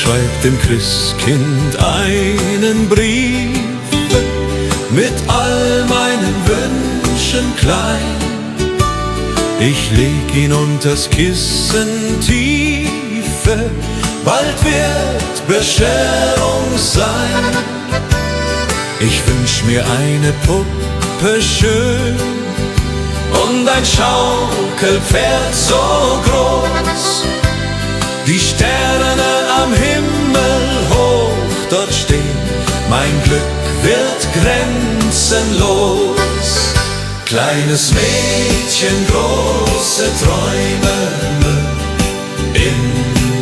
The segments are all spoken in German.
schreib dem Christkind einen Brief mit all meinen Wünschen klein. Ich leg ihn unters Kissen tiefe, bald wird Bescherung sein. Ich wünsch mir eine Puppe schön und ein Schaukelpferd so groß. Die Sterne am Himmel hoch dort stehen, mein Glück wird grenzenlos. Kleines Mädchen, große Träume in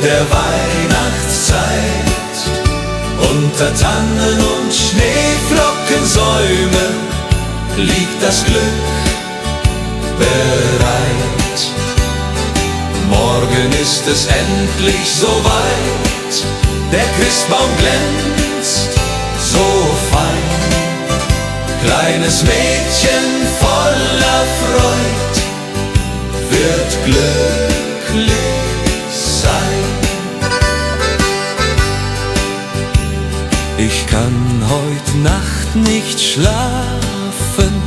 der Weihnachtszeit. Unter Tannen und Schneeflockensäumen liegt das Glück bereit. Morgen ist es endlich soweit, der Christbaum glänzt so fein. Kleines Mädchen voller Freud wird glücklich sein. Ich kann heut Nacht nicht schlafen,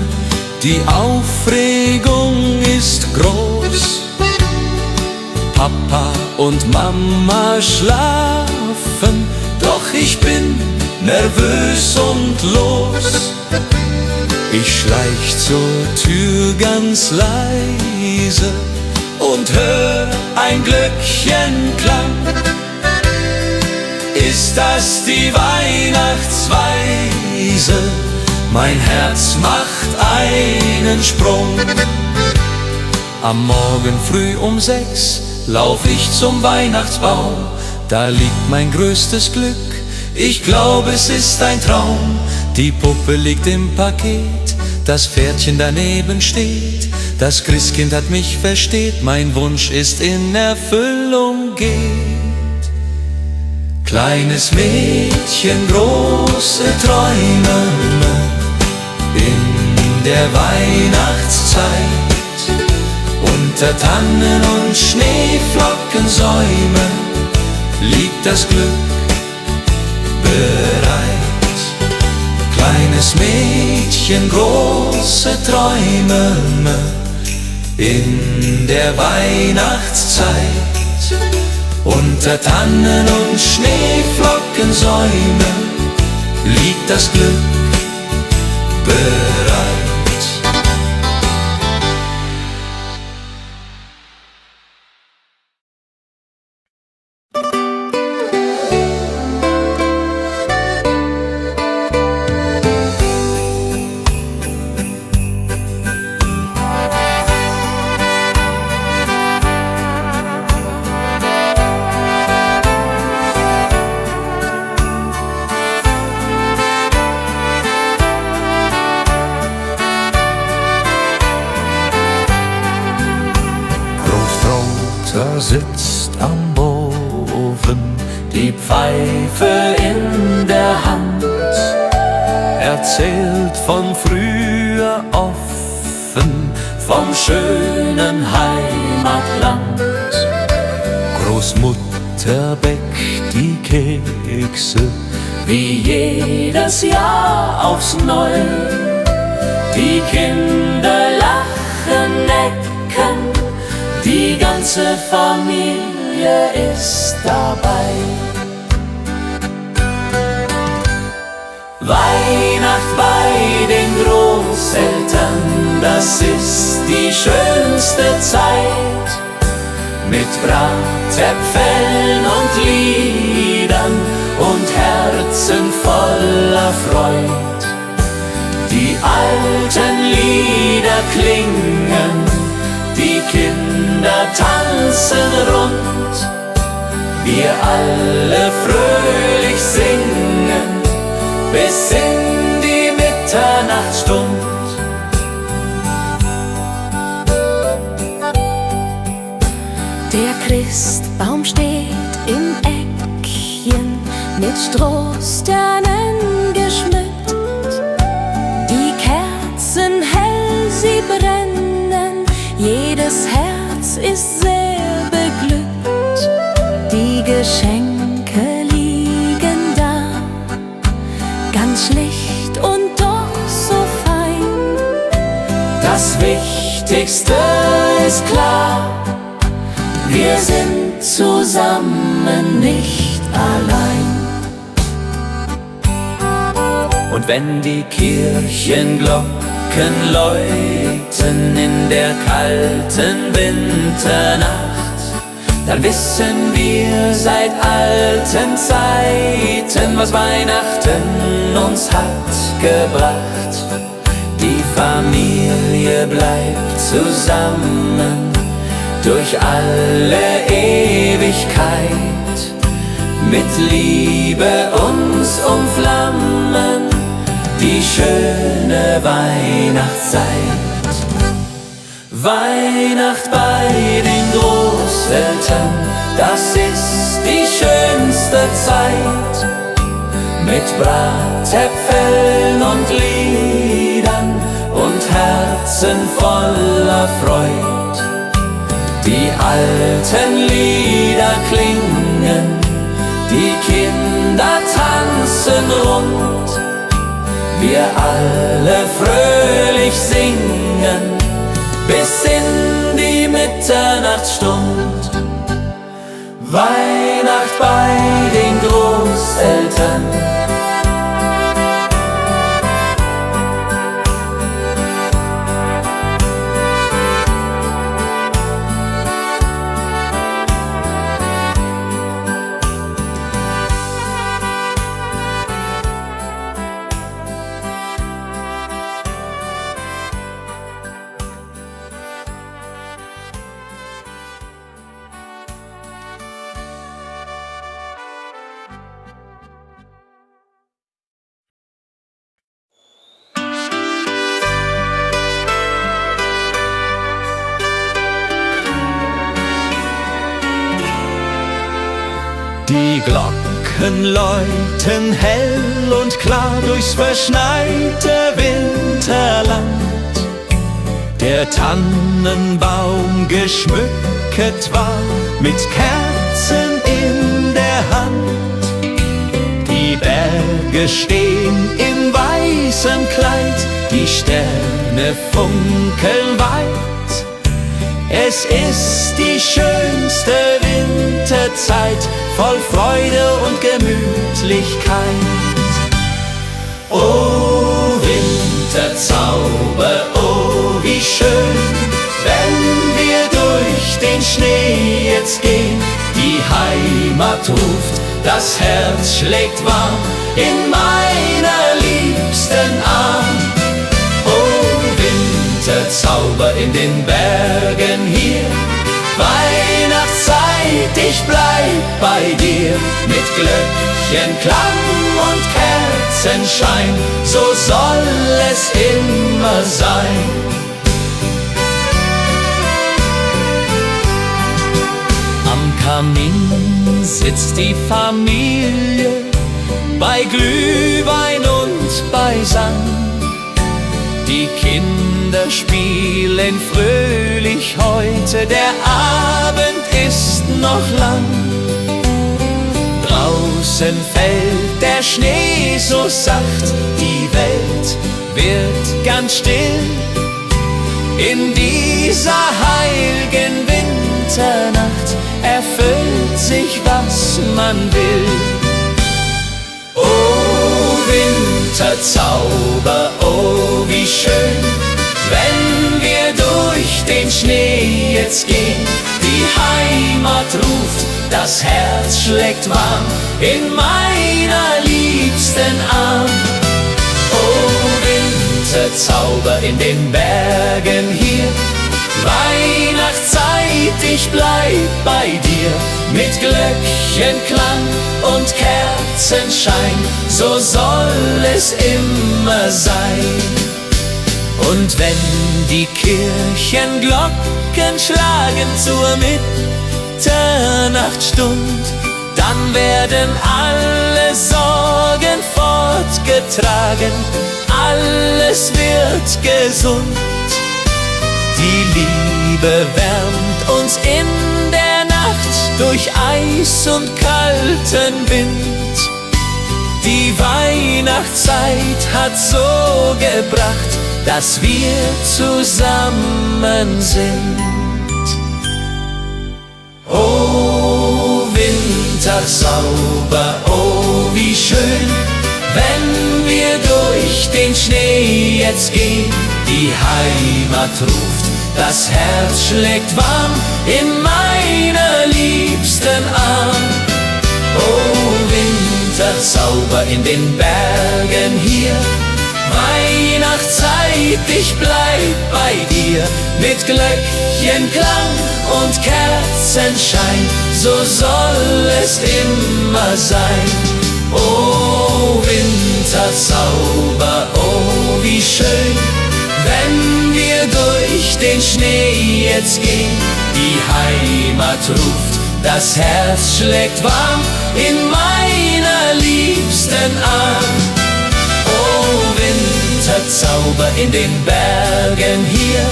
die Aufregung ist groß. Papa und Mama schlafen, doch ich bin nervös und los. Ich schleich zur Tür ganz leise und hör ein Glöckchenklang. Ist das die Weihnachtsweise? Mein Herz macht einen Sprung. Am Morgen früh um 6 lauf ich zum Weihnachtsbaum. Da liegt mein größtes Glück, ich glaube es ist ein Traum. Die Puppe liegt im Paket, das Pferdchen daneben steht. Das Christkind hat mich versteht, mein Wunsch ist in Erfüllung geht. Kleines Mädchen, große Träume in der Weihnachtszeit. Unter Tannen und Schneeflockensäumen liegt das Glück bereit. Kleines Mädchen, große Träume in der Weihnachtszeit. Unter Tannen und Schneeflockensäumen liegt das Glück bereit. Sitzt am Ofen, die Pfeife in der Hand, erzählt von früher offen, vom schönen Heimatland. Großmutter bäckt die Kekse, wie jedes Jahr aufs Neue. Die Kinder lachen, necken, die ganze Familie ist dabei. Weihnacht bei den Großeltern, das ist die schönste Zeit. Mit Bratäpfeln und Liedern und Herzen voller Freud. Die alten Lieder klingen, die Kinder tanzen rund, wir alle fröhlich singen bis in die Mitternachtsstund. Der Christbaum steht im Eckchen, mit Strohsternen geschmückt. Die Kerzen hell, sie brennen, jedes Herz ist sehr beglückt. Die Geschenke schlicht und doch so fein. Das Wichtigste ist klar, wir sind zusammen, nicht allein. Und wenn die Kirchenglocken läuten in der kalten Winternacht, dann wissen wir seit alten Zeiten, was Weihnachten uns hat gebracht. Die Familie bleibt zusammen durch alle Ewigkeit, mit Liebe uns umflammen die schöne Weihnachtszeit. Weihnacht bei den Großeltern, das ist die schönste Zeit, mit Bratäpfeln und Liedern und Herzen voller Freud. Die alten Lieder klingen, die Kinder tanzen rund, wir alle fröhlich singen bis in die Mitternachtsstund. Weihnacht bei den Großeltern. Die Glocken läuten hell und klar durchs verschneite Winterland. Der Tannenbaum geschmückt war mit Kerzen in der Hand. Die Berge stehen im weißen Kleid, die Sterne funkeln weit. Es ist die schönste Winterzeit, voll Freude und Gemütlichkeit. Oh Winterzauber, oh wie schön, wenn wir durch den Schnee jetzt gehen. Die Heimat ruft, das Herz schlägt warm in meiner liebsten Arm. Winterzauber in den Bergen hier, Weihnachtszeit, ich bleib bei dir. Mit Glöckchenklang und Kerzenschein, so soll es immer sein. Am Kamin sitzt die Familie, bei Glühwein und Beisammen. Die Kinder spielen fröhlich heute, der Abend ist noch lang. Draußen fällt der Schnee so sacht, die Welt wird ganz still. In dieser heiligen Winternacht erfüllt sich, was man will. Oh Winterzauber, oh wie schön, wenn wir durch den Schnee jetzt gehen. Die Heimat ruft, das Herz schlägt warm in meiner liebsten Arm. Oh Winterzauber in den Bergen hier, Weihnachtszeit, ich bleib bei dir. Mit Glöckchenklang und Kerzenschein, so soll es immer sein. Und wenn die Kirchenglocken schlagen zur Mitternachtsstund, dann werden alle Sorgen fortgetragen, alles wird gesund. Die Liebe wärmt uns in der Nacht durch Eis und kalten Wind. Die Weihnachtszeit hat so gebracht, dass wir zusammen sind. Oh, Wintersauber, oh, wie schön, wenn wir durch den Schnee jetzt gehen. Die Heimat ruft, das Herz schlägt warm in meiner liebsten Arm. Oh, Wintersauber in den Bergen hier, Weihnachtszeit, ich bleib bei dir. Mit Glöckchenklang und Kerzenschein, so soll es immer sein. Oh, Wintersauber, oh, wie schön, wenn wir durch den Schnee jetzt gehen. Die Heimat ruft, das Herz schlägt warm in meiner liebsten Arm. Oh, Winterzauber in den Bergen hier,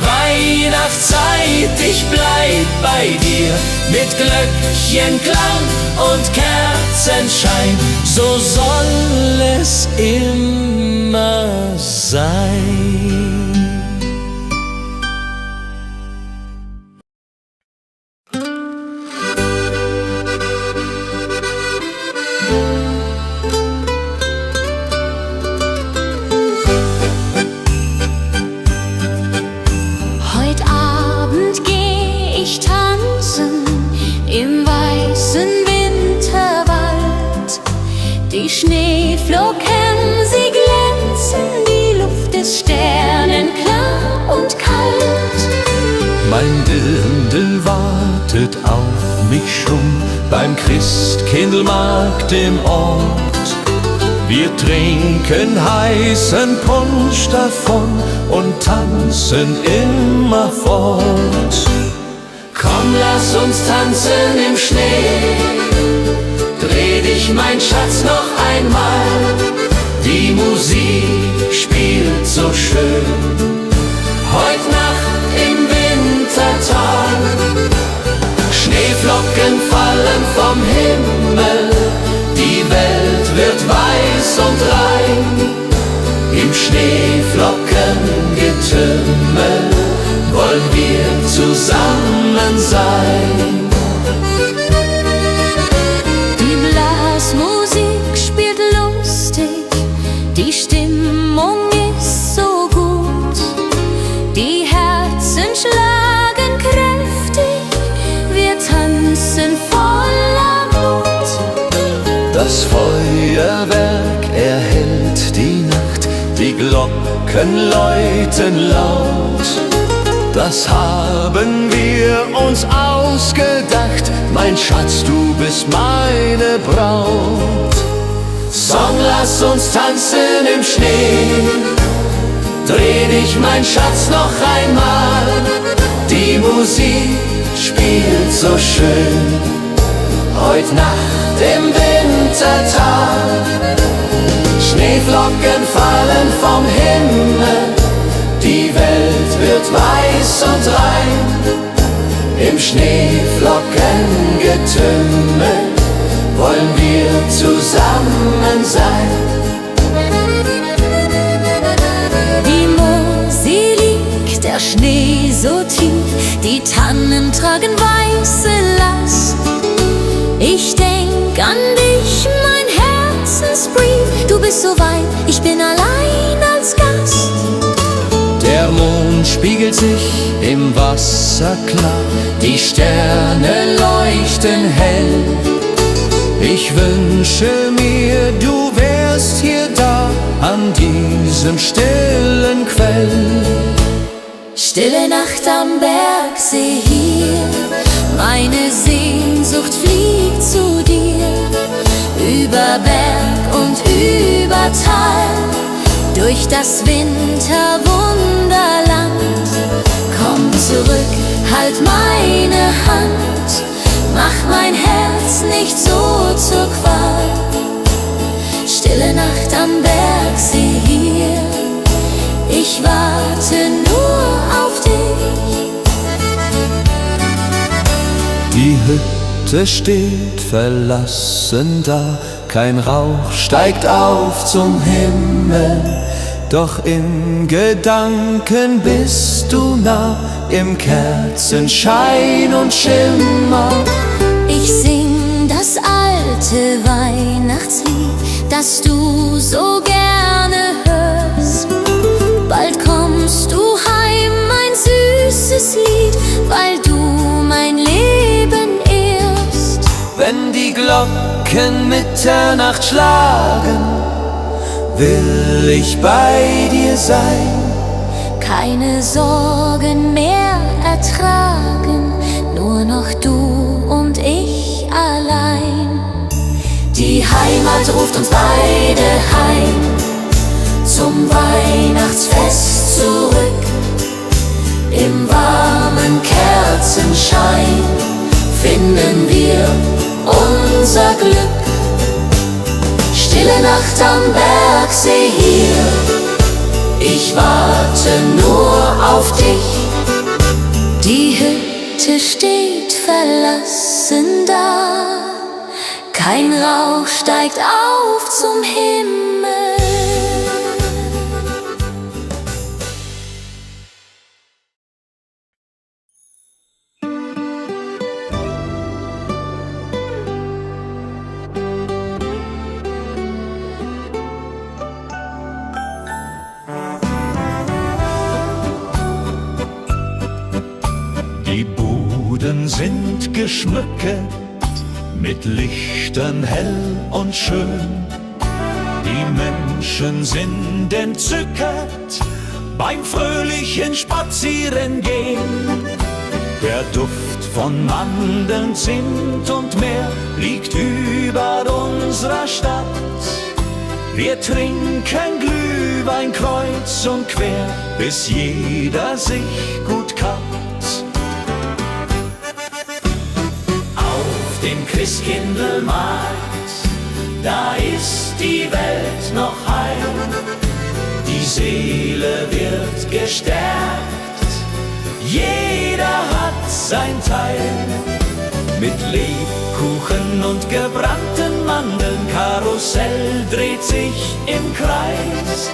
Weihnachtszeit, ich bleib bei dir. Mit Glöckchenklang und Kerzenschein, so soll es immer sein. Im weißen Winterwald, die Schneeflocken, sie glänzen, die Luft ist sternenklar und kalt. Mein Dirndl wartet auf mich schon beim Christkindlmarkt im Ort. Wir trinken heißen Punsch davon und tanzen immer fort. Komm, lass uns tanzen im Schnee, dreh dich, mein Schatz, noch einmal. Die Musik spielt so schön, heut Nacht im Wintertag. Schneeflocken fallen vom Himmel, die Welt wird weiß und rein. Im Schneeflockengetümmel wollen wir zusammen sein. Die Blasmusik spielt lustig, die Stimmung ist so gut. Die Herzen schlagen kräftig, wir tanzen voller Mut. Das Feuerwerk erhellt die Nacht, die Glocken läuten laut. Das haben wir uns ausgedacht, mein Schatz, du bist meine Braut. Song, lass uns tanzen im Schnee, dreh dich, mein Schatz, noch einmal. Die Musik spielt so schön, heut Nacht im Wintertag. Schneeflocken fallen vom Himmel, die Welt wird weiß und rein. Im Schneeflockengetümmel wollen wir zusammen sein. Die Mosel liegt, der Schnee so tief, die Tannen tragen weiße Last. Ich denk an dich, mein Herzensbrief, du bist so weit, ich bin allein als Gast. Der Mond spiegelt sich im Wasser klar, die Sterne leuchten hell. Ich wünsche mir, du wärst hier da, an diesem stillen Quell. Stille Nacht am Bergsee hier, meine Sehnsucht fliegt zu dir. Über Berg und über Tal, durch das Winterwunderland. Komm zurück, halt meine Hand, mach mein Herz nicht so zur Qual. Stille Nacht am Bergsee hier, ich warte nur auf dich. Die Hütte steht verlassen da, kein Rauch steigt auf zum Himmel, doch in Gedanken bist du nah, im Kerzenschein und Schimmer. Ich sing das alte Weihnachtslied, das du so gerne hörst. Bald kommst du heim, mein süßes Lied, weil du mein Leben ehrst. Wenn die Glocken Mitternacht schlagen, will ich bei dir sein. Keine Sorgen mehr ertragen, nur noch du und ich allein. Die Heimat ruft uns beide heim, zum Weihnachtsfest zurück. Im warmen Kerzenschein finden wir unser Glück. Stille Nacht am Bergsee hier, ich warte nur auf dich. Die Hütte steht verlassen da, kein Rauch steigt auf zum Himmel. Die Buden sind geschmückt, mit Lichtern hell und schön. Die Menschen sind entzückt beim fröhlichen Spazierengehen. Der Duft von Mandeln, Zimt und Meer liegt über unserer Stadt. Wir trinken Glühwein kreuz und quer, bis jeder sich gut kappt. Auf dem Christkindlmarkt, da ist die Welt noch heil. Die Seele wird gestärkt, jeder hat sein Teil. Mit Lebkuchen und gebrannten Mandeln, Karussell dreht sich im Kreis.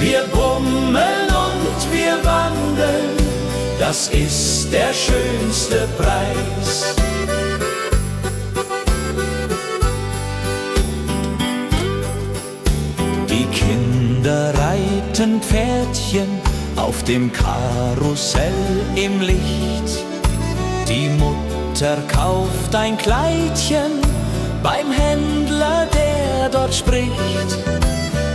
Wir bummeln und wir wandeln, das ist der schönste Preis. Die Kinder reiten Pferdchen auf dem Karussell im Licht. Die Mutter kauft ein Kleidchen beim Händler, der dort spricht.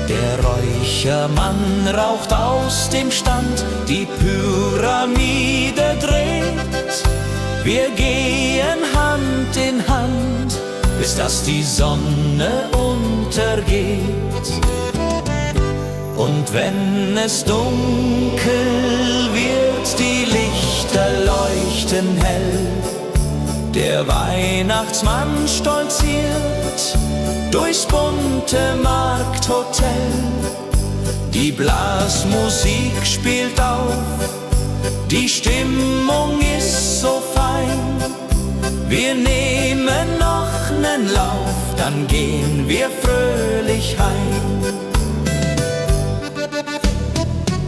Der Räuchermann raucht aus dem Stand, die Pyramide dreht. Wir gehen Hand in Hand, bis dass die Sonne untergeht. Und wenn es dunkel wird, die Lichter leuchten hell. Der Weihnachtsmann stolziert durchs bunte Markthotel. Die Blasmusik spielt auf, die Stimmung ist so fein. Wir nehmen noch nen Lauf, dann gehen wir fröhlich heim.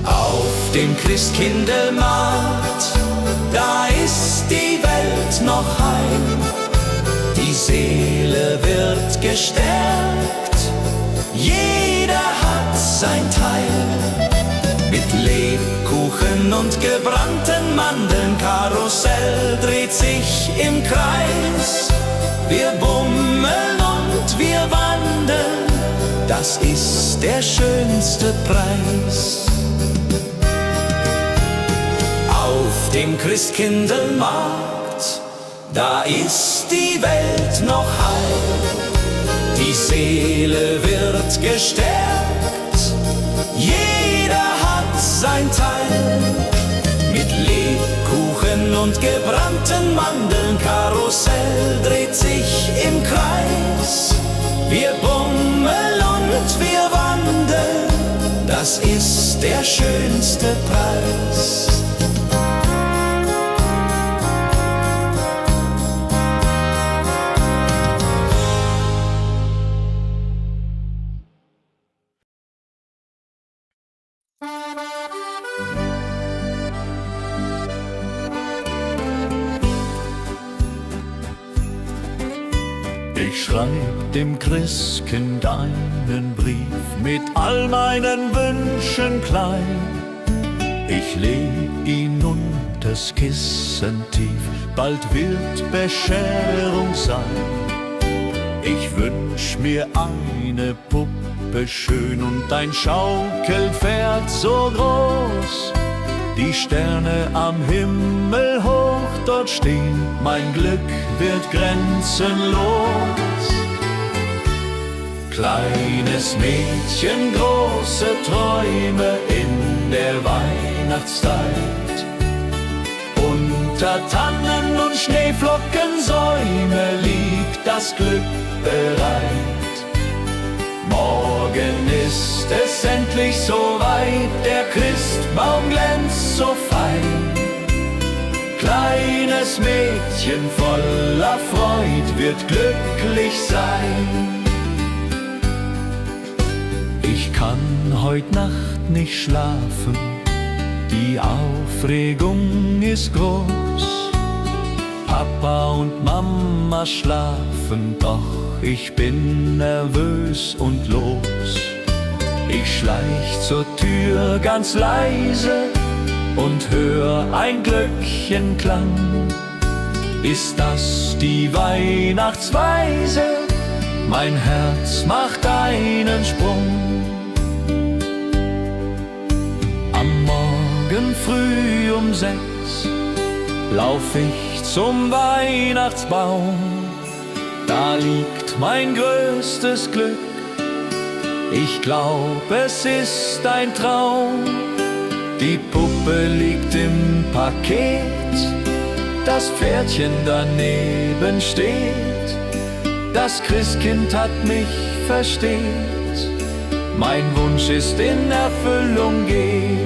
Auf dem Christkindlmarkt, da ist die Welt noch heil. Die Seele wird gestärkt, jeder hat sein Teil. Mit Lebkuchen und gebrannten Mandeln, Karussell dreht sich im Kreis. Wir bummeln und wir wandeln, das ist der schönste Preis. Auf dem Christkindlmarkt, da ist die Welt noch heil. Die Seele wird gestärkt, jeder hat sein Teil. Mit Lebkuchen und gebrannten Mandeln, Karussell dreht sich im Kreis. Wir bummeln und wir wandeln, das ist der schönste Preis. Ich schreib dem Christkind einen Brief mit all meinen Wünschen klein. Ich leg ihn unters Kissen tief, bald wird Bescherung sein. Ich wünsch mir eine Puppe schön und ein Schaukelpferd so groß. Die Sterne am Himmel hoch dort stehen, mein Glück wird grenzenlos. Kleines Mädchen, große Träume in der Weihnachtszeit. Unter Tannen und Schneeflockensäume liegt das Glück bereit. Morgen ist es endlich soweit, der Christbaum glänzt so fein. Kleines Mädchen voller Freud wird glücklich sein. Ich kann heut Nacht nicht schlafen, die Aufregung ist groß. Papa und Mama schlafen, doch ich bin nervös und los. Ich schleich zur Tür ganz leise und hör ein Glöckchenklang. Ist das die Weihnachtsweise? Mein Herz macht einen Sprung. Am Morgen früh um 6 lauf ich zum Weihnachtsbaum. Da liegt mein größtes Glück, ich glaub, es ist ein Traum. Die Puppe liegt im Paket, das Pferdchen daneben steht. Das Christkind hat mich versteht, mein Wunsch ist in Erfüllung geht.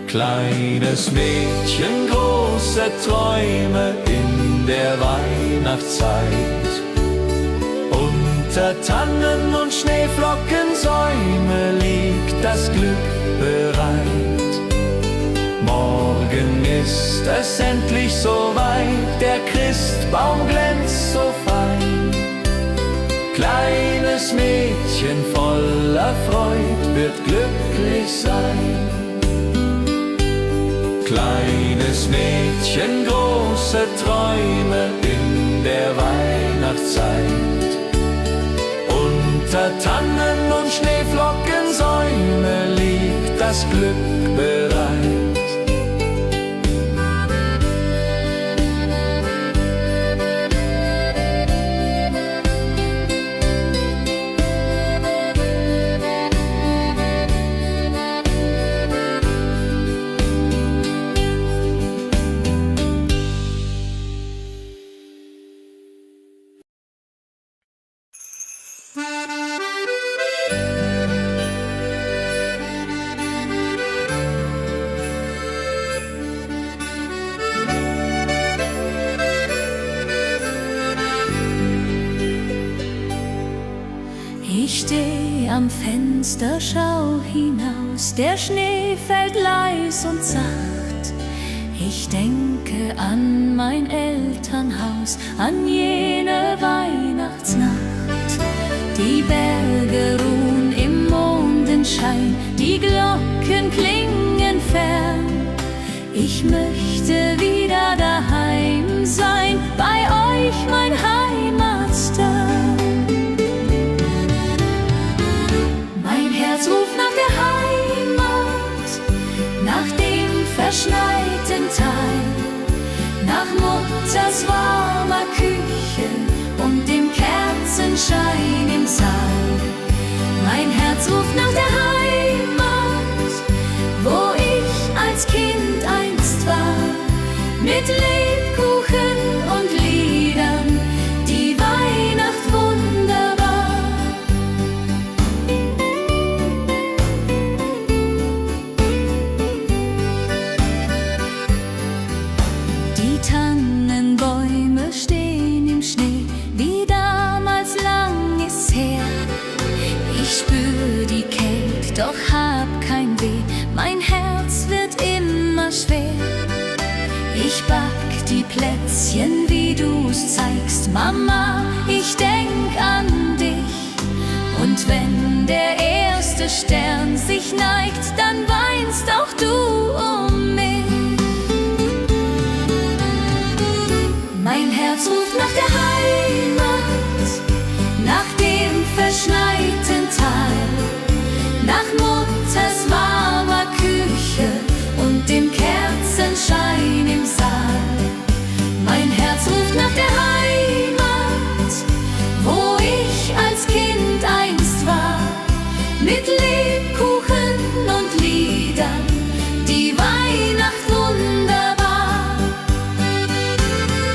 Kleines Mädchen, große Träume in der Weihnachtszeit. Unter Tannen und Schneeflockensäume liegt das Glück bereit. Morgen ist es endlich soweit, der Christbaum glänzt so fein. Kleines Mädchen voller Freud wird glücklich sein. Kleines Mädchen, große Träume in der Weihnachtszeit. Unter Tannen und Schneeflockensäume liegt das Glück bereit. Ich steh am Fenster, schau hinaus, der Schnee fällt leis und sacht. Ich denke an mein Elternhaus, an jene Weihnachtsnacht. Die Berge ruhen im Mondenschein, die Glocken klingen fern. Ich möchte wieder daheim sein, bei euch mein Heimatstern. Mein Herz ruft nach der Heimat, nach dem verschneiten Tal, nach Mutters warmer Küche und dem Kerzenschein im Saal. Mein Herz ruft nach der Heimat, wo ich als Kind einst war, mit Lebkuchen und Liedern, die Weihnacht wunderbar. Die Tannenbäume stehen im Schnee, wie damals lang ist her. Ich spür die Kälte, doch hab kein Weh, mein Herz wird immer schwer. Ich back die Plätzchen, wie du's zeigst. Mama, ich denk an dich. Und wenn der erste Stern sich neigt, dann weinst auch du um mich. Mein Herz ruft nach der Heimat, nach dem verschneiten Tal, nach Mutters warmer Küche und dem Kerzenschein im Saal. Mein Herz ruft nach der Heimat, wo ich als Kind einst war, mit Lebkuchen und Liedern, die Weihnacht wunderbar.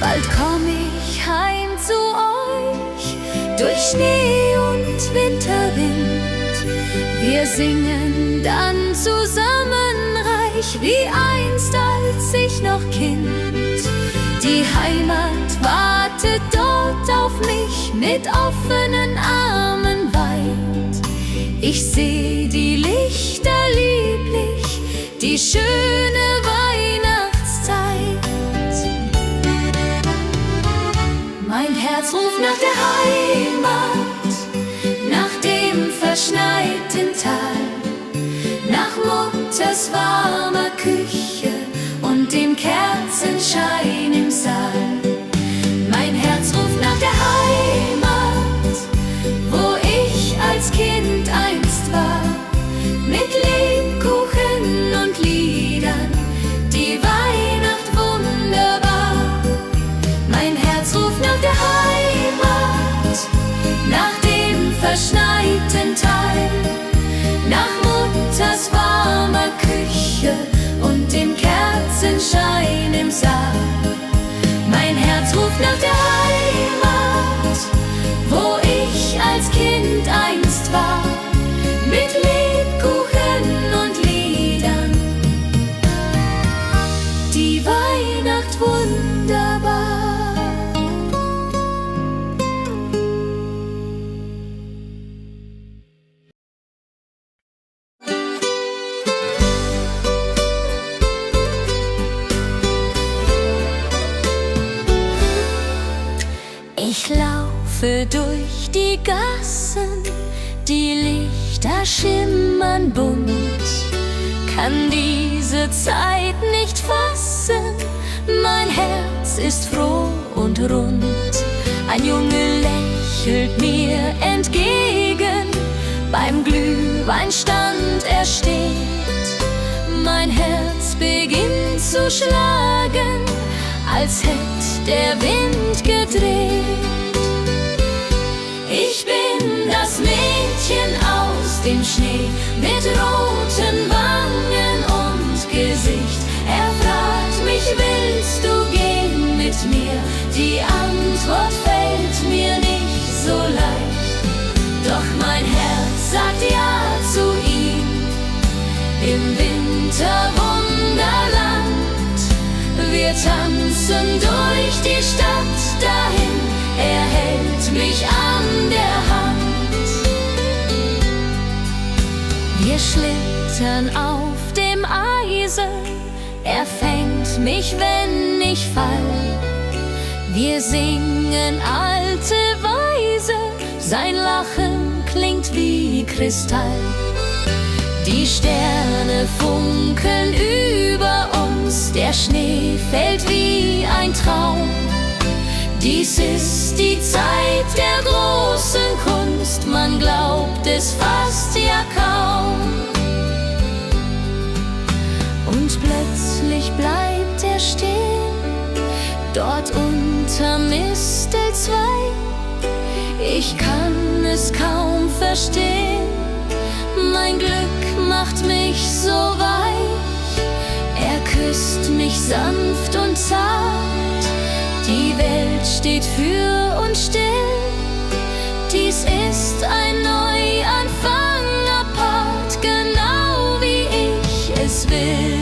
Bald komm ich heim zu euch, durch Schnee und Winterwind. Wir singen dann zusammen reich, wie einst als ich noch Kind. Die Heimat wartet dort auf mich, mit offenen Armen weit. Ich seh die Lichter lieblich, die schöne Weihnachtszeit. Mein Herz ruft nach der Heimat, nach dem verschneiten Tal, nach Mutters warmer Küche und dem Kerzenschein im Saal. Mein Herz ruft nach der Heimat, wo ich als Kind einst war, mit Lebkuchen und Liedern, die Weihnacht wunderbar. Mein Herz ruft nach der Heimat, nach dem verschneiten Tal, nach Mutters warmer Küche und dem Kerzenschein im Saal. Mein Herz ruft nach der Heimat, wo ich als Kind einst war, mit Lebkuchen und Liedern, die Weihnacht wunderbar. Ich laufe durch die Gassen, die Lichter schimmern bunt, kann diese Zeit nicht fassen, mein Herz ist froh und rund. Ein Junge lächelt mir entgegen, beim Glühweinstand er steht. Mein Herz beginnt zu schlagen, als hätt der Wind gedreht. Ich bin das Mädchen aus dem Schnee, mit roten Wangen und Gesicht. Er fragt mich, willst du gehen mit mir? Die Antwort fällt mir nicht so leicht, doch mein Herz sagt ja zu ihm. Im Winterwunderland, wir tanzen durch die Stadt dahin, er hält mich an der Hand. Wir schlittern auf dem Eisen, er fängt mich, wenn ich fall. Wir singen alte Weise, sein Lachen klingt wie Kristall. Die Sterne funkeln über uns, der Schnee fällt wie ein Traum. Dies ist die Zeit der großen Kunst, man glaubt es fast ja kaum. Und plötzlich bleibt er stehen, dort unterm Mistelzweig. Ich kann es kaum verstehen, mein Glück macht mich so weich. Er küsst mich sanft und zart, die Welt steht für uns still. Dies ist ein Neuanfang apart, genau wie ich es will.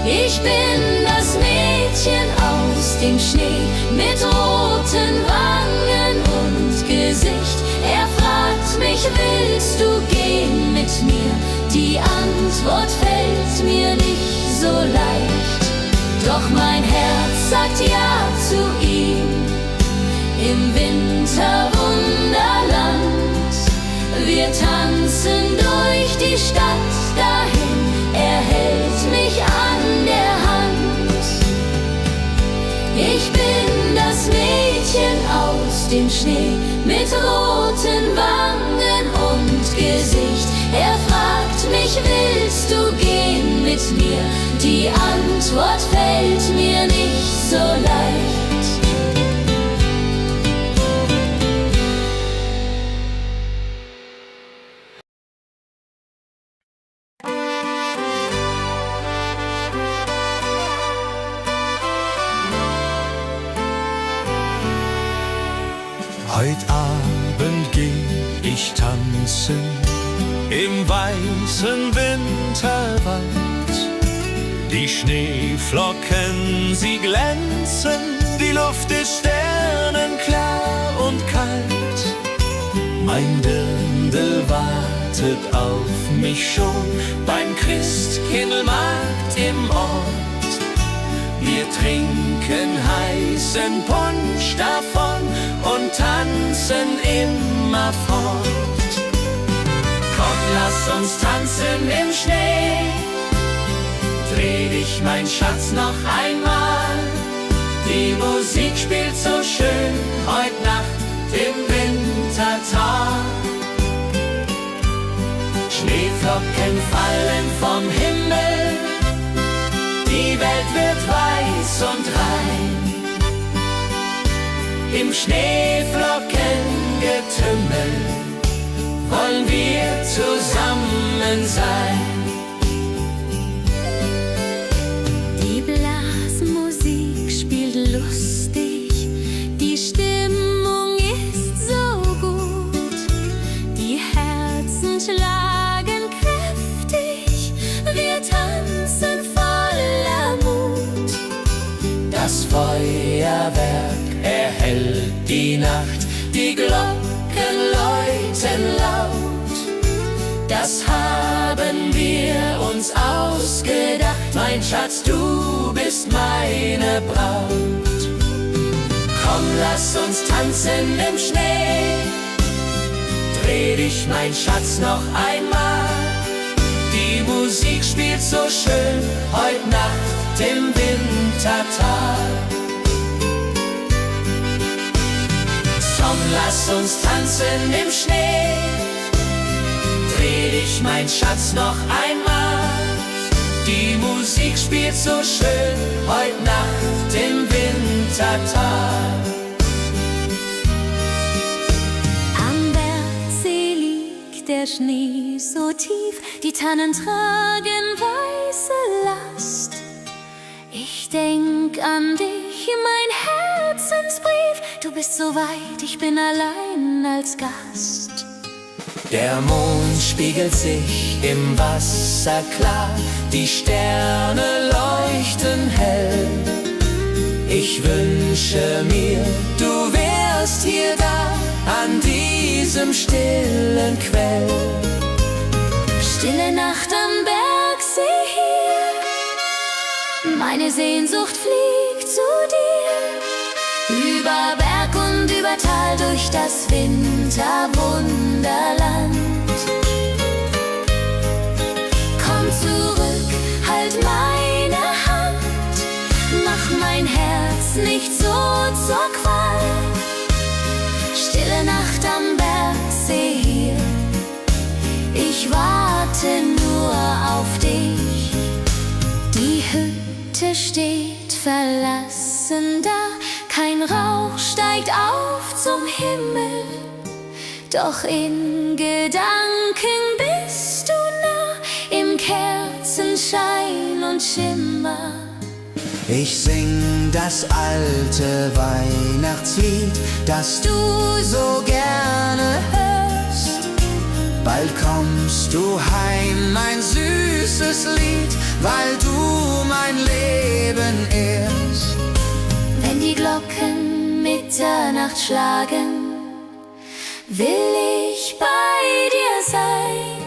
Ich bin das Mädchen aus dem Schnee, mit roten Wangen und Gesicht. Er fragt mich, willst du gehen mit mir? Die Antwort fällt mir nicht so leicht, Doch mein Herz sagt ja zu ihm. Im Winterwunderland, wir tanzen durch die Stadt dahin, er hält mich an der Hand. Ich bin das Mädchen aus dem Schnee mit roten Wangen und Gesicht. Er fragt mich, willst du gehen mit mir? Die Antwort fällt mir nicht so leicht. Heut Abend geh ich tanzen im weißen Winterwald. Die Schneeflocken, sie glänzen, die Luft ist sternenklar und kalt. Mein Dirndl wartet auf mich schon beim Christkindlmarkt im Ort. Wir trinken heißen Punsch davon und tanzen immer fort. Komm, lass uns tanzen im Schnee. Dreh dich, mein Schatz, noch einmal. Die Musik spielt so schön heut Nacht im Wintertag. Schneeflocken fallen vom Himmel, die Welt wird weiß und rein. Im Schneeflockengetümmel wollen wir zusammen sein. Die Blasmusik spielt lustig, die Stimmung ist so gut. Die Herzen schlagen kräftig, wir tanzen voller Mut. Das Feuerwerk erhellt die Nacht, die Glocken läuten laut. Das haben wir uns ausgedacht, mein Schatz, du bist meine Braut. Komm, lass uns tanzen im Schnee. Dreh dich, mein Schatz, noch einmal. Die Musik spielt so schön heut Nacht im Wintertag. Komm, lass uns tanzen im Schnee. Dreh dich, mein Schatz, noch einmal. Die Musik spielt so schön heut Nacht im Wintertag. Am Bergsee liegt der Schnee so tief, die Tannen tragen weiße Last. Ich denk an dich, mein Herzensbrief. Du bist so weit, ich bin allein als Gast. Der Mond spiegelt sich im Wasser klar, die Sterne leuchten hell. Ich wünsche mir, du wärst hier da, an diesem stillen Quell. Stille Nacht am Bergsee hier, meine Sehnsucht fliegt zu dir. Über Berg und über Tal, durch das Winterwunderland. Komm zurück, halt meine Hand, mach mein Herz nicht so zur Qual. Stille Nacht am Bergsee hier, ich warte nur auf dich. Die Hütte steht verlassen da, kein Rauch steigt auf zum Himmel, doch in Gedanken bist du nah, im Kerzenschein und Schimmer. Ich sing das alte Weihnachtslied, das du so gerne hörst. Bald kommst du heim, mein süßes Lied, weil du mein Leben ehrst. Wenn die Glocken Mitternacht schlagen, will ich bei dir sein.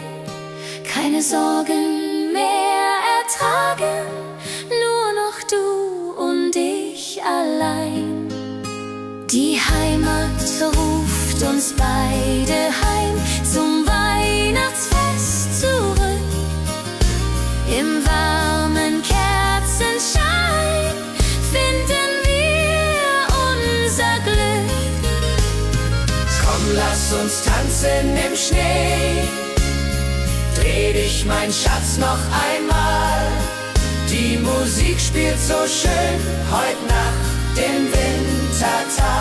Keine Sorgen mehr ertragen, nur noch du Die Heimat ruft uns beide heim zum Weihnachtsfest zurück. Im warmen Kerzenschein finden wir unser Glück. Komm, lass uns tanzen im Schnee. Dreh dich, mein Schatz, noch einmal. Die Musik spielt so schön heut Nacht im Wintertal.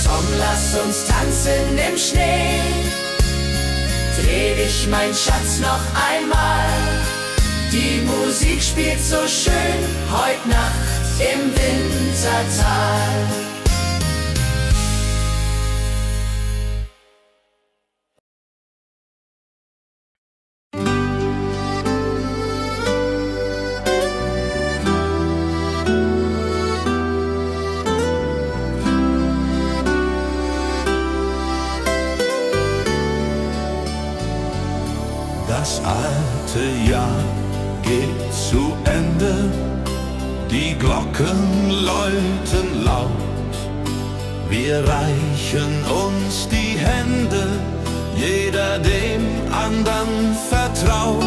Komm, lass uns tanzen im Schnee. Dreh dich, mein Schatz, noch einmal. Die Musik spielt so schön heut Nacht im Wintertal. Das alte Jahr geht zu Ende, die Glocken läuten laut. Wir reichen uns die Hände, jeder dem andern vertraut.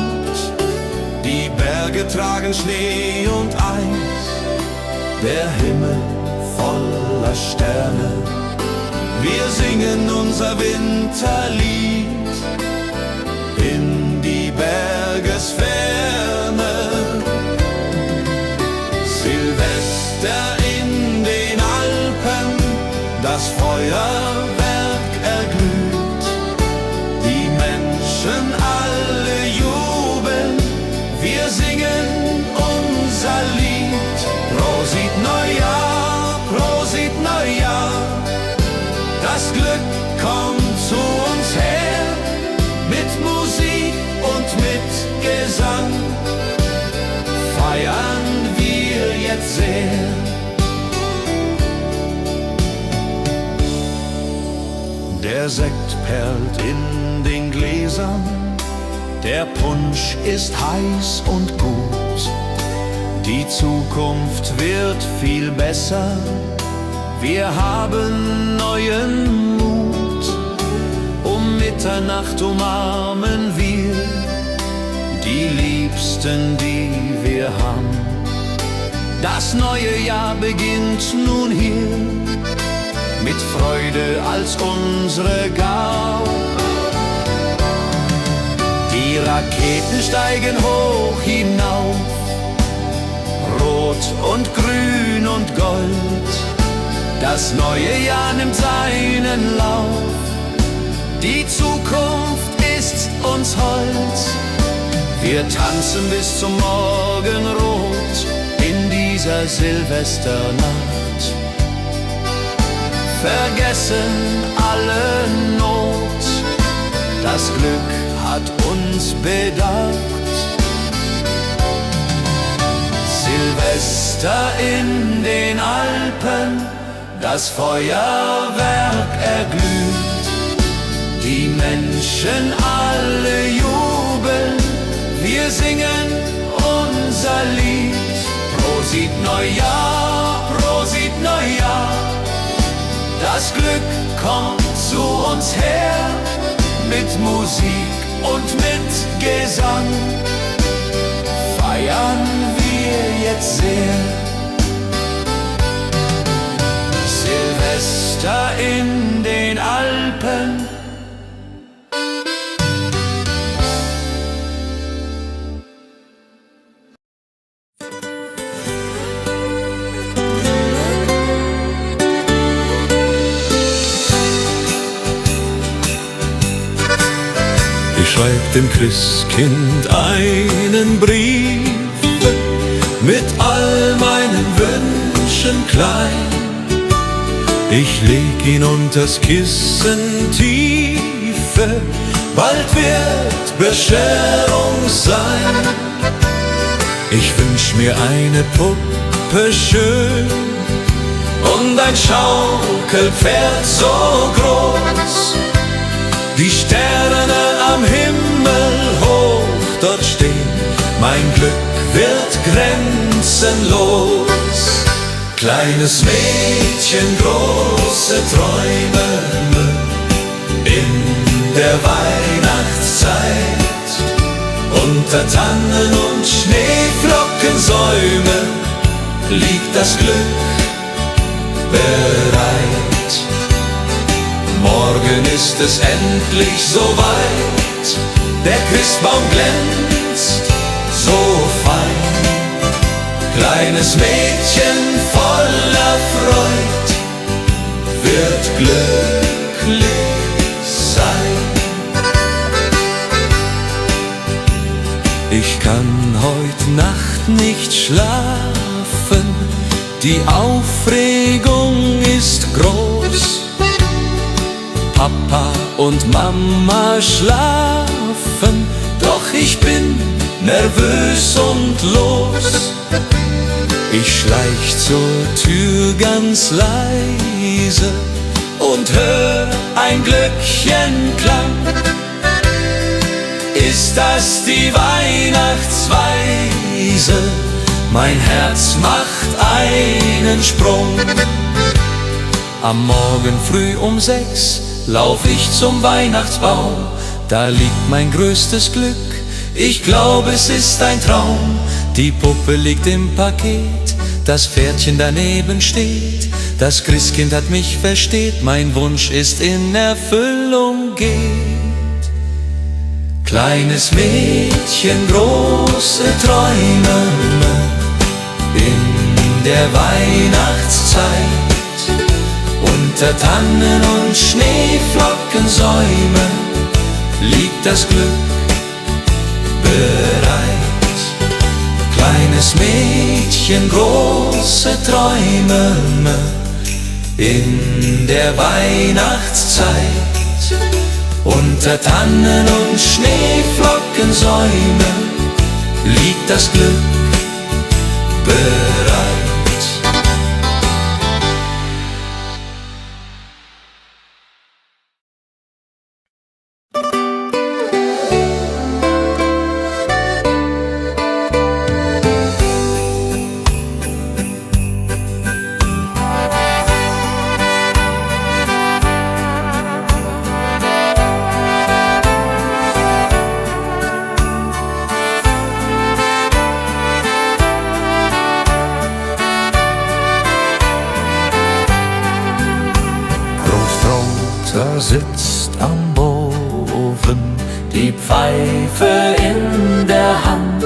Die Berge tragen Schnee und Eis, der Himmel voller Sterne. Wir singen unser Winterlied in die Bergesferne. Silvester in den Alpen, das Feuerwerk erglüht. Die Menschen alle jubeln, wir singen unser Lied. Prosit Neujahr, Prosit Neujahr, das Glück kommt zu uns her. Mit Musik und mit Gesang feiern wir jetzt sehr. Der Sekt perlt in den Gläsern, der Punsch ist heiß und gut. Die Zukunft wird viel besser, wir haben neuen Mut. Um Mitternacht umarmen wir die Liebsten, die wir haben. Das neue Jahr beginnt nun hier, mit Freude als unsere Gabe. Die Raketen steigen hoch hinauf, rot und grün und gold. Das neue Jahr nimmt seinen Lauf, die Zukunft ist uns hold. Wir tanzen bis zum Morgenrot in dieser Silvesternacht. Vergessen alle Not, das Glück hat uns bedacht. Silvester in den Alpen, das Feuerwerk erglüht. Die Menschen alle jubeln, wir singen unser Lied. Prosit Neujahr, Prosit Neujahr, das Glück kommt zu uns her. Mit Musik und mit Gesang feiern wir jetzt sehr. Silvester in den Alpen, schreib dem Christkind einen Brief mit all meinen Wünschen klein. Ich leg ihn unters Kissen tiefe, bald wird Bescherung sein. Ich wünsch mir eine Puppe schön und ein Schaukelpferd so groß. Die Sterne am Himmel hoch dort stehen, mein Glück wird grenzenlos. Kleines Mädchen, große Träume in der Weihnachtszeit. Unter Tannen und Schneeflockensäume liegt das Glück bereit. Morgen ist es endlich soweit, der Christbaum glänzt so fein. Kleines Mädchen voller Freud wird glücklich sein. Ich kann heut Nacht nicht schlafen, die Aufregung ist groß. Papa und Mama schlafen, doch ich bin nervös und los. Ich schleich zur Tür ganz leise und hör ein Glöckchenklang. Ist das die Weihnachtsweise? Mein Herz macht einen Sprung. Am Morgen früh um 6 lauf ich zum Weihnachtsbaum. Da liegt mein größtes Glück, ich glaube es ist ein Traum. Die Puppe liegt im Paket, das Pferdchen daneben steht. Das Christkind hat mich versteht, mein Wunsch ist in Erfüllung geht. Kleines Mädchen, große Träume in der Weihnachtszeit. Unter Tannen und Schneeflockensäume liegt das Glück bereit. Kleines Mädchen, große Träume in der Weihnachtszeit. Unter Tannen und Schneeflockensäume liegt das Glück bereit. Sitzt am Ofen, die Pfeife in der Hand,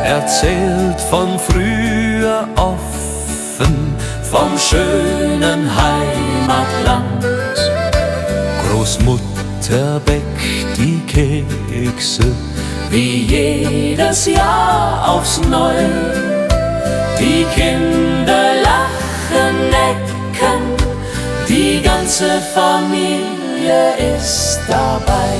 erzählt von früher offen, vom schönen Heimatland. Großmutter bäckt die Kekse, wie jedes Jahr aufs Neu. Die Kinder lachen, necken, die ganze Familie ist dabei.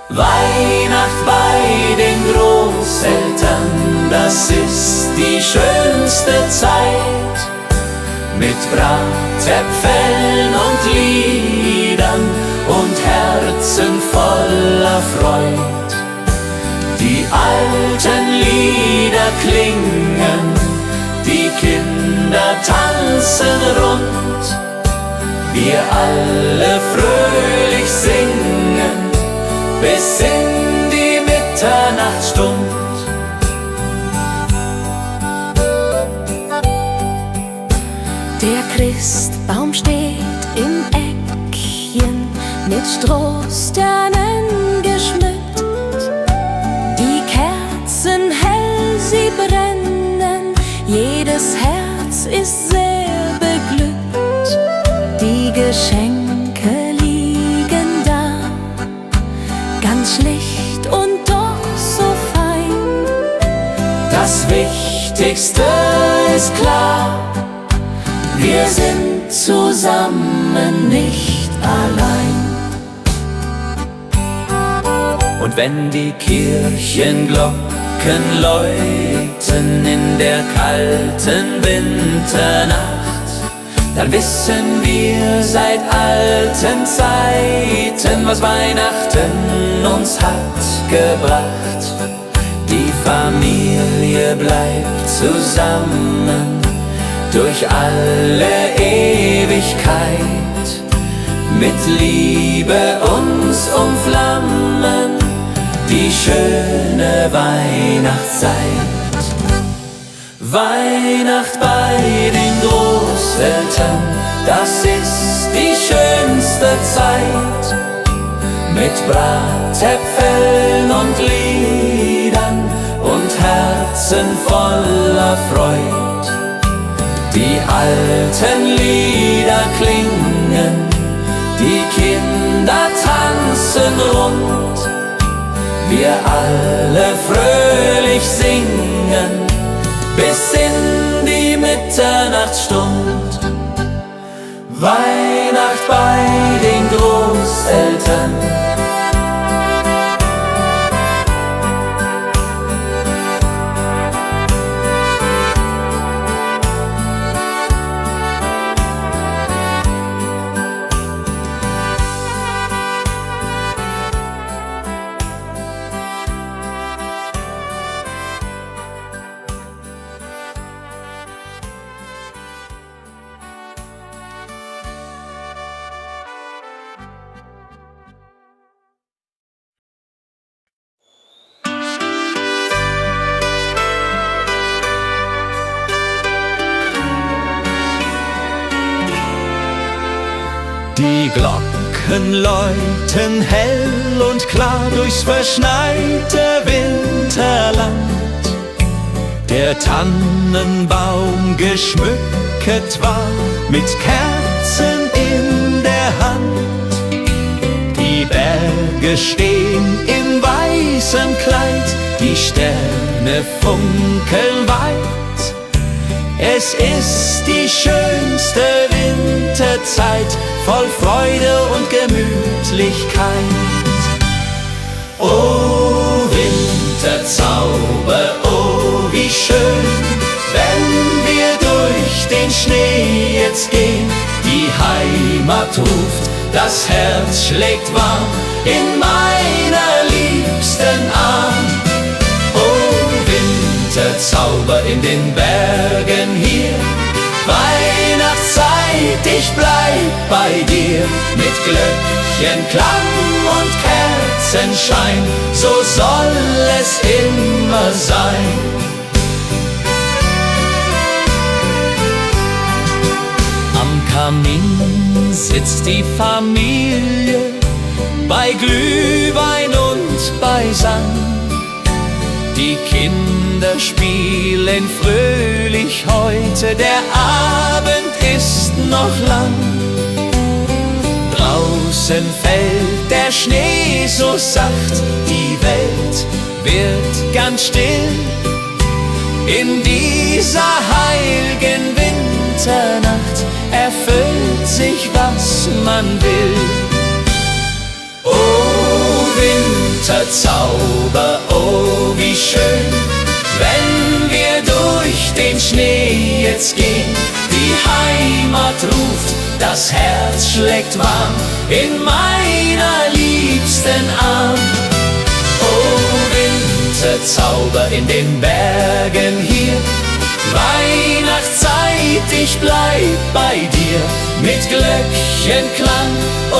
Weihnacht bei den Großeltern, das ist die schönste Zeit. Mit Bratäpfeln und Liedern und Herzen voller Freud. Die alten Lieder klingen, die Kinder tanzen rund, wir alle fröhlich singen, bis in die Mitternachtsstund. Der Christbaum steht im Eckchen, mit Strohsternen geschmückt. Die Kerzen hell, sie brennen, jedes Herz ist sehr beglückt. Die Geschenke liegen da, ganz schlicht und doch so fein. Das Wichtigste ist klar, wir sind zusammen, nicht allein. Und wenn die Kirchenglocken läuten in der kalten Winternacht, dann wissen wir seit alten Zeiten, was Weihnachten uns hat gebracht. Die Familie bleibt zusammen durch alle Ewigkeit, mit Liebe uns umflammen die schöne Weihnachtszeit. Weihnacht bei den Großeltern, das ist die schönste Zeit, mit Bratäpfeln und Liedern und Herzen voller Freud. Die alten Lieder klingen, die Kinder tanzen rund, wir alle fröhlich singen bis in die Mitternachtsstund. Weihnacht bei den Großeltern. Die Glocken läuten hell und klar durchs verschneite Winterland. Der Tannenbaum geschmückt war mit Kerzen in der Hand. Die Berge stehen in weißem Kleid, die Sterne funkeln weit. Es ist die schönste Winterzeit, voll Freude und Gemütlichkeit. Oh Winterzauber, oh wie schön, wenn wir durch den Schnee jetzt gehen. Die Heimat ruft, das Herz schlägt warm in meiner liebsten Arm. Oh Winterzauber in den Bergen hier, Weihnachtszeit, ich bleib bei dir. Mit Glöckchenklang und Kerzenschein, so soll es immer sein. Am Kamin sitzt die Familie, bei Glühwein und bei Sang. Die Kinder spielen fröhlich heute, der Abend ist noch lang. Draußen fällt der Schnee so sacht, die Welt wird ganz still. In dieser heiligen Winternacht erfüllt sich, was man will. Oh Winterzauber, oh wie schön, wenn wir durch den Schnee jetzt gehen. Die Heimat ruft, das Herz schlägt warm in meiner liebsten Arm. Oh Winterzauber in den Bergen hier, Weihnachtszeit, ich bleib bei dir. Mit Glöckchenklang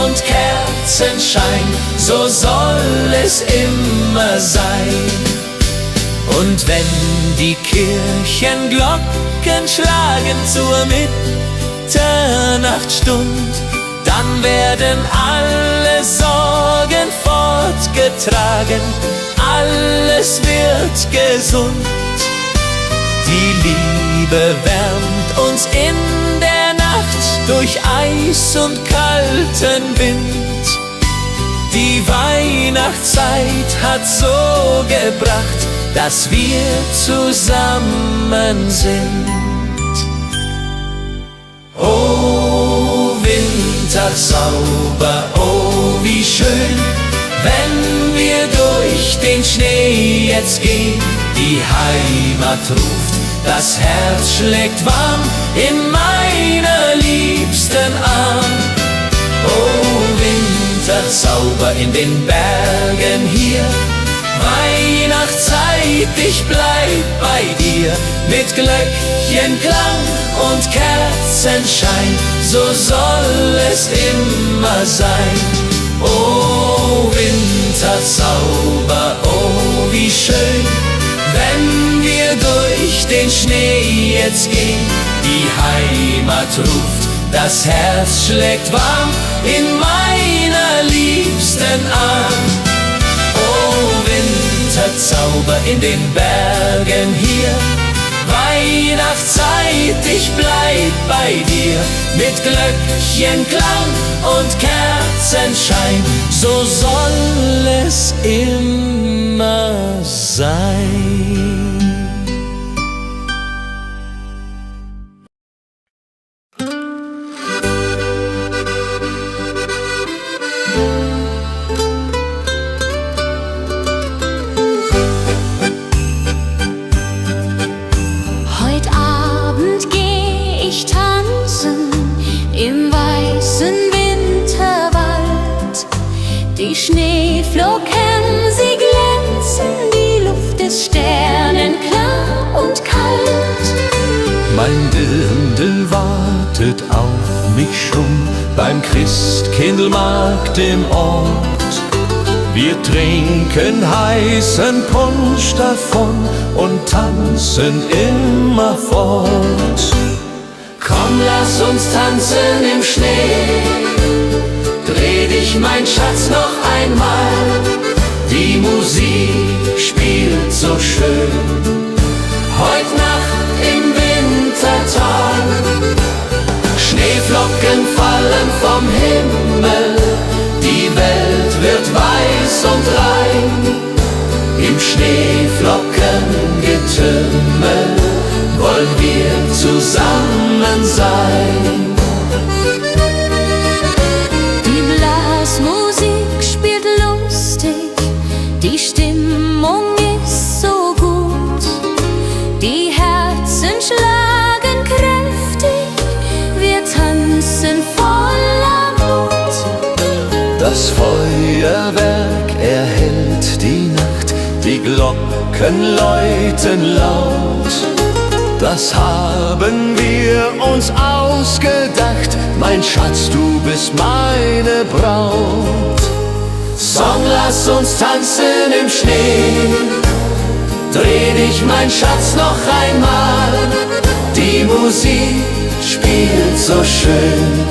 und Kerzenschein, so soll es immer sein. Und wenn die Kirchenglocken schlagen zur Mitternachtsstund, dann werden alle Sorgen fortgetragen, alles wird gesund. Die Liebe wärmt uns in der Nacht durch Eis und kalten Wind. Die Weihnachtszeit hat so gebracht, dass wir zusammen sind. Oh Winterzauber, oh wie schön, wenn wir durch den Schnee jetzt gehen. Die Heimat ruft, das Herz schlägt warm in meiner liebsten Arm. Oh Winterzauber in den Bergen hier, Weihnachtszeit, ich bleib bei dir. Mit Glöckchenklang und Kerzenschein, so soll es immer sein. Oh Winterzauber, oh wie schön, wenn wir durch den Schnee jetzt gehen. Die Heimat ruft, das Herz schlägt warm in meiner liebsten Arm. Oh Winterzauber in den Bergen hier, Weihnachtszeit, ich bleib bei dir. Mit Glöckchenklang und Kerzenschein, so soll es immer sein. Die Schneeflocken, sie glänzen, die Luft ist sternenklar und kalt. Mein Dirndl wartet auf mich schon beim Christkindlmarkt im Ort. Wir trinken heißen Punsch davon und tanzen immerfort. Komm, lass uns tanzen im Schnee, dreh dich, mein Schatz, noch einmal. Die Musik spielt so schön, heut Nacht im Wintertal. Schneeflocken fallen vom Himmel, die Welt wird weiß und rein. Im Schneeflockengetümmel wollen wir zusammen sein. Musik spielt lustig, die Stimmung ist so gut, die Herzen schlagen kräftig, wir tanzen voller Mut. Das Feuerwerk erhellt die Nacht, die Glocken läuten laut. Das haben wir uns ausgedacht, mein Schatz, du bist meine Braut. Song, lass uns tanzen im Schnee, dreh dich, mein Schatz, noch einmal. Die Musik spielt so schön,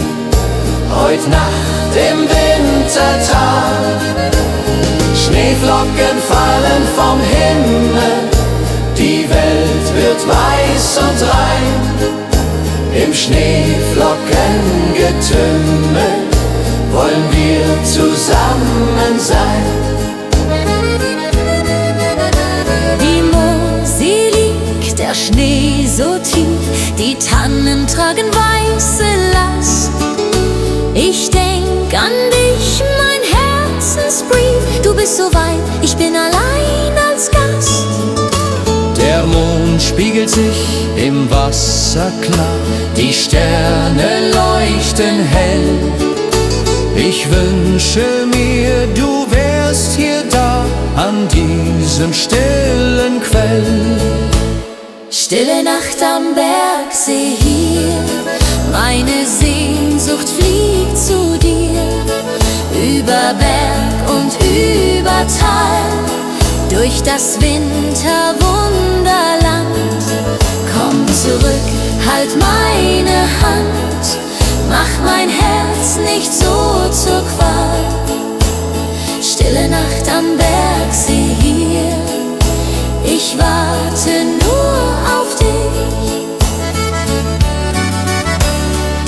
heut Nacht im Wintertal. Schneeflocken fallen vom Himmel, die Welt wird weiß und rein. Im Schneeflockengetümmel wollen wir zusammen sein. Die Mosel liegt, der Schnee so tief, die Tannen tragen weiße Last. Ich denk an dich, mein Herzensbrief, du bist so weit, ich bin allein als Gast. Der Mond spiegelt sich im Wasser klar, Die Sterne leuchten hell. ich wünsche mir, du wärst hier da, an diesem stillen Quell. Stille Nacht am Bergsee hier, meine Sehnsucht fliegt zu dir. Über Berg und über Tal, durch das Winterwunderland. Komm zurück, halt meine Hand, mach mein Herz nicht so zur Qual. Stille Nacht am Bergsee hier, ich warte nur auf dich.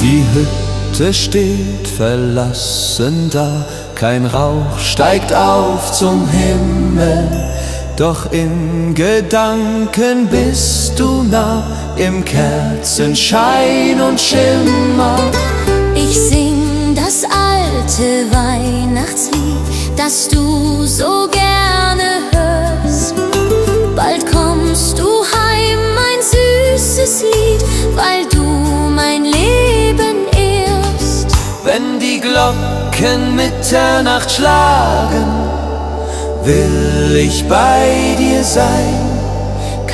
Die Hütte steht verlassen da, kein Rauch steigt auf zum Himmel. Doch in Gedanken bist du nah, im Kerzenschein und Schimmer. Ich sing das alte Weihnachtslied, das du so gerne hörst. Bald kommst du heim, mein süßes Lied, weil du mein Leben ehrst. Wenn die Glocken Mitternacht schlagen, will ich bei dir sein.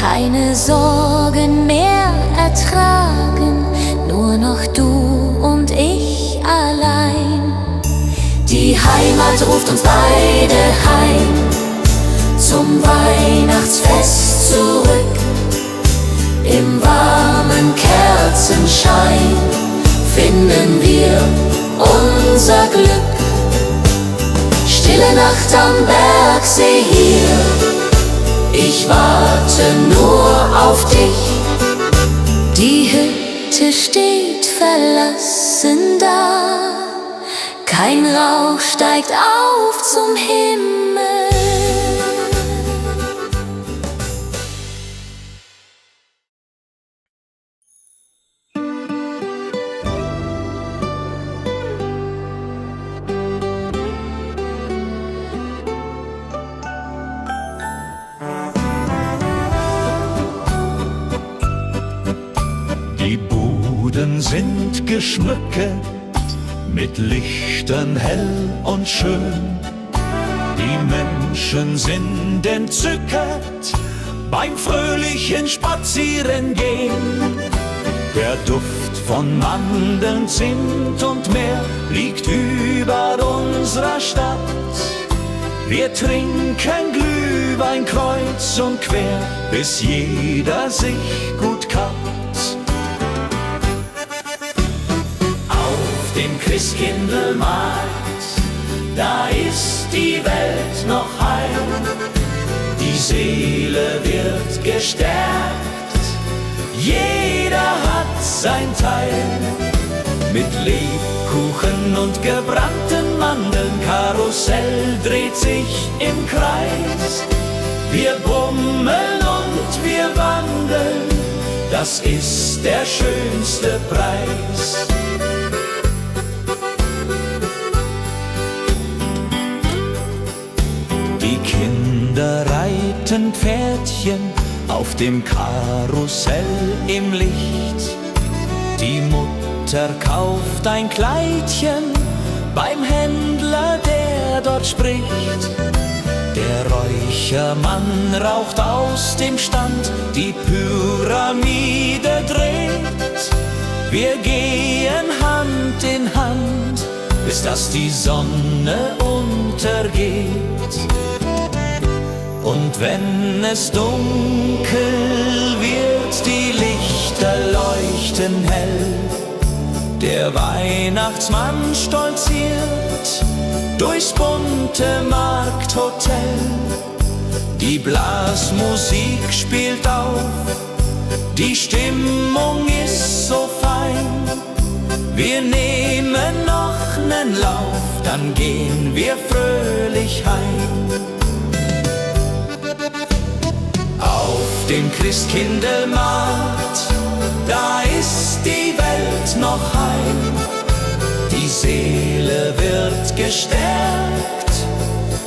keine Sorgen mehr ertragen, nur noch du und ich allein. Die Heimat ruft uns beide heim, zum Weihnachtsfest zurück. Im warmen Kerzenschein finden wir unser Glück. Stille Nacht am Bergsee hier, ich warte nur auf dich. Die Hütte steht verlassen da, kein Rauch steigt auf zum Himmel. Die Buden sind geschmückt, mit Lichtern hell und schön. Die Menschen sind entzückt beim fröhlichen Spazierengehen. Der Duft von Mandeln, Zimt und Meer liegt über unserer Stadt. Wir trinken Glühwein kreuz und quer, bis jeder sich gut kappt. Dem Christkindlmarkt, da ist die Welt noch heil. Die Seele wird gestärkt, jeder hat sein Teil. Mit Lebkuchen und gebrannten Mandeln, Karussell dreht sich im Kreis. Wir bummeln und wir wandeln, das ist der schönste Preis. Die Kinder reiten Pferdchen auf dem Karussell im Licht. Die Mutter kauft ein Kleidchen beim Händler, der dort spricht. Der Räuchermann raucht aus dem Stand, die Pyramide dreht. Wir gehen Hand in Hand, bis dass die Sonne untergeht. Und wenn es dunkel wird, die Lichter leuchten hell. Der Weihnachtsmann stolziert durchs bunte Markthotel. Die Blasmusik spielt auf, die Stimmung ist so fein. Wir nehmen noch nen Lauf, dann gehen wir fröhlich heim. Auf dem Christkindlmarkt, da ist die Welt noch heim. Die Seele wird gestärkt,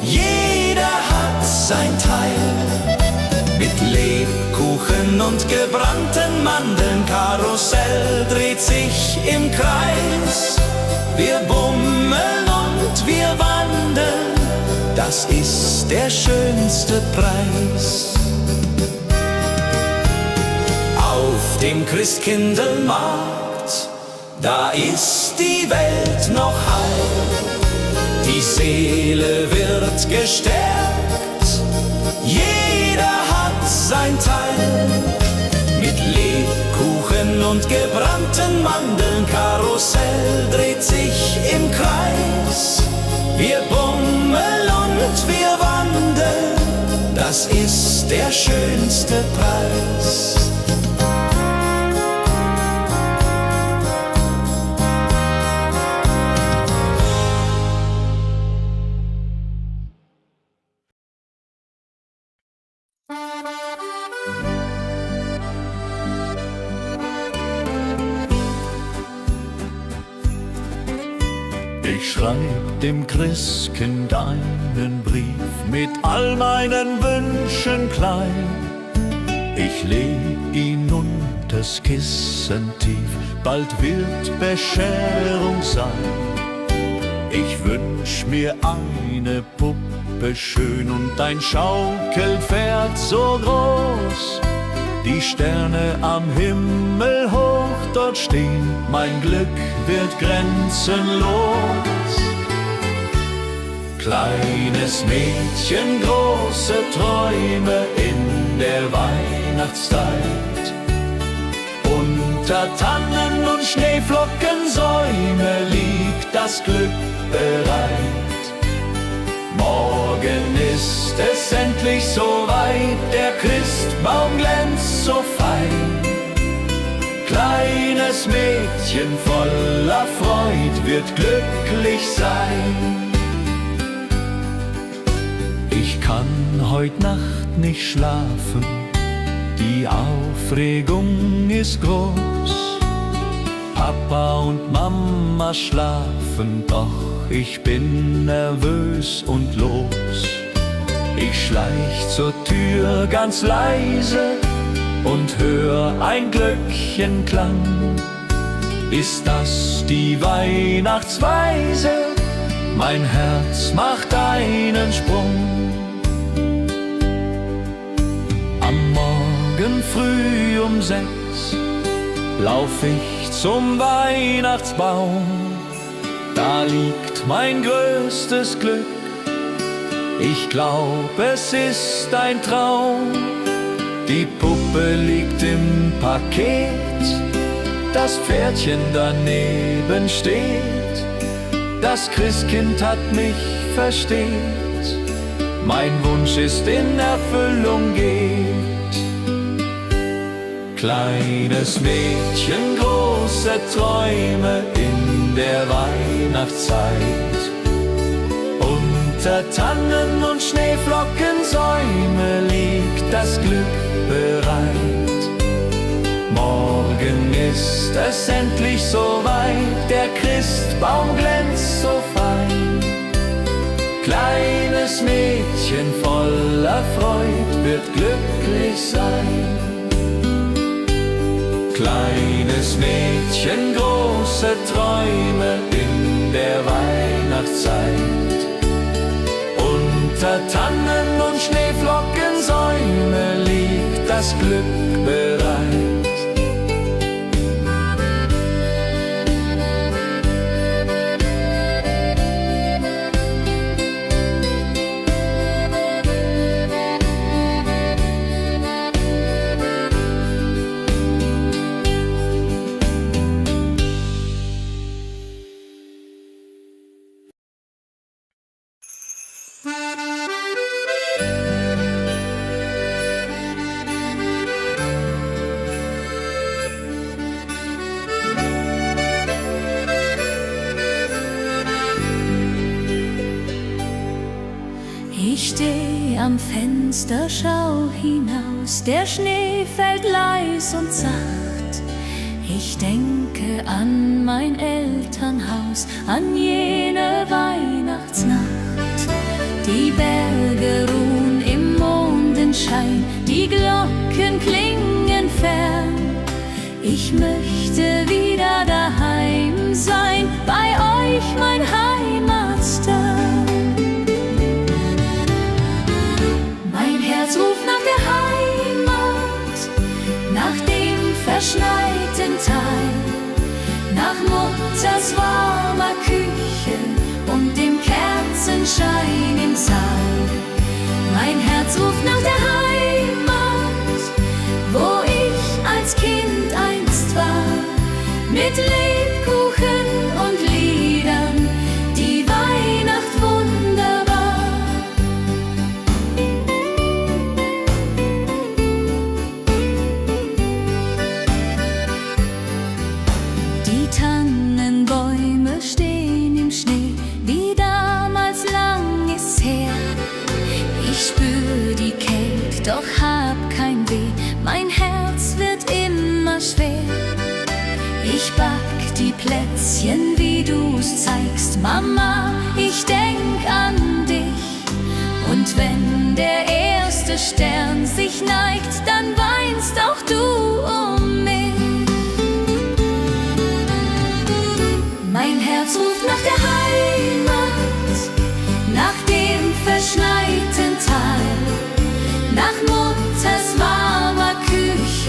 jeder hat sein Teil. Mit Lebkuchen und gebrannten Mandeln, Karussell dreht sich im Kreis. Wir bummeln und wir wandeln, das ist der schönste Preis. Auf dem Christkindlmarkt, da ist die Welt noch heil. Die Seele wird gestärkt, jeder hat sein Teil. Mit Lebkuchen und gebrannten Mandeln, Karussell dreht sich im Kreis. Wir bummeln und wir wandeln, das ist der schönste Preis. Ich schreib dem Christkind einen Brief mit all meinen Wünschen klein. Ich leg ihn unters Kissen tief, bald wird Bescherung sein. Ich wünsch mir eine Puppe schön und ein Schaukelpferd so groß. die Sterne am Himmel hoch dort stehen, mein Glück wird grenzenlos. Kleines Mädchen, große Träume in der Weihnachtszeit. Unter Tannen und Schneeflockensäume liegt das Glück bereit. Morgen ist es endlich soweit, der Christbaum glänzt so fein. Kleines Mädchen voller Freud wird glücklich sein. Ich kann heut Nacht nicht schlafen, die Aufregung ist groß. Papa und Mama schlafen, doch ich bin nervös und los. Ich schleich zur Tür ganz leise und hör ein Glöckchenklang. Ist das die Weihnachtsweise? Mein Herz macht einen Sprung. Am Morgen früh um 6 lauf ich zum Weihnachtsbaum. Da liegt mein größtes Glück. Ich glaub, es ist ein Traum. Die Puppe liegt im Paket, das Pferdchen daneben steht. Das Christkind hat mich versteht, mein Wunsch ist in Erfüllung geht. Kleines Mädchen, große Träume in der Weihnachtszeit. Unter Tannen und Schneeflockensäume liegt das Glück bereit. Morgen ist es endlich soweit, der Christbaum glänzt so fein. Kleines Mädchen voller Freud wird glücklich sein. Kleines Mädchen, große Träume in der Weihnachtszeit. Unter Tannen und Schneeflockensäume liegt das Glück bereit. Ich steh am Fenster, schau hinaus, der Schnee fällt leis und sacht. Ich denke an mein Elternhaus, an jene Weihnachtsnacht. Die Berge ruhen im Mondenschein, die Glocken klingen fern. Ich möchte wieder daheim sein, bei euch mein Heimatstern. Herz ruft nach der Heimat, nach dem verschneiten Tal, nach Mutters warmer Küche und dem Kerzenschein im Saal. Mein Herz ruft nach der Heimat, wo ich als Kind einst war, mit Lebkuchen und Liedern, die Weihnacht wunderbar. Tannenbäume stehen im Schnee, wie damals lang ist's her. Ich spür die Kälte, doch hab kein Weh, mein Herz wird immer schwer. Ich back die Plätzchen, wie du's zeigst, Mama, ich denk an dich. Und wenn der erste Stern sich neigt, dann weinst auch du um mich. Mein Herz ruft nach der Heimat, nach dem verschneiten Tal, nach Mutters warmer Küche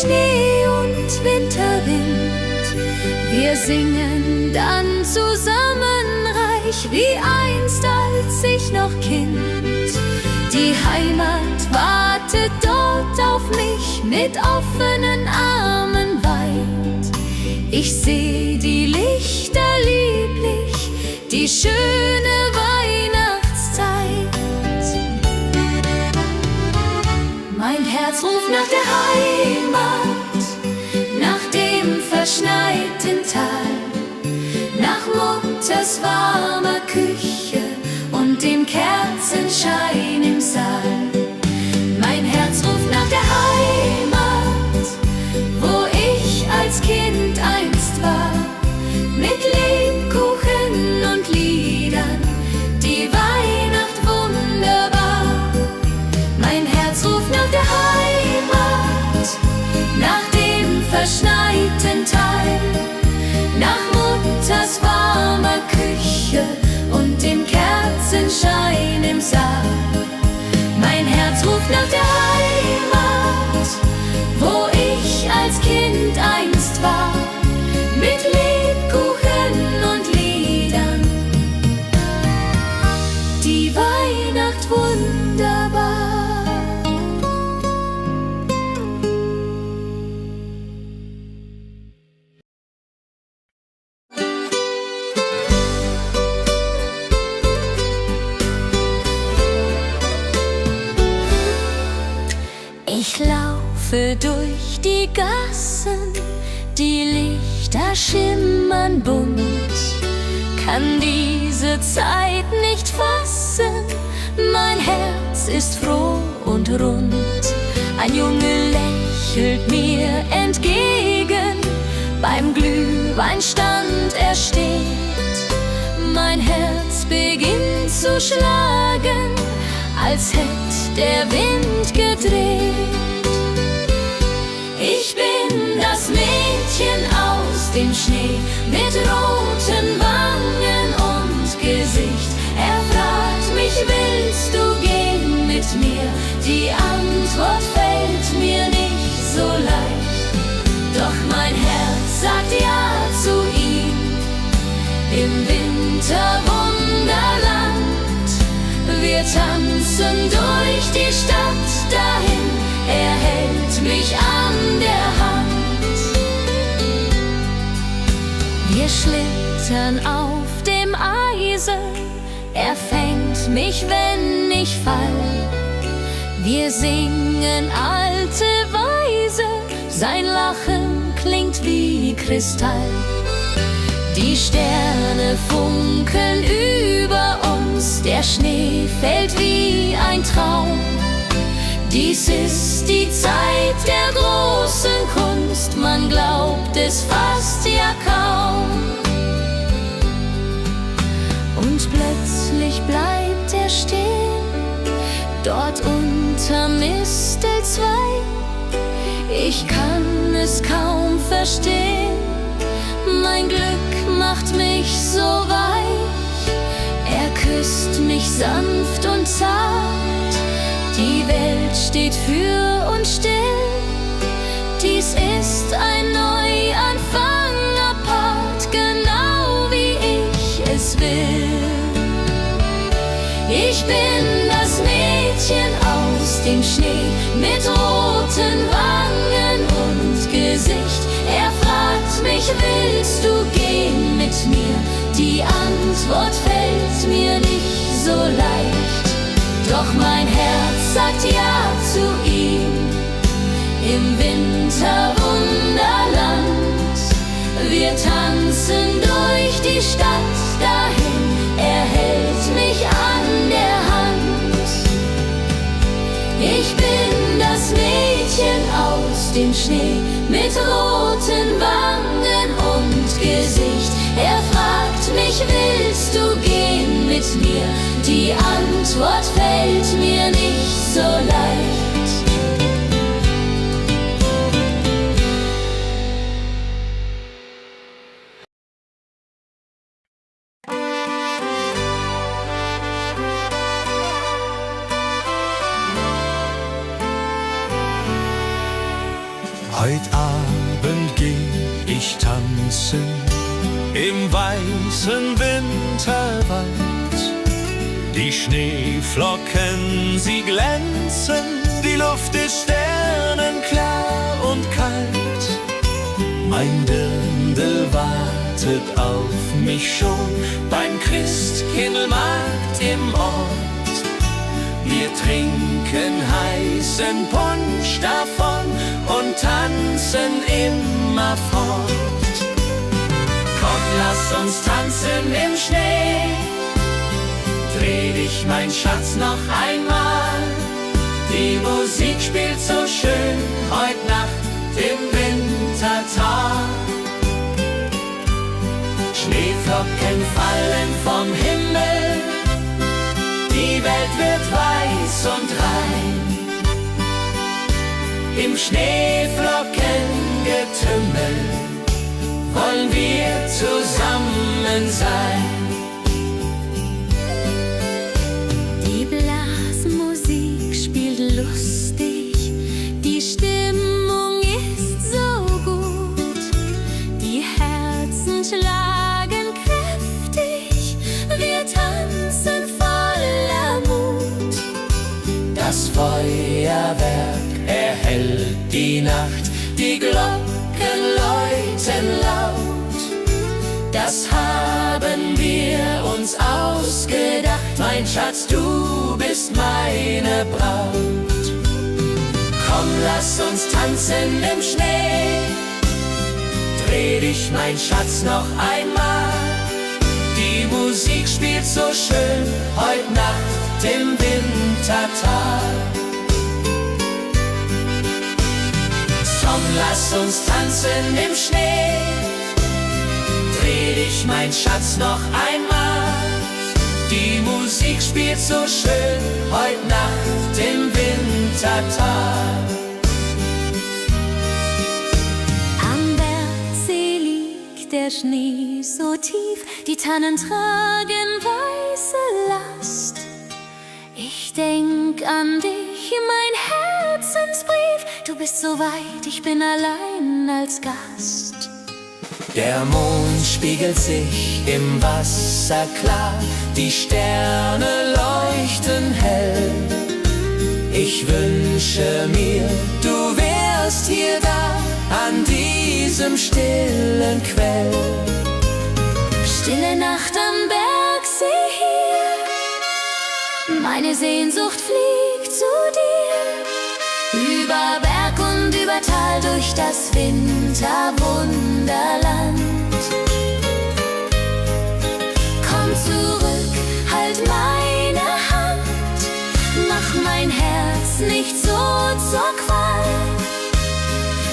Schnee und Winterwind. Wir singen dann zusammen reich wie einst, als ich noch Kind. Die Heimat wartet dort auf mich mit offenen Armen weit. Ich seh die Lichter lieblich, die schöne Weihnachtszeit. Mein Herz ruft nach der Heimat, nach dem verschneiten Tal, nach Mutters warmer Küche und dem Kerzenschein im Saal. Mein Herz ruft nach der Heimat, wo ich als Kind einst war, mit Lebkuchen und Liedern, die Weihnacht wunderbar. Mein Herz ruft nach der Heimat, nach dem verschneiten Tal, nach Mutters warmer Küche und dem Kerzenschein im Saal. Mein Herz ruft nach der Heimat, wo ich als Kind einst war, mit Lebkuchen und Liedern, die Weihnacht wunderbar. Ich laufe durch die Gassen, die Lichter schimmern bunt, kann diese Zeit nicht fassen, mein Herz ist froh und rund. Ein Junge lächelt mir entgegen, beim Glühweinstand er steht. Mein Herz beginnt zu schlagen, als hätt der Wind gedreht. Ich bin das Mädchen aus dem Schnee, mit roten Wangen und Gesicht. Er fragt mich, willst du gehen mit mir? Die Antwort fällt mir nicht so leicht, doch mein Herz sagt ja zu ihm. Im Winterwunderland, wir tanzen durch die Stadt dahin, er hält mich an der Hand. Wir schlittern auf dem Eisen, er fängt mich, wenn ich fall. Wir singen alte Weise, sein Lachen klingt wie Kristall. Die Sterne funkeln über uns, der Schnee fällt wie ein Traum. Dies ist die Zeit der großen Kunst, man glaubt es fast ja kaum. Und plötzlich bleibt er stehen, dort unterm Mistelzweig. Ich kann es kaum verstehen, mein Glück macht mich so weich. Er küsst mich sanft und zart, die Welt steht für uns still. Dies ist ein Neuanfang apart, genau wie ich es will. Ich bin das Mädchen aus dem Schnee, mit roten Wangen und Gesicht. Er fragt mich, willst du gehen mit mir? Die Antwort fällt mir nicht so leicht, doch mein Herz sagt ja zu ihm. Im Winterwunderland, wir tanzen durch die Stadt dahin, er hält mich an der Hand. Ich bin das Mädchen aus dem Schnee, mit roten Wangen und Gesicht. Er fragt mich, willst du gehen mit mir? Die Antwort fällt mir nicht so leicht. Heut Abend geh ich tanzen im weißen Winterwald. Die Schneeflocken, sie glänzen, die Luft ist sternenklar und kalt. Mein Dirndl wartet auf mich schon beim Christkindlmarkt im Ort. Wir trinken heißen Punsch davon und tanzen immerfort. Komm, lass uns tanzen im Schnee. Dreh dich, mein Schatz, noch einmal. Die Musik spielt so schön heut Nacht im Wintertag. Schneeflocken fallen vom Himmel, die Welt wird weiß und rein. Im Schneeflockengetümmel wollen wir zusammen sein. Die Blasmusik spielt lustig, die Stimmung ist so gut, die Herzen schlagen kräftig, wir tanzen voller Mut. Das Feuerwerk erhellt die Nacht, die Glocken läuten laut. Das haben wir uns ausgedacht, mein Schatz, du bist meine Braut. Komm, lass uns tanzen im Schnee. Dreh dich, mein Schatz, noch einmal. Die Musik spielt so schön heut Nacht im Wintertal. Komm, lass uns tanzen im Schnee. Dreh dich, mein Schatz, noch einmal. Die Musik spielt so schön heut Nacht im Wintertal. Am Bergsee liegt der Schnee so tief, die Tannen tragen weiße Last. Ich denk an dich, mein Herzensbrief, du bist so weit, ich bin allein als Gast. Der Mond spiegelt sich im Wasser klar, die Sterne leuchten hell. Ich wünsche mir, du wärst hier da, an diesem stillen Quell. Stille Nacht am Bergsee hier, meine Sehnsucht fliegt zu dir. Über Berg und über Tal, durch das Winterwunderland. Komm zurück, halt meine Hand, mach mein Herz nicht so zur Qual.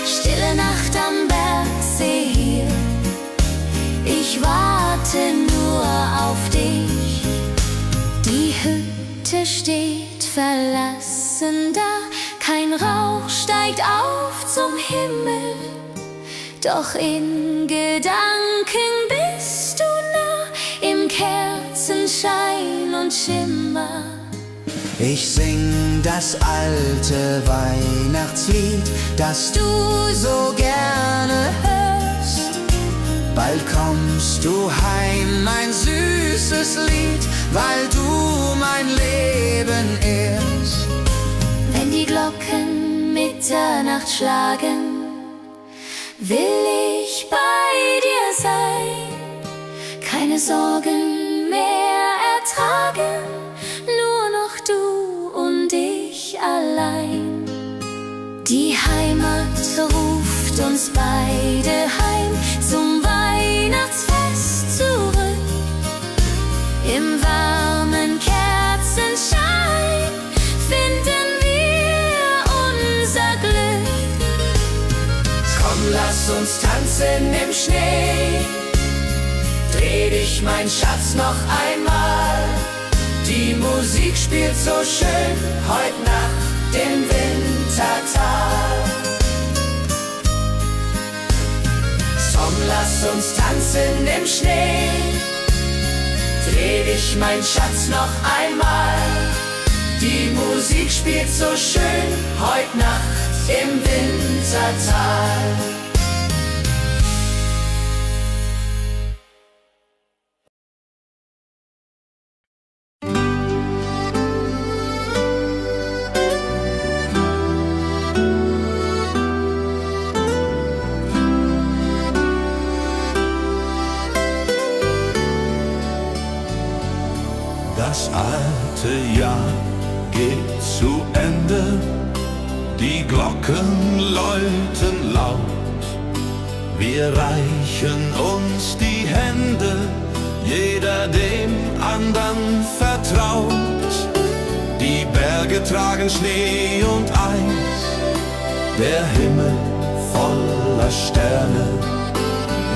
Stille Nacht am Bergsee hier, ich warte nur auf dich. Die Hütte steht verlassen da, kein Rauch steigt auf zum Himmel, doch in Gedanken bist du nah, im Kerzenschein und Schimmer. Ich sing das alte Weihnachtslied, das du so gerne hörst. Bald kommst du heim, mein süßes Lied, weil du mein Leben ehrst. Wenn die Glocken Mitternacht schlagen, will ich bei dir sein, keine Sorgen mehr ertragen, nur noch du und ich allein. Die Heimat ruft uns beide heim zum Weihnachtsfest zurück. Im warmen Kerzenschein finden wir unser Glück. Komm, lass uns tanzen im Schnee. Dreh dich, mein Schatz, noch einmal. Die Musik spielt so schön heut Nacht im Wintertal. Komm, lass uns tanzen im Schnee. Dreh dich, mein Schatz, noch einmal. Die Musik spielt so schön heut Nacht im Wintertal. Das alte Jahr geht zu Ende, die Glocken läuten laut. Wir reichen uns die Hände, jeder dem andern vertraut. Die Berge tragen Schnee und Eis, der Himmel voller Sterne.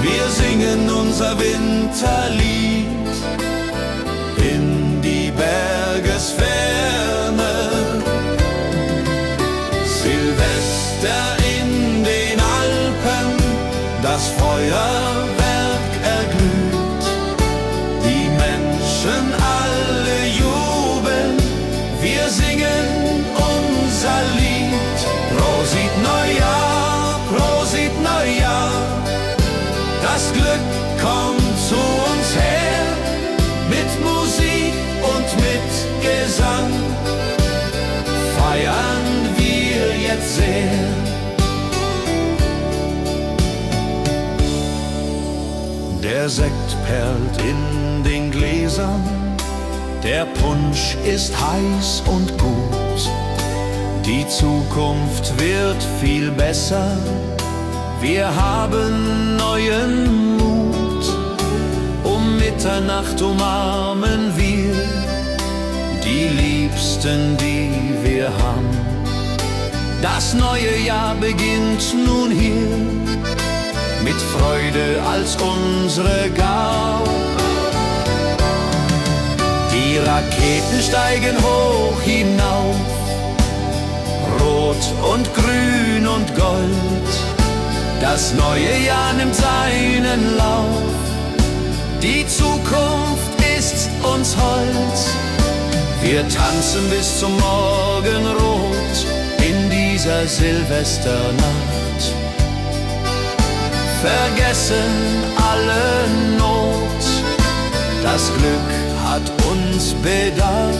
Wir singen unser Winterlied in die Bergesferne. Silvester in den Alpen, das Feuerwerk erglüht. Die Menschen alle jubeln, wir singen unser Lied. Prosit Neujahr, Prosit Neujahr, das Glück kommt zu uns her. Mit Musik und mit Gesang feiern wir jetzt sehr. Der Sekt perlt in den Gläsern, der Punsch ist heiß und gut. Die Zukunft wird viel besser, wir haben neuen Mut. Um Mitternacht umarmen wir die Liebsten, die wir haben. Das neue Jahr beginnt nun hier, mit Freude als unsere Gabe. Die Raketen steigen hoch hinauf, rot und grün und gold. Das neue Jahr nimmt seinen Lauf, die Zukunft ist uns hold. Wir tanzen bis zum Morgenrot in dieser Silvesternacht, vergessen alle Not, das Glück hat uns bedacht.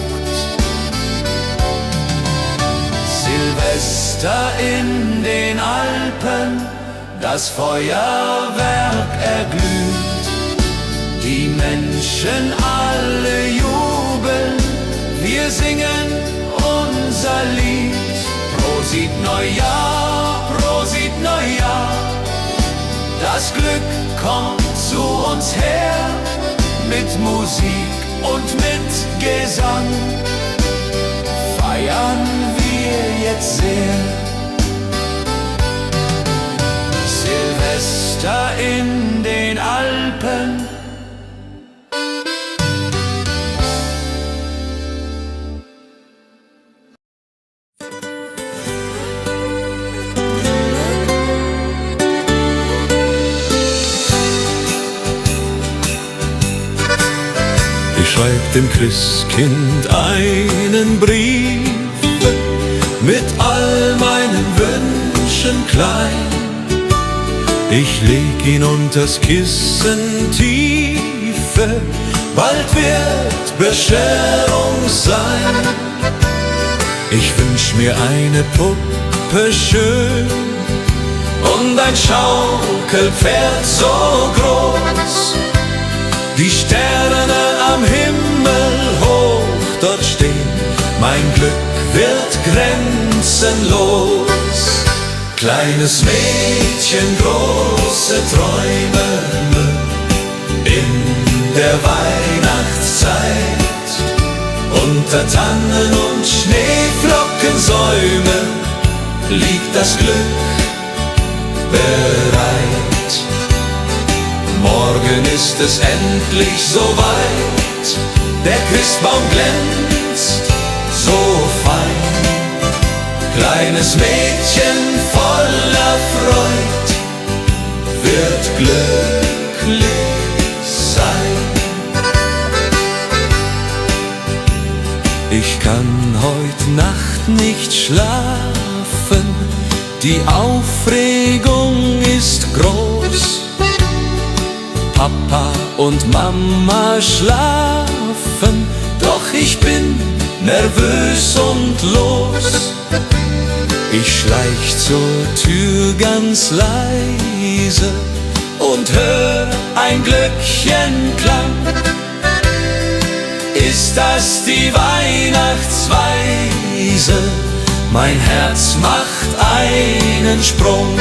Silvester in den Alpen, das Feuerwerk erglüht. Die Menschen alle jubeln, wir singen unser Lied. Prosit Neujahr, Prosit Neujahr, das Glück kommt zu uns her. Mit Musik und mit Gesang feiern wir jetzt sehr. Silvester in den Alpen, schreib dem Christkind einen Brief mit all meinen Wünschen klein. Ich leg ihn unters Kissen tiefe, bald wird Bescherung sein. Ich wünsch mir eine Puppe schön und ein Schaukelpferd so groß. Die Sterne am Himmel hoch dort stehen, mein Glück wird grenzenlos. Kleines Mädchen, große Träume in der Weihnachtszeit. Unter Tannen und Schneeflockensäumen liegt das Glück bereit. Morgen ist es endlich soweit, der Christbaum glänzt so fein. Kleines Mädchen voller Freud wird glücklich sein. Ich kann heut Nacht nicht schlafen, die Aufregung ist groß. Papa und Mama schlafen, doch ich bin nervös und los. Ich schleich zur Tür ganz leise und hör ein Glöckchenklang. Ist das die Weihnachtsweise? Mein Herz macht einen Sprung.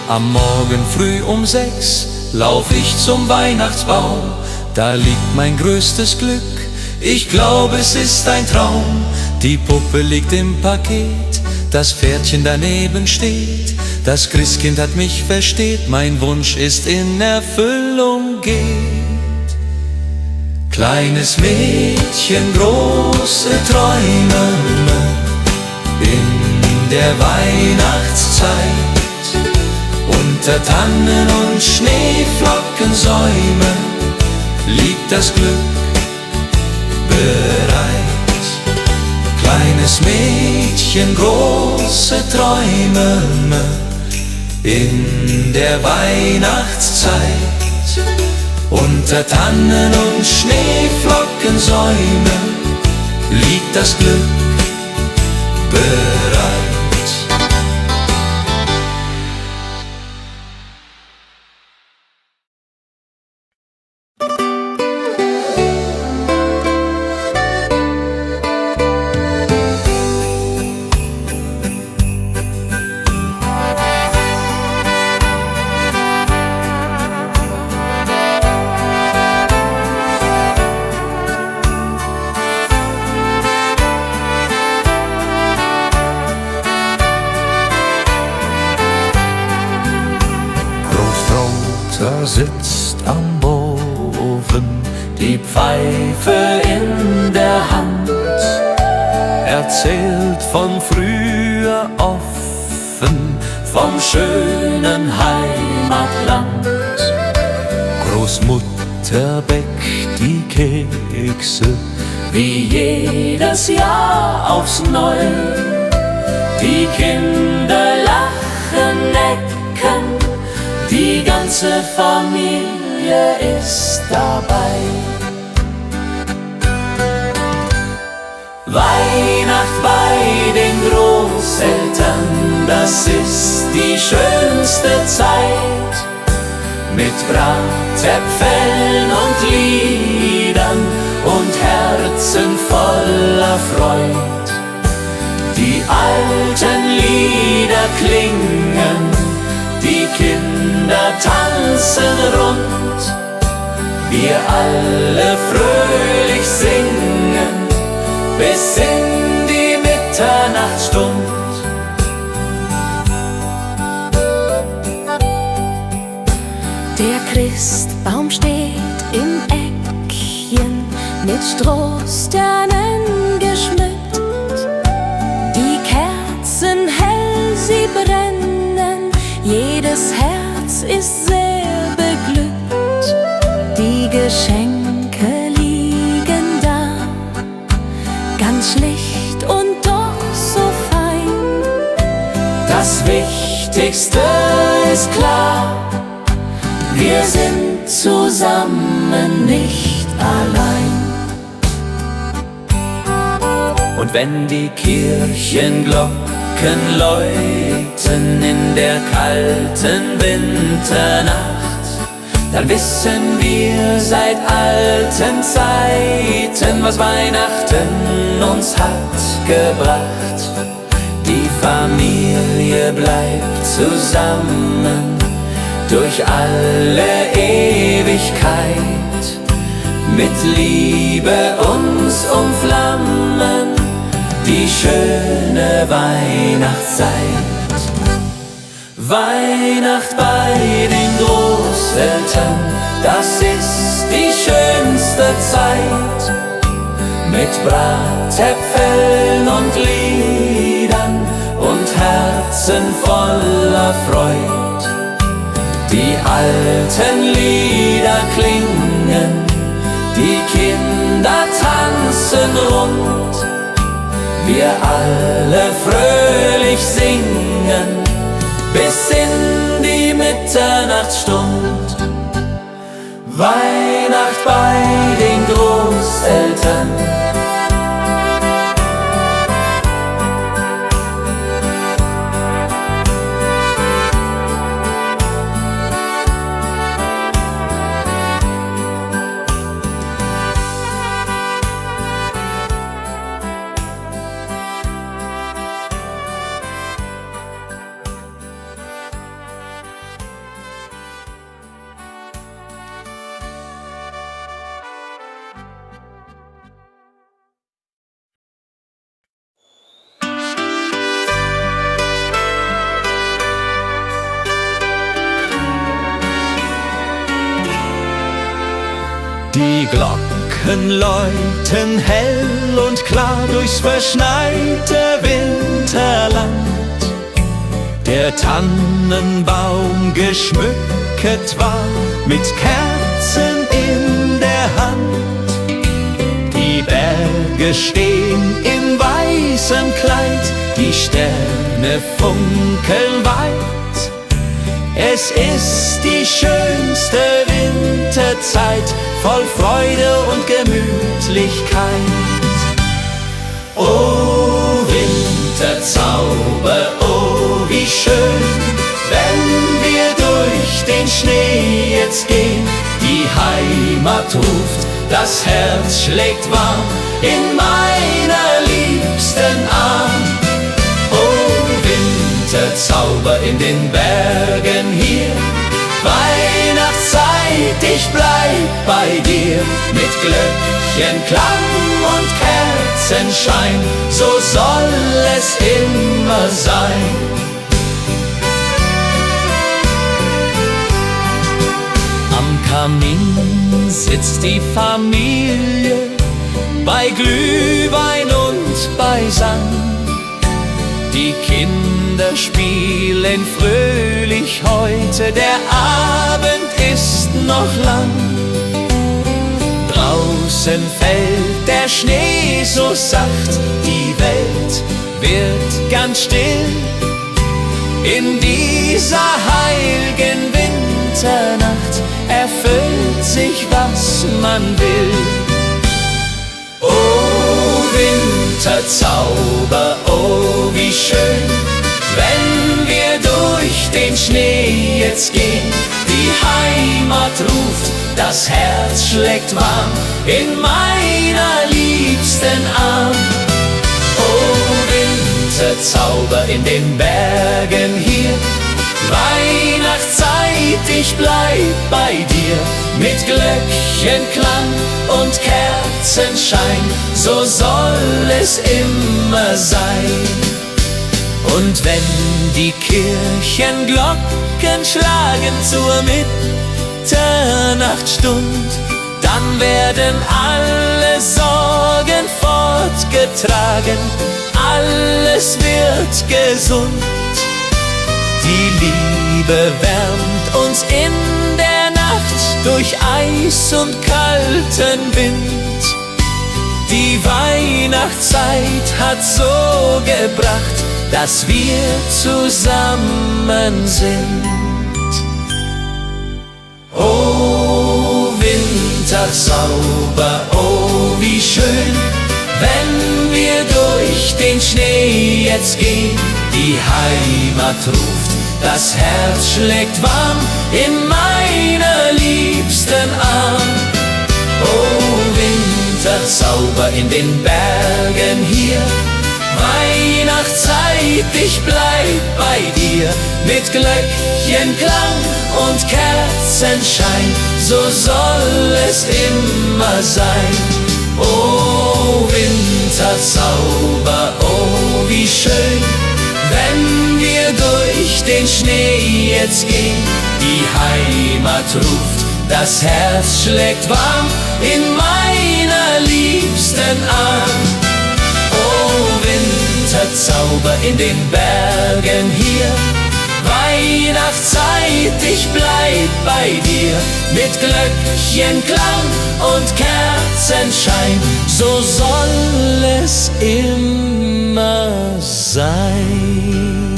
Am Morgen früh um 6 lauf ich zum Weihnachtsbaum. Da liegt mein größtes Glück, ich glaube es ist ein Traum. Die Puppe liegt im Paket, das Pferdchen daneben steht. Das Christkind hat mich versteht, mein Wunsch ist in Erfüllung geht. Kleines Mädchen, große Träume in der Weihnachtszeit. Unter Tannen und Schneeflockensäumen liegt das Glück bereit. Kleines Mädchen, große Träume in der Weihnachtszeit. Unter Tannen und Schneeflockensäumen liegt das Glück bereit. Großvater sitzt am Ofen, die Pfeife in der Hand, erzählt von früher offen, vom schönen Heimatland. Großmutter bäckt die Kekse, wie jedes Jahr aufs Neue. Die Kinder lachen, necken, die ganze Familie ist dabei. Weihnacht bei den Großeltern, das ist die schönste Zeit. Mit Bratäpfeln und Liedern und Herzen voller Freud. Die alten Lieder klingen, die Kinder tanzen rund. Wir alle fröhlich singen bis in die Mitternachtsstund. Der Christbaum steht im Eckchen, mit Strohsternen geschmückt. Die Kerzen hell, sie brennen, jedes Herz ist sehr beglückt. Die Geschenke liegen da, ganz schlicht und doch so fein. Das Wichtigste ist klar, wir sind zusammen, nicht allein. Und wenn die Kirchenglocken läuten in der kalten Winternacht, dann wissen wir seit alten Zeiten, was Weihnachten uns hat gebracht. Die Familie bleibt zusammen durch alle Ewigkeit, mit Liebe uns umflammen, die schöne Weihnachtszeit. Weihnacht bei den Großeltern, das ist die schönste Zeit. Mit Bratäpfeln und Liedern und Herzen voller Freud. Die alten Lieder klingen, die Kinder tanzen rund. Wir alle fröhlich singen Weihnachtsstund. Weihnacht bei den Großeltern. Die Glocken läuten hell und klar durchs verschneite Winterland. Der Tannenbaum geschmückt war mit Kerzen in der Hand. Die Berge stehen im weißen Kleid, die Sterne funkeln weit. Es ist die schönste Winterzeit, voll Freude und Gemütlichkeit. Oh Winterzauber, oh wie schön, wenn wir durch den Schnee jetzt gehen. Die Heimat ruft, das Herz schlägt warm in meiner liebsten Arm. Oh Winterzauber in den Bergen hier, Weihnachtszeit, ich bleib bei dir. Mit Glöckchenklang und Kerzenschein, so soll es immer sein. Am Kamin sitzt die Familie, bei Glühwein und beisammen. Die Kinder spielen fröhlich heute, der Abend ist noch lang. Draußen fällt der Schnee so sacht, die Welt wird ganz still. In dieser heiligen Winternacht erfüllt sich, was man will. Oh Winterzauber, oh wie schön, wenn wir durch den Schnee jetzt gehen. Die Heimat ruft, das Herz schlägt warm in meiner liebsten Arm. Oh Winterzauber in den Bergen hier, Weihnachtszeit, ich bleib bei dir. Mit Glöckchenklang und Kerzenschein, so soll es immer sein. Und wenn die Kirchenglocken schlagen zur Mitternachtsstund, dann werden alle Sorgen fortgetragen, alles wird gesund. Die Liebe wärmt uns in der Nacht durch Eis und kalten Wind. Die Weihnachtszeit hat so gebracht, dass wir zusammen sind. Oh Winterzauber, oh wie schön, wenn wir durch den Schnee jetzt gehen. Die Heimat ruft, das Herz schlägt warm in meiner liebsten Arm. Oh Winterzauber in den Bergen hier, Weihnachtszeit, ich bleib bei dir. Mit Glöckchenklang und Kerzenschein, so soll es immer sein. Oh Winterzauber, oh wie schön, wenn wir durch den Schnee jetzt gehen. Die Heimat ruft, das Herz schlägt warm in meiner liebsten Arm. Oh Winterzauber in den Bergen hier, Weihnachtszeit, ich bleib bei dir. Mit Glöckchenklang und Kerzenschein, so soll es immer sein.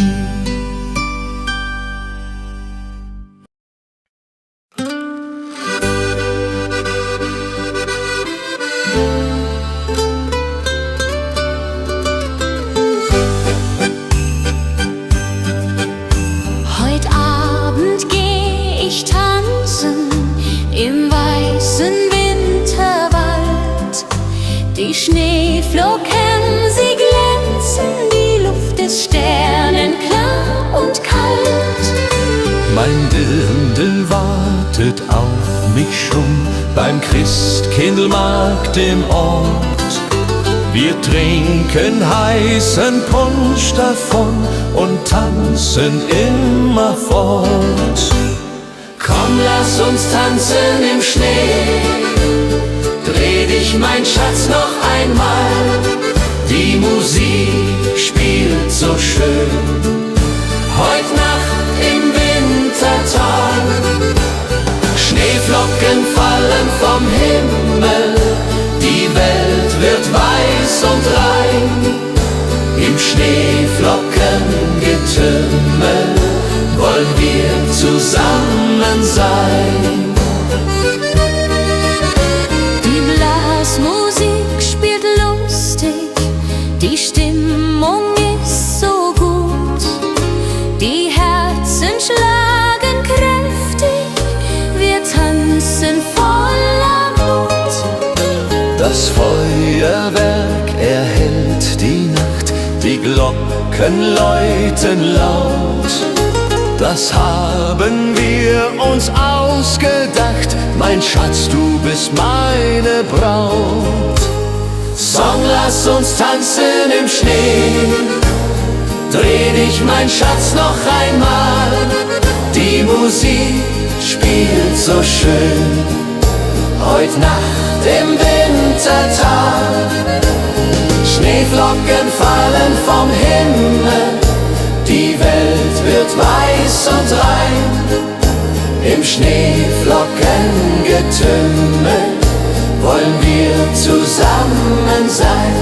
Schneeflocken, sie glänzen, die Luft ist sternenklar und kalt. Mein Dirndl wartet auf mich schon beim Christkindlmarkt im Ort. Wir trinken heißen Punsch davon und tanzen immer fort. Komm, lass uns tanzen im Schnee. Dreh dich, mein Schatz, noch einmal. Die Musik spielt so schön. Heut Nacht im Wintertal. Schneeflocken fallen vom Himmel. Die Welt wird weiß und rein. Im Schneeflockengetümmel wollen wir zusammen sein. Die Blasmusik spielt lustig, die Stimmung ist so gut. Die Herzen schlagen kräftig, wir tanzen voller Mut. Das Feuerwerk erhellt die Nacht, die Glocken läuten laut. Das haben wir uns ausgedacht, mein Schatz, du bist meine Braut. Song, lass uns tanzen im Schnee. Dreh dich, mein Schatz, noch einmal. Die Musik spielt so schön. Heut Nacht im Wintertal. Schneeflocken fallen vom Himmel. Die Welt wird weiß und rein. Im Schneeflockengetümmel wollen wir zusammen sein.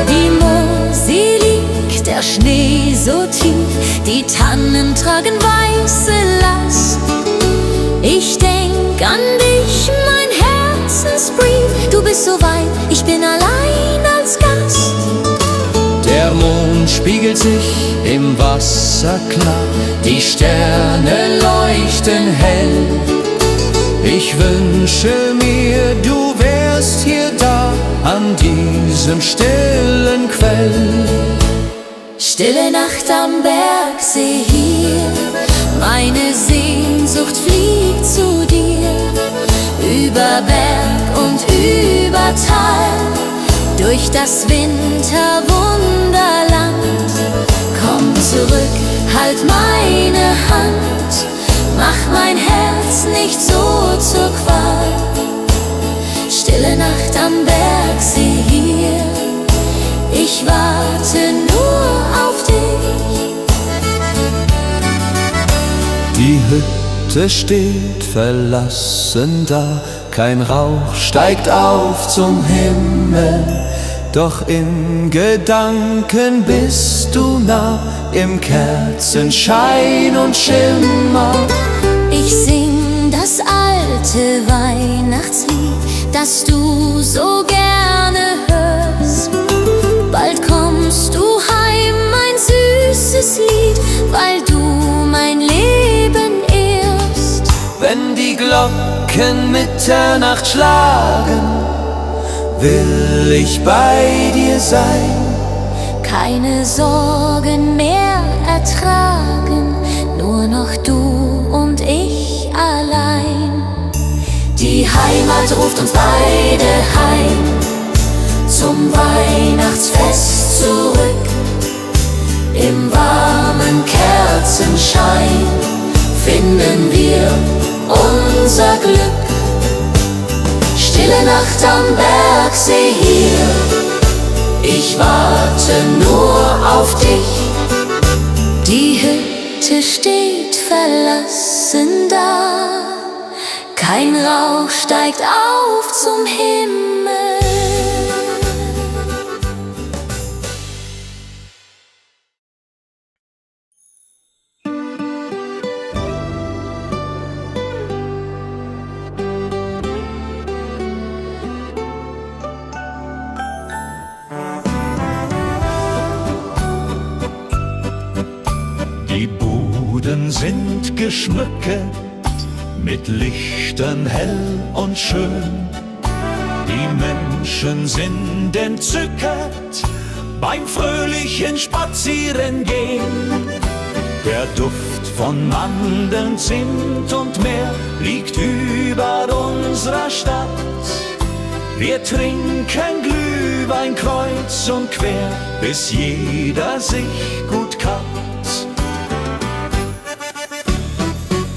Die Mosel liegt, der Schnee so tief, die Tannen tragen weiße Last. Ich denk an dich, mein Herzensbrief, du bist so weit, ich bin allein als Gast. Der Mond spiegelt sich im Wasser klar, die Sterne leuchten hell. Ich wünsche mir, du wärst hier da, an diesem stillen Quell. Stille Nacht am Bergsee hier, meine Sehnsucht fliegt zu dir. Über Berg und über Tal, durch das Winterwunderland. Komm zurück, halt meine Hand, mach mein Herz nicht so zur Qual. Stille Nacht am Bergsee hier, ich warte nur auf dich. Die Hütte steht verlassen da, kein Rauch steigt auf zum Himmel. Doch in Gedanken bist du nah, im Kerzenschein und Schimmer. Ich sing das alte Weihnachtslied, das du so gerne hörst. Bald kommst du heim, mein süßes Lied, weil du mein Leben ehrst. Wenn die Glocken Mitternacht schlagen, will ich bei dir sein. Keine Sorgen mehr ertragen, nur noch du und ich allein. Die Heimat ruft uns beide heim, zum Weihnachtsfest zurück. Im warmen Kerzenschein finden wir unser Glück. Stille Nacht am Bergsee hier, ich warte nur auf dich. Die Hütte steht verlassen da, kein Rauch steigt auf zum Himmel. Die Buden sind geschmückt, mit Lichtern hell und schön. Die Menschen sind entzückt beim fröhlichen Spazierengehen. Der Duft von Mandeln, Zimt und Meer liegt über unserer Stadt. Wir trinken Glühwein kreuz und quer, bis jeder sich gut kappt.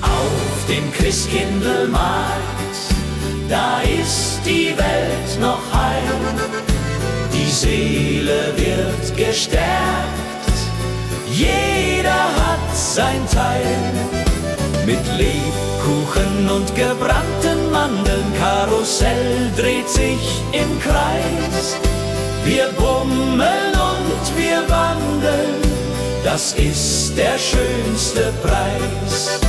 Auf dem Christkindlmarkt, da ist die Welt noch heil. Die Seele wird gestärkt, jeder hat sein Teil. Mit Lebkuchen und gebrannten Mandeln, Karussell dreht sich im Kreis. Wir bummeln und wir wandeln, das ist der schönste Preis.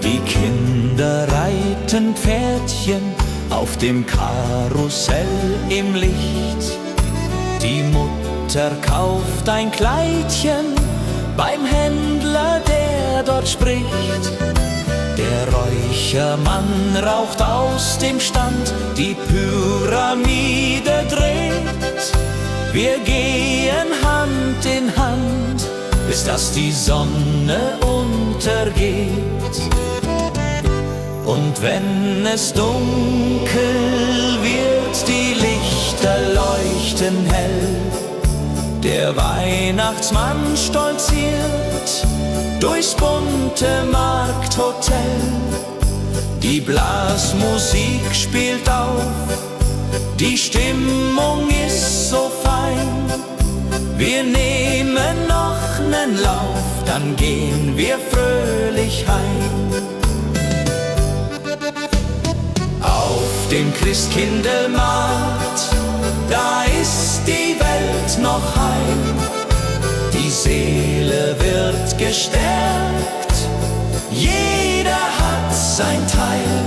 Die Kinder reiten Pferdchen auf dem Karussell im Licht. Die Mutter kauft ein Kleidchen beim Händler, der dort spricht. Der Räuchermann raucht aus dem Stand, die Pyramide dreht. Wir gehen Hand in Hand, bis dass die Sonne untergeht. Und wenn es dunkel wird, die Lichter leuchten hell. Der Weihnachtsmann stolziert durchs bunte Markthotel. Die Blasmusik spielt auf, die Stimmung ist so fein. Wir nehmen noch nen Lauf, dann gehen wir fröhlich heim. Auf dem Christkindlmarkt, da ist die Welt noch heil. Die Seele wird gestärkt, jeder hat sein Teil.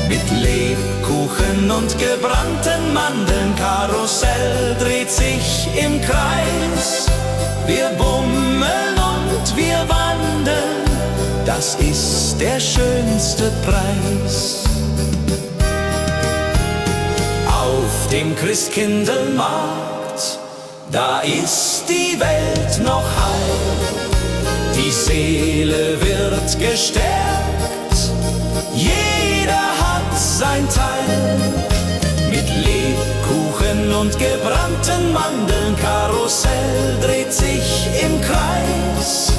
Mit Lebkuchen und gebrannten Mandeln, Karussell dreht sich im Kreis. Wir bummeln und wir wandeln, das ist der schönste Preis. Auf dem Christkindlmarkt, da ist die Welt noch heil. Die Seele wird gestärkt, jeder hat sein Teil. Mit Lebkuchen und gebrannten Mandeln, Karussell dreht sich im Kreis.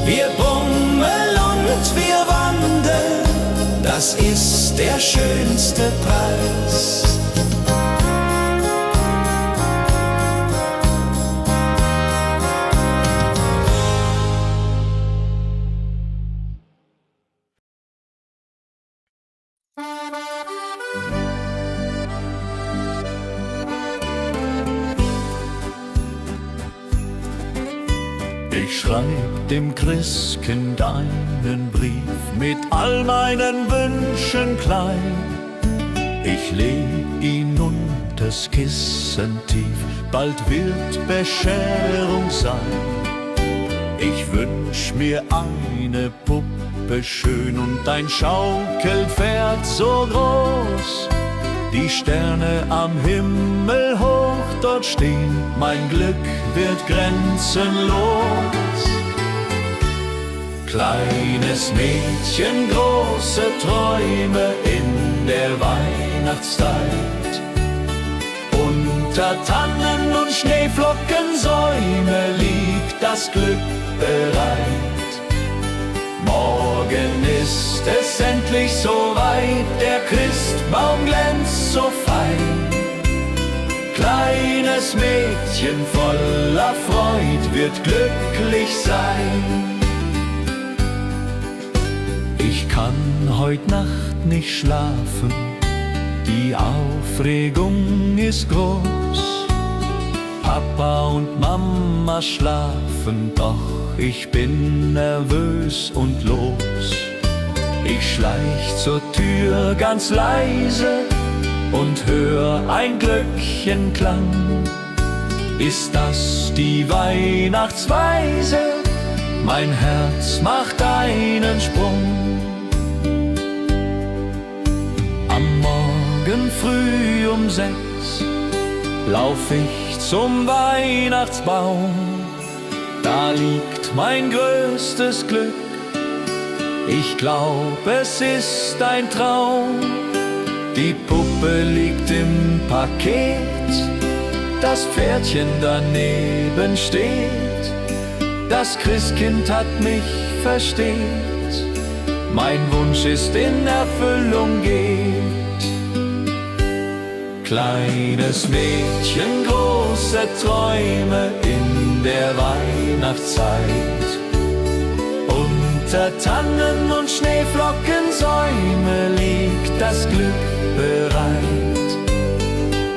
Wir bummeln und wir wandeln, das ist der schönste Preis. Ich schreib dem Christkind einen Brief mit all meinen Wünschen klein. Ich leg ihn unters Kissen tief, bald wird Bescherung sein. Ich wünsch mir eine Puppe schön und ein Schaukelpferd so groß. Die Sterne am Himmel hoch dort stehen, mein Glück wird grenzenlos. Kleines Mädchen, große Träume in der Weihnachtszeit. Unter Tannen und Schneeflockensäume liegt das Glück bereit. Morgen ist es endlich soweit, der Christbaum glänzt so fein. Kleines Mädchen voller Freud wird glücklich sein. Ich kann heut Nacht nicht schlafen, die Aufregung ist groß. Papa und Mama schlafen, doch ich bin nervös und los. Ich schleich zur Tür ganz leise und hör ein Glöckchenklang. Ist das die Weihnachtsweise, mein Herz macht einen Sprung. Am Morgen früh um 6 lauf ich zum Weihnachtsbaum. Da liegt mein größtes Glück, ich glaub, es ist ein Traum. Die Puppe liegt im Paket, das Pferdchen daneben steht. Das Christkind hat mich versteht, mein Wunsch ist in Erfüllung geht. Kleines Mädchen, große Träume in der Weihnachtszeit. Unter Tannen und Schneeflockensäume liegt das Glück bereit.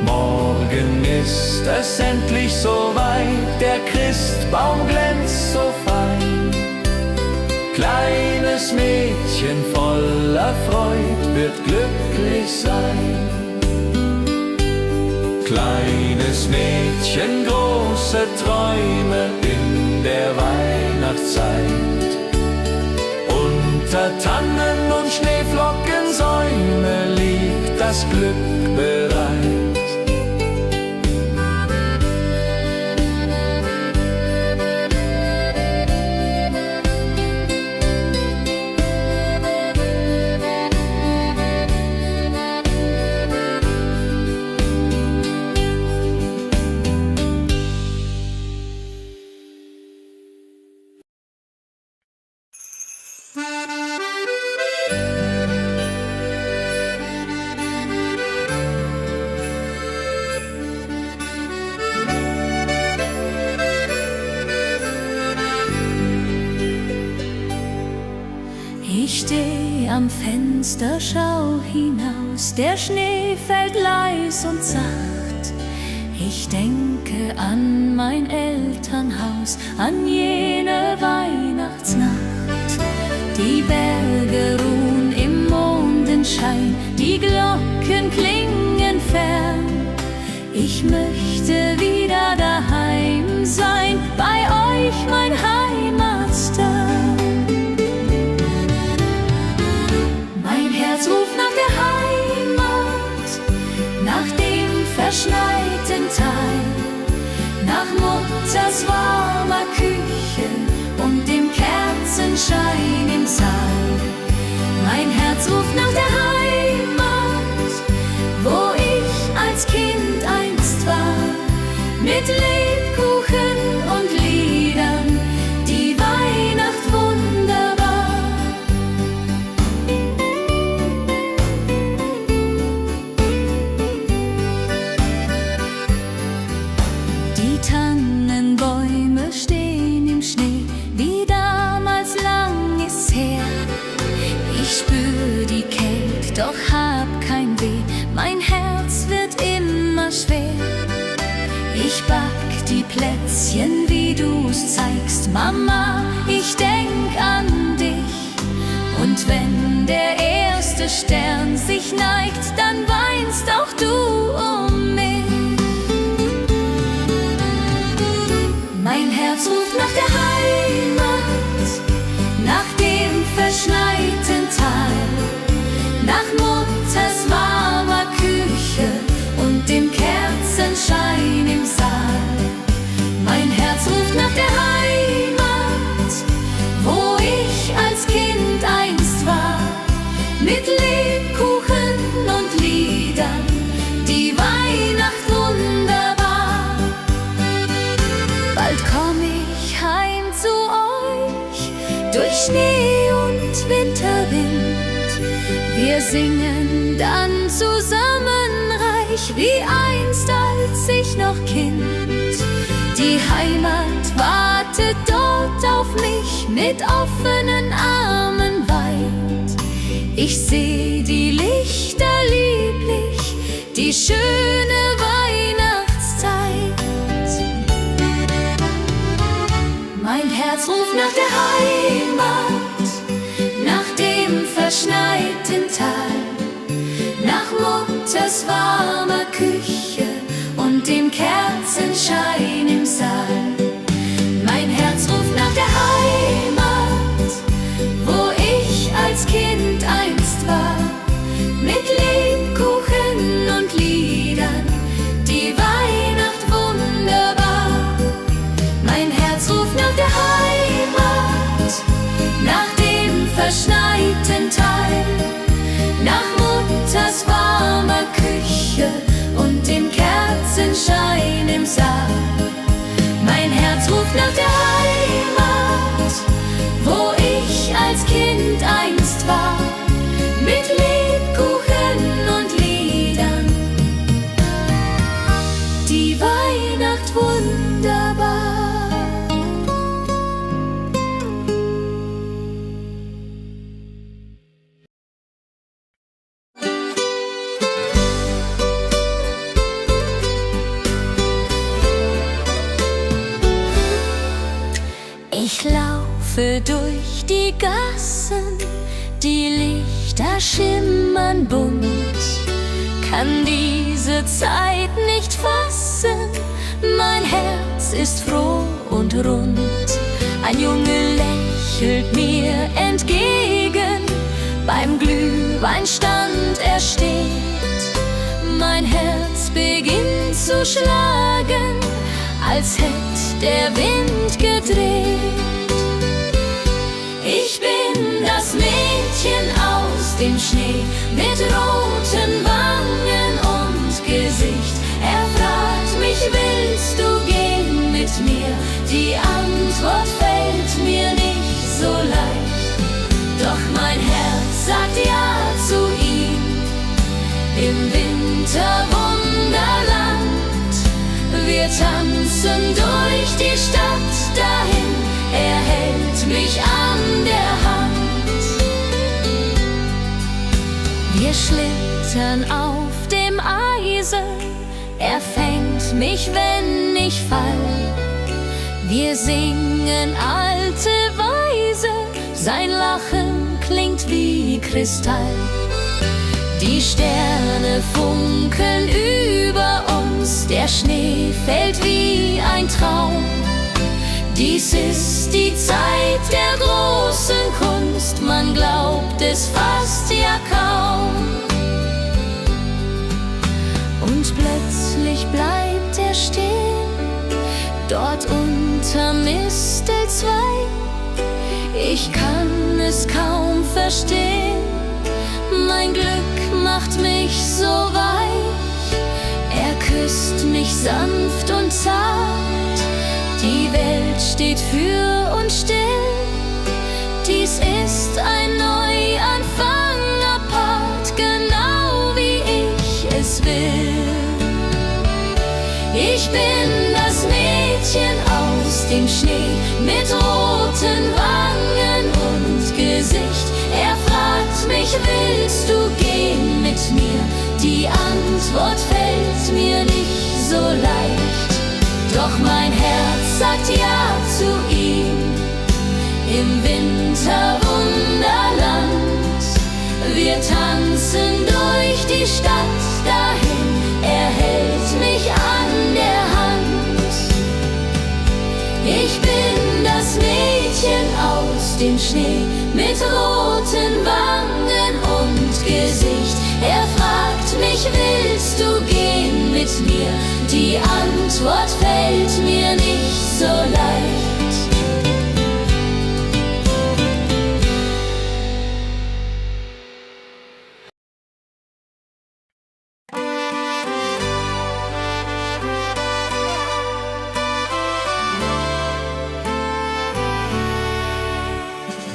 Morgen ist es endlich soweit, der Christbaum glänzt so fein. Kleines Mädchen voller Freud wird glücklich sein. Kleines Mädchen, große Träume in der Weihnachtszeit. Unter Tannen und Schneeflockensäume liegt das Glück bereit. Ich steh am Fenster, schau hinaus, der Schnee fällt leis und sacht. Ich denke an mein Elternhaus, an jene Weihnachtsnacht. Die Berge ruhen im Mondenschein, die Glocken klingen fern. Ich möchte wieder daheim sein, bei euch mein Heimatstern. Herz ruft nach der Heimat, nach dem verschneiten Tal, nach Mutters warmer Küche und dem Kerzenschein im Saal. Mein Herz ruft nach der Heimat, wo ich als Kind einst war, mit Lebkuchen und Liedern, die Weihnacht wunderbar. Tannenbäume stehen im Schnee, wie damals lang ist's her. Ich spür die Kälte, doch hab kein Weh, mein Herz wird immer schwer. Ich back die Plätzchen, wie du's zeigst, Mama, ich denk an dich. Und wenn der erste Stern sich neigt, dann weinst auch du um mich. Mein Herz ruft nach der Heimat, nach dem verschneiten Tal, nach Mutters warmer Küche und dem Kerzenschein im Saal. Mein Herz ruft nach der Heimat, wo ich als Kind einst war, mit Lebkuchen und Liedern, die Weihnacht wunderbar. Bald komm ich heim zu euch, durch Schnee und Winterwind. Wir singen dann zusammen reich, wie einst als ich noch Kind. Die Heimat wartet dort auf mich, mit offenen Armen weit. Ich seh die Lichter lieblich, die schöne Weihnachtszeit. Mein Herz ruft nach der Heimat, nach dem verschneiten Tal, nach Mutters warmer Küche und dem Kerzenschein im Saal. Mein Herz ruft nach der Heimat, laufe durch die Gassen, die Lichter schimmern bunt, kann diese Zeit nicht fassen, mein Herz ist froh und rund. Ein Junge lächelt mir entgegen, beim Glühweinstand er steht. Mein Herz beginnt zu schlagen, als hätt der Wind gedreht. Ich bin das Mädchen aus dem Schnee mit roten Wangen und Gesicht. Er fragt mich, willst du gehen mit mir? Die Antwort fällt mir nicht so leicht. Doch mein Herz sagt ja zu ihm. Im Winterwunderland, wir tanzen durch die Stadt dahin, er hält mich an der Hand. Wir schlittern auf dem Eise, er fängt mich, wenn ich fall. Wir singen alte Weise, sein Lachen klingt wie Kristall. Die Sterne funkeln über uns, der Schnee fällt wie ein Traum. Dies ist die Zeit der großen Kunst, man glaubt es fast ja kaum. Und plötzlich bleibt er stehen, dort unterm Mistel 2. Ich kann es kaum verstehen, mein Glück macht mich so weich. Er küsst mich sanft und zart, die Welt steht für uns still. Dies ist ein Neuanfang apart, genau wie ich es will. Ich bin das Mädchen aus dem Schnee mit roten Wangen und Gesicht. Er fragt mich, willst du gehen mit mir? Die Antwort fällt mir nicht so leicht. Doch mein Herz sagt ja zu ihm. Im Winterwunderland, wir tanzen durch die Stadt dahin, er hält mich an der Hand. Ich bin das Mädchen aus dem Schnee mit roten Wangen und Gesicht. Er fragt mich, willst du gehen mit mir? Die Antwort fällt mir nicht so leicht.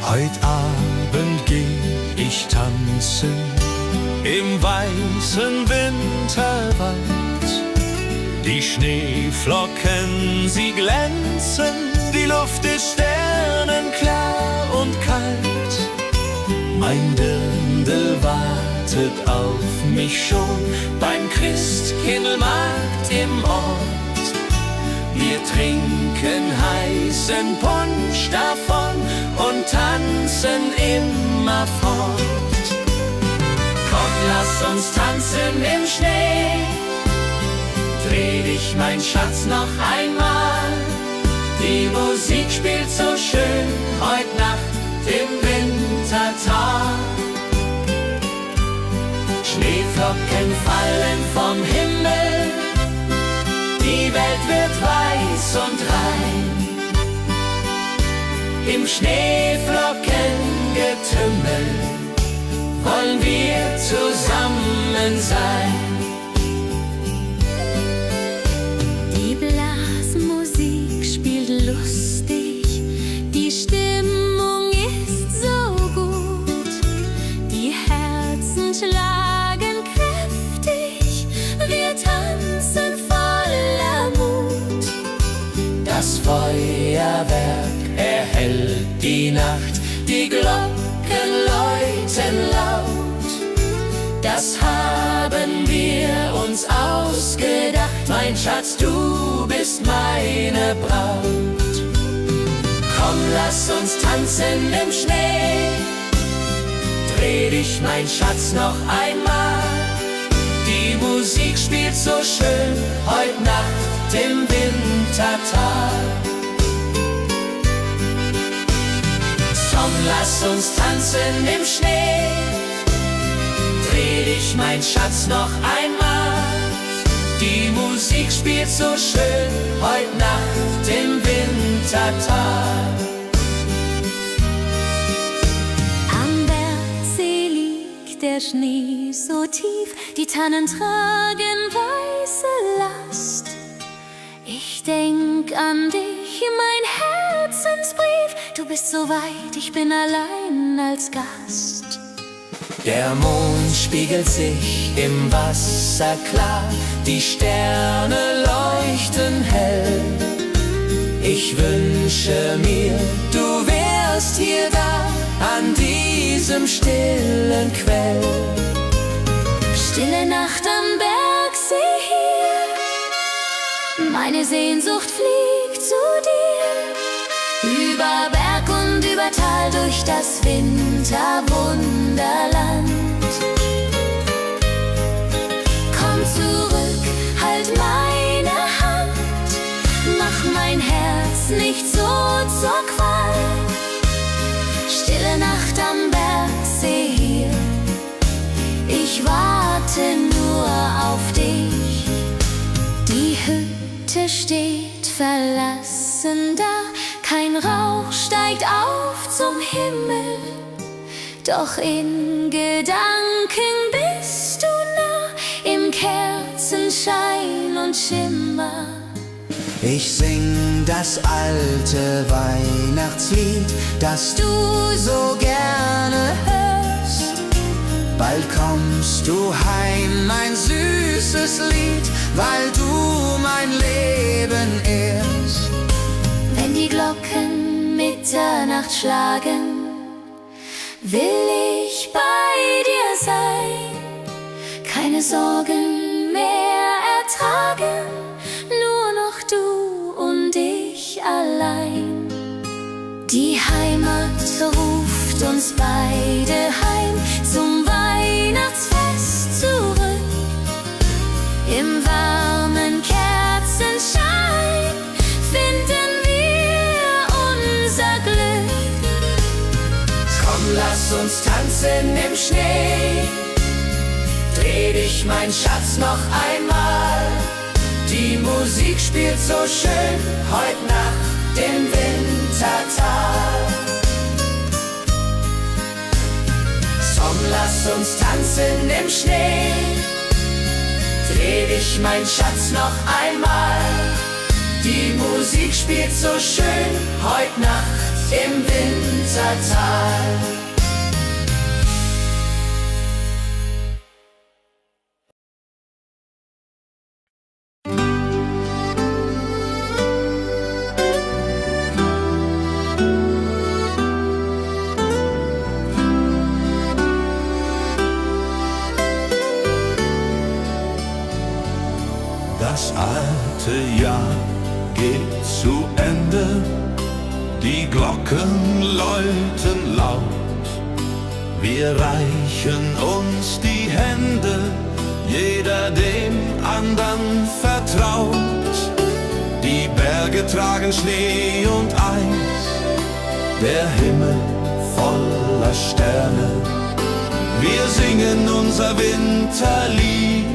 Heut Abend geh ich tanzen im weißen Winterwald. Die Schneeflocken, sie glänzen, die Luft ist sternenklar und kalt. Mein Dirndl wartet auf mich schon beim Christkindlmarkt im Ort. Wir trinken heißen Punsch davon und tanzen immer fort. Komm, lass uns tanzen im Schnee, dreh dich, mein Schatz, noch einmal. Die Musik spielt so schön heut Nacht im Wintertag. Schneeflocken fallen vom Himmel, die Welt wird weiß und rein. Im Schneeflockengetümmel wollen wir zusammen sein. Die Blasmusik spielt lustig, die Stimmung ist so gut, die Herzen schlagen kräftig, wir tanzen voller Mut. Das Feuerwerk erhellt die Nacht, die Glocken läuten laut. Das haben wir uns ausgedacht, mein Schatz, du bist meine Braut. Komm, lass uns tanzen im Schnee. Dreh dich, mein Schatz, noch einmal. Die Musik spielt so schön, heut Nacht im Wintertal. Komm, lass uns tanzen im Schnee. Dreh dich, mein Schatz, noch einmal. Die Musik spielt so schön, heut Nacht im Wintertal. Am Bergsee liegt der Schnee so tief, die Tannen tragen weiße Last. Ich denk an dich, mein Herzensbrief, du bist so weit, ich bin allein als Gast. Der Mond spiegelt sich im Wasser klar, die Sterne leuchten hell. Ich wünsche mir, du wärst hier da, an diesem stillen Quell. Stille Nacht am Bergsee hier, meine Sehnsucht fliegt zu dir. Über Berg und über Tal, durch das Winterwunderland. Komm zurück, halt meine Hand, mach mein Herz nicht so zur Qual. Stille Nacht am Bergsee hier, ich warte nur auf dich. Die Hütte steht verlassen da, kein Rauch steigt auf zum Himmel, doch in Gedanken bist du nah, im Kerzenschein und Schimmer. Ich sing das alte Weihnachtslied, das du so gerne hörst. Bald kommst du heim, mein süßes Lied, weil du mein Leben ehrst. Wenn die Glocken Mitternacht schlagen, will ich bei dir sein, keine Sorgen mehr ertragen, nur noch du und ich allein. Die Heimat ruft uns beide heim, zum Weihnachtsfest zurück. Im warmen Kerzenschein finden wir unser Glück. Komm, lass uns tanzen im Schnee. Dreh dich, mein Schatz, noch einmal. Die Musik spielt so schön, heut Nacht im Wintertal. Komm, lass uns tanzen im Schnee. Dreh dich, mein Schatz, noch einmal. Die Musik spielt so schön, heut Nacht im Wintertal. Das alte Jahr geht zu Ende, die Glocken läuten laut. Wir reichen uns die Hände, jeder dem andern vertraut. Die Berge tragen Schnee und Eis, der Himmel voller Sterne. Wir singen unser Winterlied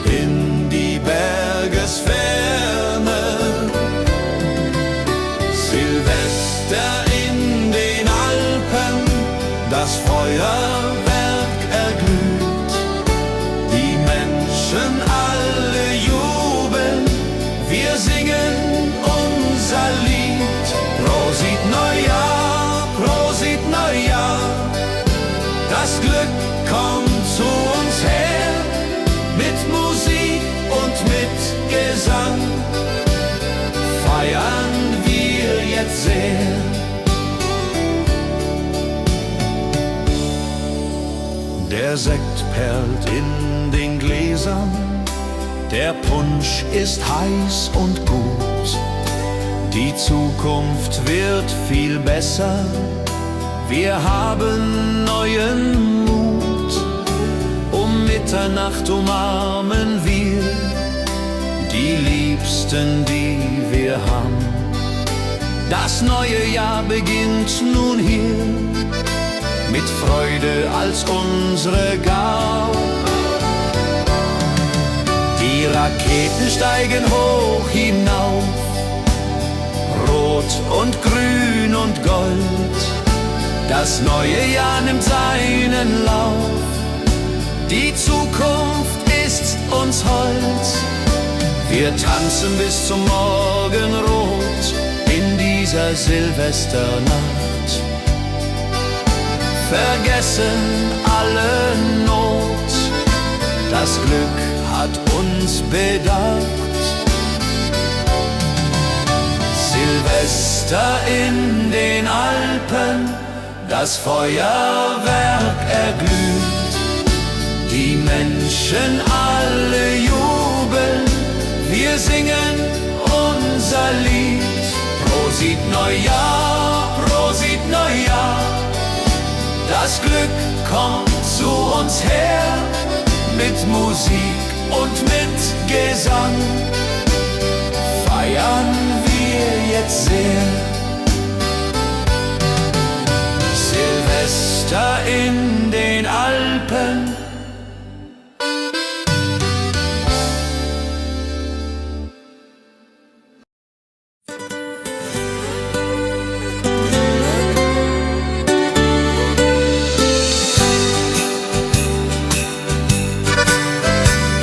in die Bergesferne. Silvester in den Alpen, das Feuerwerk erglüht. Die Menschen alle jubeln, wir singen unser Lied. Prosit Neujahr, Prosit Neujahr, das Glück kommt zu uns her. Mit Musik und mit Gesang feiern wir jetzt sehr. Der Sekt perlt in den Gläsern, der Punsch ist heiß und gut. Die Zukunft wird viel besser. Wir haben neuen Mut. Um Mitternacht umarmen wir die Liebsten, die wir haben. Das neue Jahr beginnt nun hier, mit Freude als unsere Gabe. Die Raketen steigen hoch hinauf, rot und grün und gold. Das neue Jahr nimmt seinen Lauf, die Zukunft ist uns hold. Wir tanzen bis zum Morgenrot in dieser Silvesternacht, vergessen alle Not, das Glück hat uns bedacht. Silvester in den Alpen, das Feuerwerk erglüht, die Menschen alle jubeln, wir singen unser Lied. Prosit Neujahr, Prosit Neujahr, das Glück kommt zu uns her, mit Musik und mit Gesang feiern wir jetzt sehr. Silvester in den Alpen.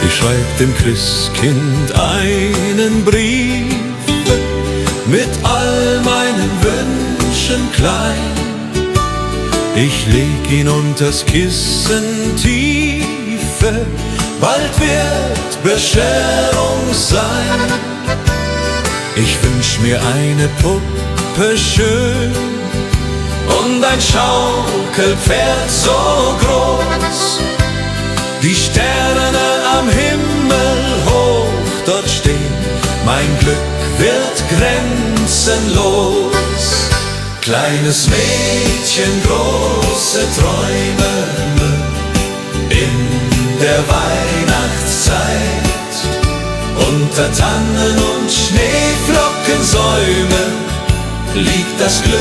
Ich schreib dem Christkind einen Brief mit all meinen Wünschen klein. Ich leg ihn unters Kissen tiefe, bald wird Bescherung sein. Ich wünsch mir eine Puppe schön und ein Schaukelpferd so groß. Die Sterne am Himmel hoch dort stehen, mein Glück wird grenzenlos. Kleines Mädchen, große Träume in der Weihnachtszeit. Unter Tannen und Schneeflockensäumen liegt das Glück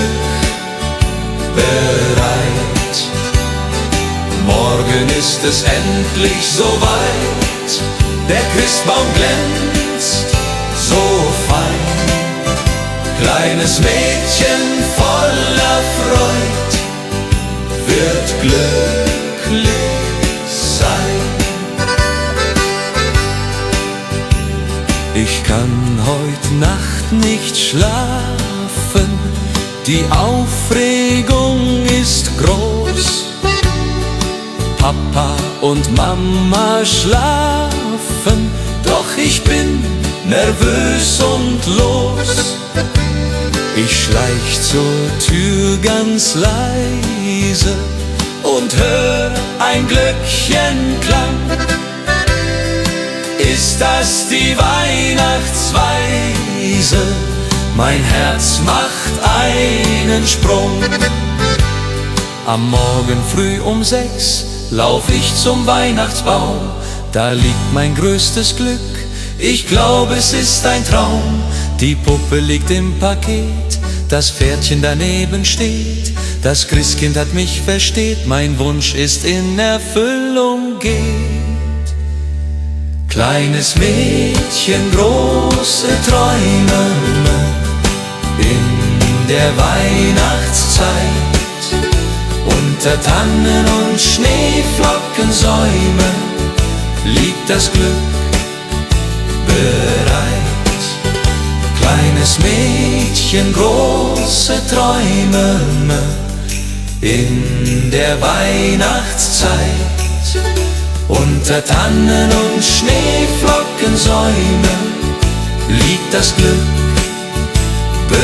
bereit. Morgen ist es endlich soweit, der Christbaum glänzt so fein. Kleines Mädchen voller Freud wird glücklich sein. Ich kann heut Nacht nicht schlafen, die Aufregung ist groß. Papa und Mama schlafen, doch ich bin nervös und los. Ich schleich zur Tür ganz leise und hör ein Glöckchenklang. Ist das die Weihnachtsweise? Mein Herz macht einen Sprung. Am Morgen früh um 6 lauf ich zum Weihnachtsbaum. Da liegt mein größtes Glück, ich glaube es ist ein Traum. Die Puppe liegt im Paket, das Pferdchen daneben steht. Das Christkind hat mich versteht, mein Wunsch ist in Erfüllung geht. Kleines Mädchen, große Träume in der Weihnachtszeit. Unter Tannen und Schneeflockensäumen liegt das Glück bereit. Kleines Mädchen, große Träume in der Weihnachtszeit. Unter Tannen und Schneeflockensäumen liegt das Glück bereit.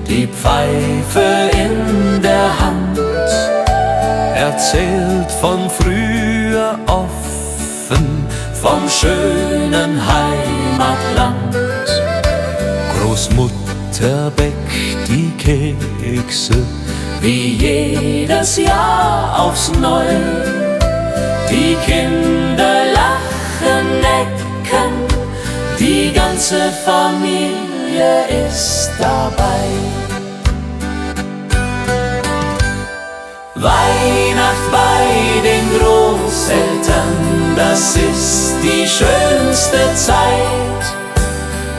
die Pfeife in der Hand, erzählt von früher offen, vom schönen Heimatland. Großmutter bäckt die Kekse, Wie jedes Jahr aufs Neue, die Kinder lachen, necken, die ganze Familie ist dabei. Weihnacht bei den Großeltern, das ist die schönste Zeit.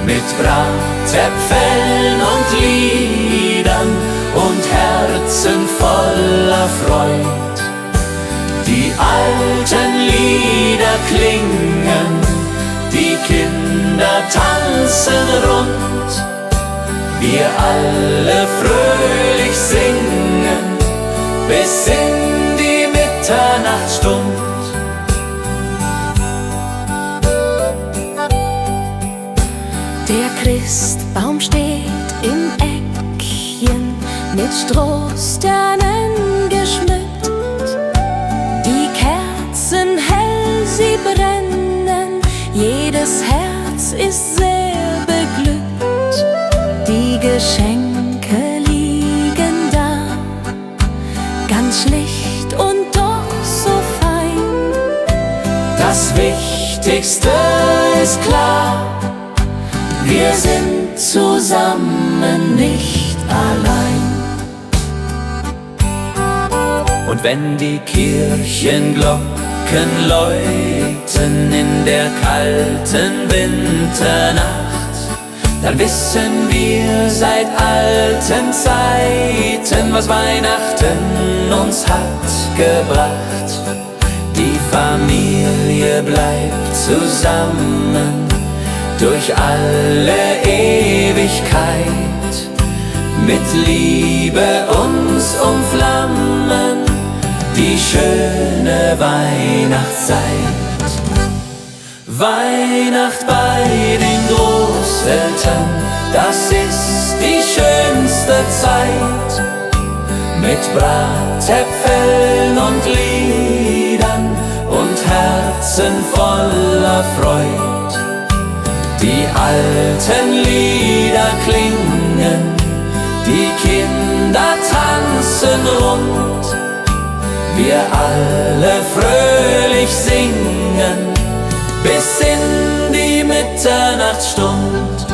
Mit Bratäpfeln und Liedern und Herzen voller Freud. Die alten Lieder klingen, die Kinder tanzen rund. Wir alle fröhlich singen bis in die Mitternachtsstund. Der Christbaum steht im Eckchen, mit Strohsternen geschmückt. Die Kerzen hell, sie brennen, jedes Herz ist sehr beglückt. Die Geschenke liegen da, ganz schlicht und doch so fein. Das Wichtigste ist klar, wir sind zusammen, nicht allein. Und wenn die Kirchenglocken läuten in der kalten Winternacht, dann wissen wir seit alten Zeiten, was Weihnachten uns hat gebracht. Die Familie bleibt zusammen durch alle Ewigkeit, mit Liebe uns umflammen die schöne Weihnachtszeit. Weihnacht bei den Großeltern, das ist die schönste Zeit. Mit Bratäpfeln und Liedern und Herzen voller Freud. Die alten Lieder klingen, die Kinder tanzen rund. Wir alle fröhlich singen bis in die Mitternachtsstund.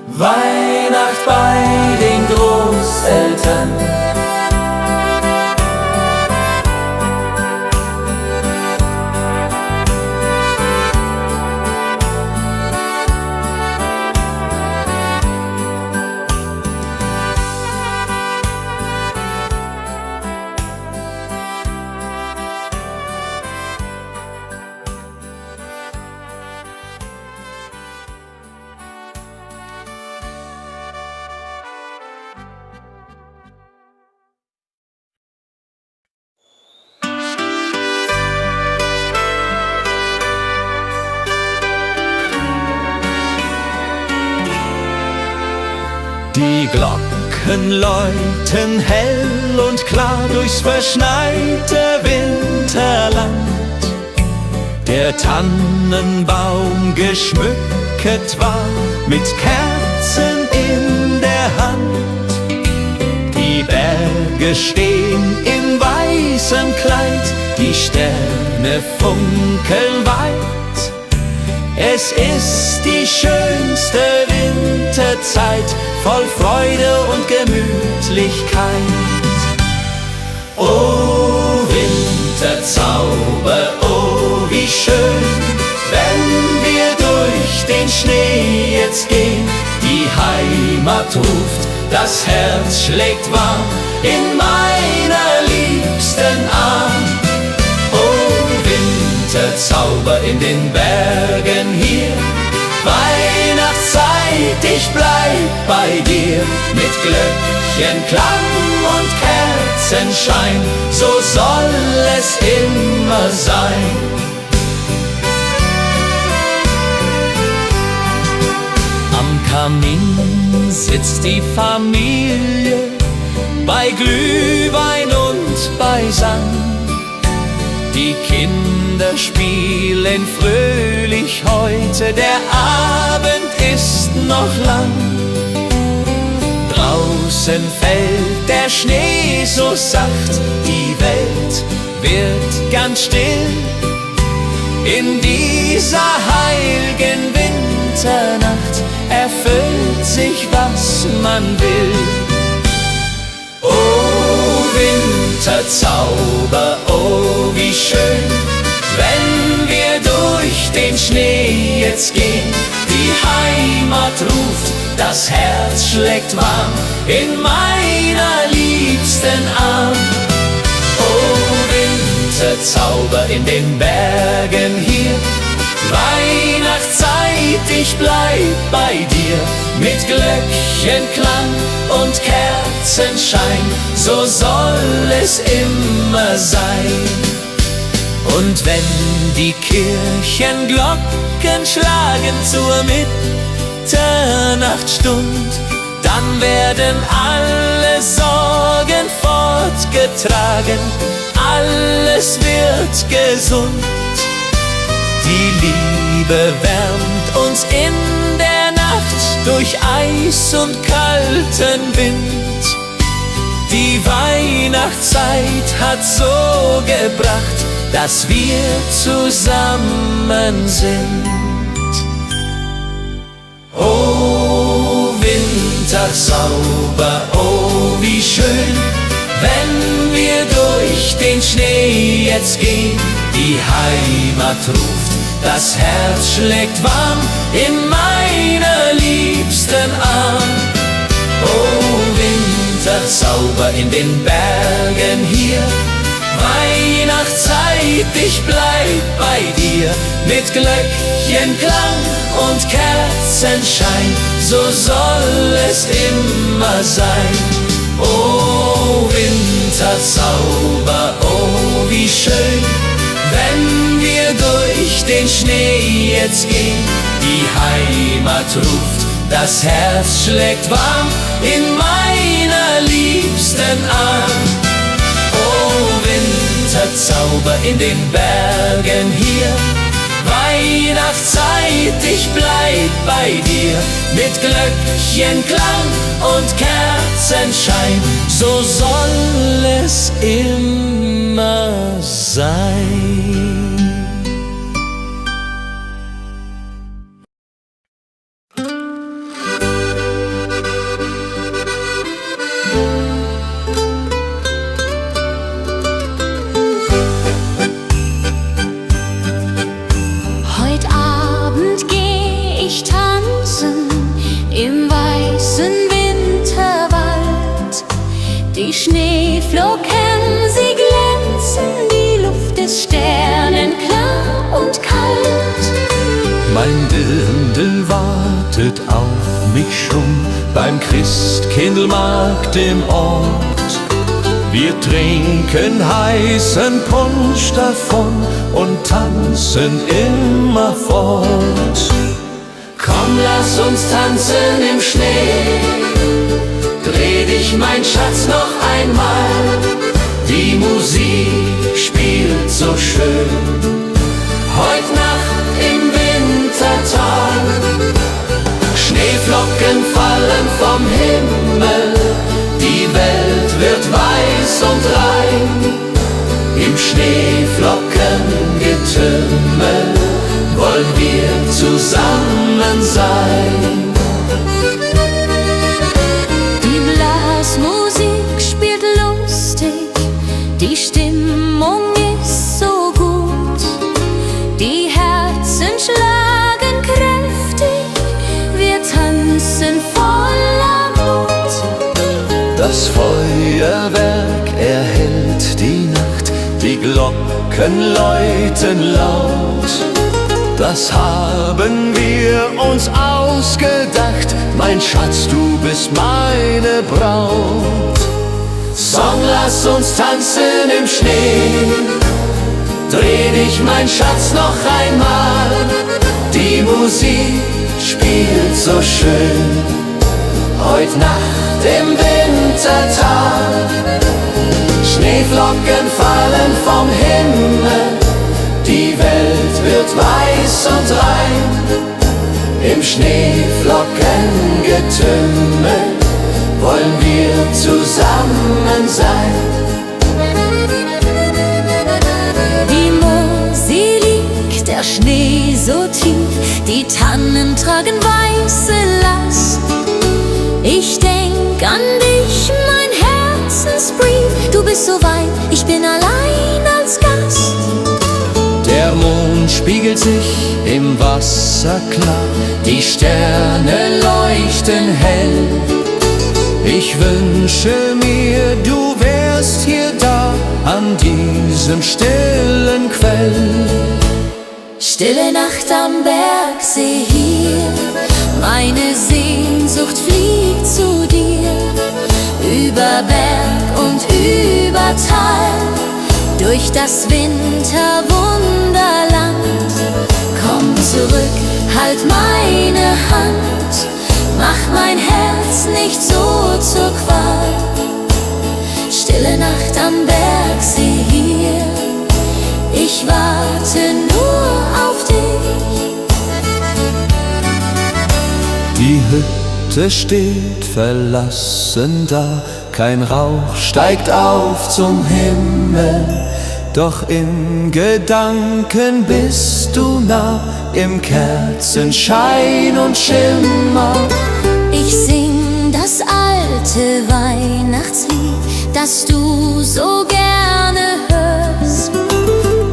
Weihnacht bei den Großeltern. die Glocken läuten hell und klar durchs verschneite Winterland. Der Tannenbaum geschmückt war mit Kerzen in der Hand. Die Berge stehen in weißem Kleid, die Sterne funkeln weit. Es ist die schönste Winterzeit, voll Freude und Gemütlichkeit. O Winterzauber, oh wie schön, wenn wir durch den Schnee jetzt gehen. Die Heimat ruft, das Herz schlägt warm in meiner liebsten Arm. O Winterzauber in den Bergen hier, Weihnachtszeit, ich bleib bei dir. Mit Glöckchenklang und Kerzenschein, so soll es immer sein. Am Kamin sitzt die Familie, bei Glühwein und Beisammen. Die Kinder spielen fröhlich heute, der Abend ist noch lang. Draußen fällt der Schnee so sacht, die Welt wird ganz still. In dieser heiligen Winternacht erfüllt sich, was man will. Oh Winterzauber, oh wie schön, wenn wir durch den Schnee jetzt gehen. Die Heimat ruft, das Herz schlägt warm in meiner liebsten Arm. Oh Winterzauber in den Bergen hier, Weihnachtszeit, ich bleib bei dir. Mit Glöckchenklang und Kerzenschein, so soll es immer sein. Und wenn die Kirchenglocken schlagen zur Mitternachtsstund, dann werden alle Sorgen fortgetragen, alles wird gesund. Die Liebe wärmt uns in der Nacht durch Eis und kalten Wind. Die Weihnachtszeit hat so gebracht, dass wir zusammen sind. Oh Winterzauber, oh wie schön, wenn wir durch den Schnee jetzt gehen. Die Heimat ruft, das Herz schlägt warm in meiner liebsten Arm. Oh Winterzauber in den Bergen hier, Weihnachtszeit, ich bleib bei dir. Mit Glöckchenklang und Kerzenschein, so soll es immer sein. Oh Winterzauber, oh wie schön, wenn wir durch den Schnee jetzt gehen. Die Heimat ruft, das Herz schlägt warm in meiner liebsten Arm. Oh Winterzauber in den Bergen hier, Weihnachtszeit, ich bleib bei dir. Mit Glöckchenklang und Kerzenschein, so soll es immer sein. Heut Abend geh ich tanzen im weißen Winterwald. Die Schneeflocken, sie glänzen, die Luft ist sternenklar und kalt. Mein Dirndl wartet auf mich schon beim Christkindlmarkt im Ort. Wir trinken heißen Punsch davon und tanzen immer fort. Komm, lass uns tanzen im Schnee, dreh dich, mein Schatz, noch einmal. Die Musik spielt so schön, heut Nacht im Wintertag. Schneeflocken fallen vom Himmel, die Welt wird weiß und rein. Im Schneeflockengetümmel wollen wir zusammen sein. Die Blasmusik spielt lustig, die Stimmung ist so gut. Die Herzen schlagen kräftig, wir tanzen voller Mut. Das Feuerwerk erhellt die Nacht, die Glocken läuten laut. Das haben wir uns ausgedacht, mein Schatz, du bist meine Braut. Song, lass uns tanzen im Schnee, dreh dich, mein Schatz, noch einmal. Die Musik spielt spielt so schön. Heut Nacht im Wintertag, Schneeflocken fallen vom Himmel, die Welt wird weiß und rein. Im Schneeflockengetümmel wollen wir zusammen sein. Die Mosel liegt, der Schnee so tief, die Tannen tragen weiße Last. Ich denk an dich, mein Herzensbrief, du bist so weit, ich bin allein als Gast. Der Mond spiegelt sich im Wasser klar, die Sterne leuchten hell. Ich wünsche mir, du wärst hier da, an diesem stillen Quell. Stille Nacht am Bergsee hier, meine Sehnsucht fliegt zu dir. Über Berg und über Tal, durch das Winterwunderland. Komm zurück, halt meine Hand, mach mein Herz nicht so zur Qual. Stille Nacht am Bergsee hier, ich warte nur auf dich. Die Hütte steht verlassen da, kein Rauch steigt auf zum Himmel. Doch in Gedanken bist du nah, im Kerzenschein und Schimmer. Ich sing das alte Weihnachtslied, das du so gerne hörst.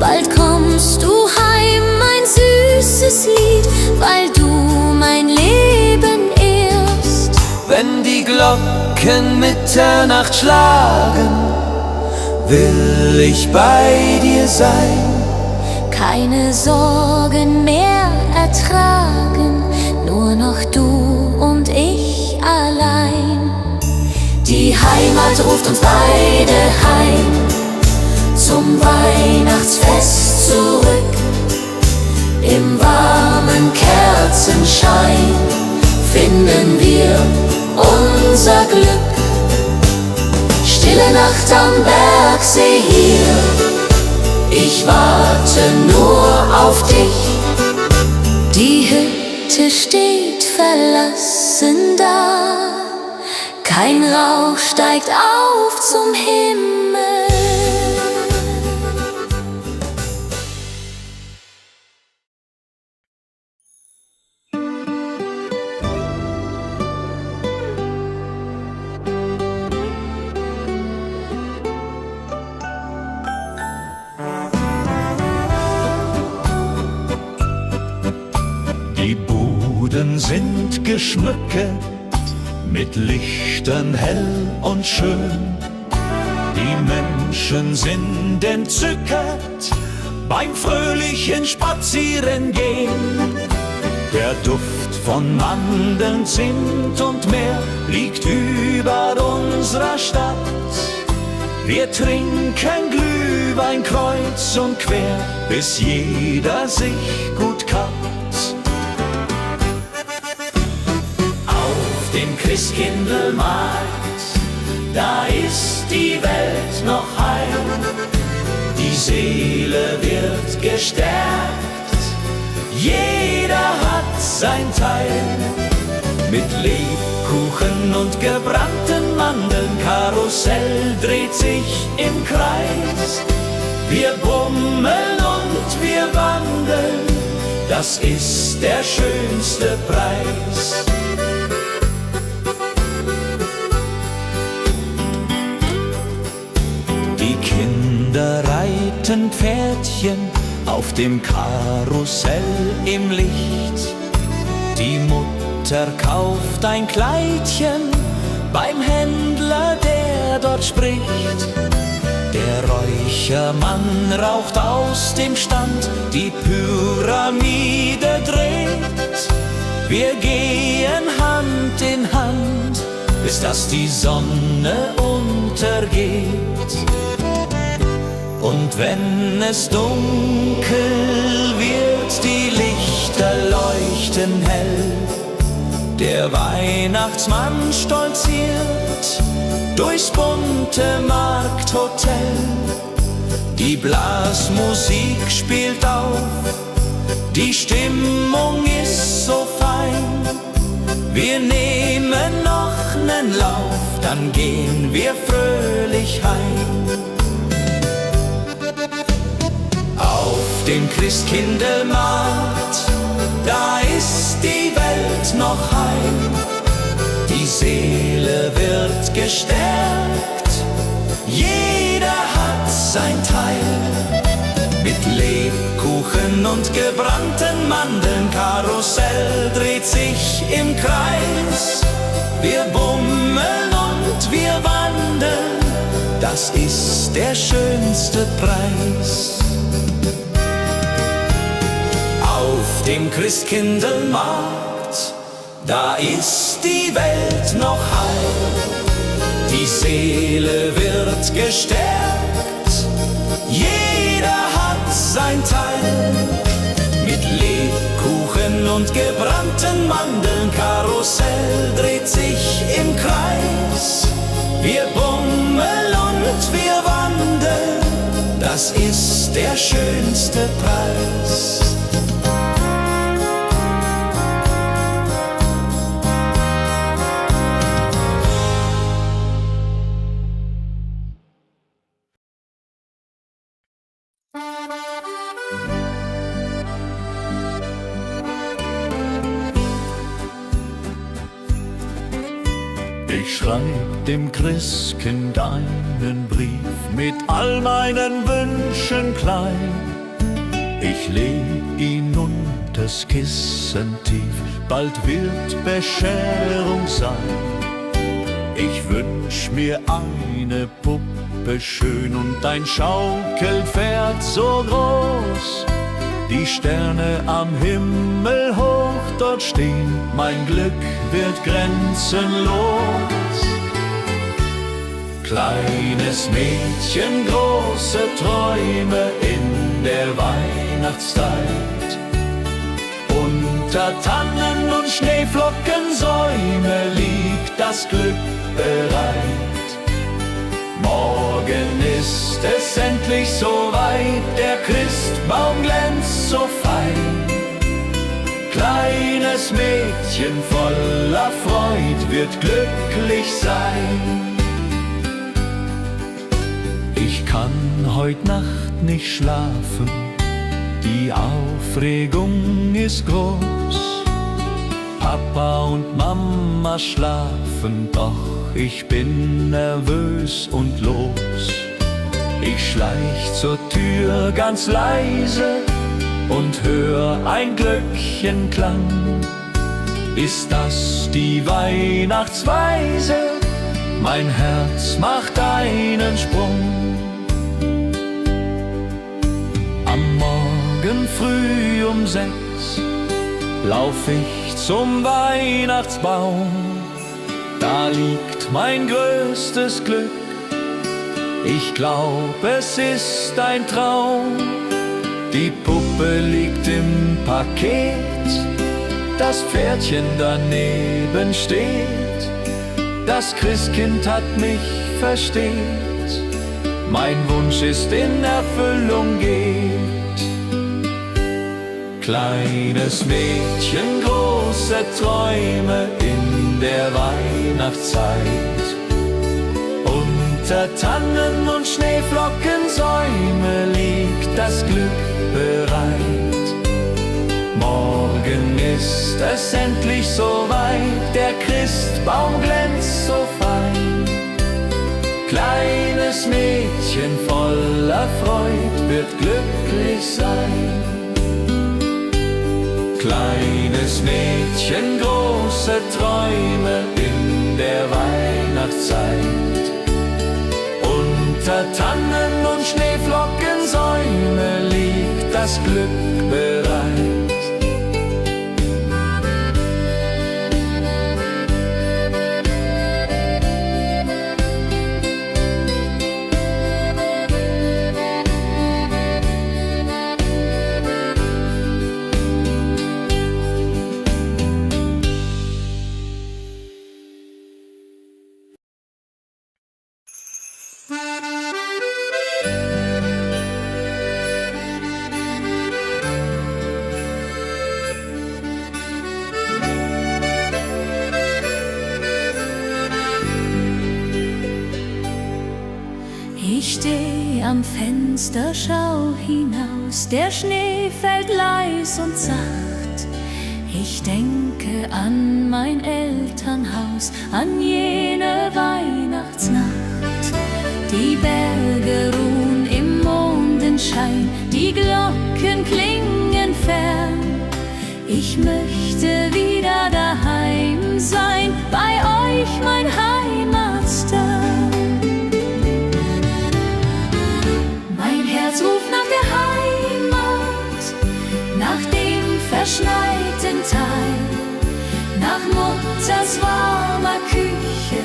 Bald kommst du heim, mein süßes Lied, weil du mein Leben ehrst. Wenn die Glocken Mitternacht schlagen, will ich bei dir sein. Keine Sorgen mehr ertragen, nur noch du und ich allein. Die Heimat ruft uns beide heim, zum Weihnachtsfest zurück. Im warmen Kerzenschein finden wir unser Glück. Stille Nacht am Bergsee hier, ich warte nur auf dich. Die Hütte steht verlassen da, kein Rauch steigt auf zum Himmel. Die Buden sind geschmückt, mit Lichtern hell und schön. Die Menschen sind entzückt beim fröhlichen Spazierengehen. Der Duft von Mandeln, Zimt und Meer liegt über unserer Stadt. Wir trinken Glühwein kreuz und quer, bis jeder sich gut kappt. Dem Christkindlmarkt, da ist die Welt noch heil. Die Seele wird gestärkt, jeder hat sein Teil. Mit Lebkuchen und gebrannten Mandeln, Karussell dreht sich im Kreis. Wir bummeln und wir wandeln, das ist der schönste Preis. Die Kinder reiten Pferdchen auf dem Karussell im Licht. Die Mutter kauft ein Kleidchen beim Händler, der dort spricht. Der Räuchermann raucht aus dem Stand, die Pyramide dreht. Wir gehen Hand in Hand, bis dass die Sonne untergeht. Und wenn es dunkel wird, die Lichter leuchten hell. Der Weihnachtsmann stolziert durchs bunte Markthotel. Die Blasmusik spielt auf, die Stimmung ist so fein. Wir nehmen noch nen Lauf, dann gehen wir fröhlich heim. Auf dem Christkindlmarkt, da ist die Welt noch heil. Die Seele wird gestärkt, jeder hat sein Teil. Mit Lebkuchen und gebrannten Mandeln, Karussell dreht sich im Kreis. Wir bummeln und wir wandeln, das ist der schönste Preis. Auf dem Christkindlmarkt, da ist die Welt noch heil. Die Seele wird gestärkt, jeder hat sein Teil. Mit Lebkuchen und gebrannten Mandeln, Karussell dreht sich im Kreis. Wir bummeln und wir wandeln, das ist der schönste Preis. Ich schreib dem Christkind einen Brief mit all meinen Wünschen klein. Ich leg ihn unters Kissen tief, bald wird Bescherung sein. Ich wünsch mir eine Puppe schön und ein Schaukelpferd so groß. Die Sterne am Himmel hoch dort stehen, mein Glück wird grenzenlos. Kleines Mädchen, große Träume in der Weihnachtszeit. Unter Tannen und Schneeflockensäume liegt das Glück bereit. Morgen ist es endlich soweit, der Christbaum glänzt so fein. Kleines Mädchen voller Freud wird glücklich sein. Ich kann heut Nacht nicht schlafen, die Aufregung ist groß. Papa und Mama schlafen, doch ich bin nervös und los. Ich schleich zur Tür ganz leise und hör ein Glöckchenklang. Ist das die Weihnachtsweise? Mein Herz macht einen Sprung. Am Morgen früh um 6 lauf ich zum Weihnachtsbaum. Da liegt mein größtes Glück, ich glaub, es ist ein Traum. Die Puppe liegt im Paket, das Pferdchen daneben steht. Das Christkind hat mich versteht, mein Wunsch ist in Erfüllung geht. Kleines Mädchen, große Träume in der Weihnachtszeit. Unter Tannen und Schneeflockensäume liegt das Glück bereit. Morgen ist es endlich soweit, der Christbaum glänzt so fein. Kleines Mädchen voller Freud wird glücklich sein. Kleines Mädchen, große Träume in der Weihnachtszeit. Unter Tannen und Schneeflockensäume liegt das Glück bereit. Ich steh am Fenster, schau hinaus, der Schnee fällt leis und sacht. Ich denke an mein Elternhaus, an jene Weihnachtsnacht. Die Berge ruhen im Mondenschein, die Glocken klingen fern. Ich möchte wieder daheim sein, bei euch, mein Heimatstern. Mein Herz ruft nach der Heimat, nach dem verschneiten Tal, nach Mutters warmer Küche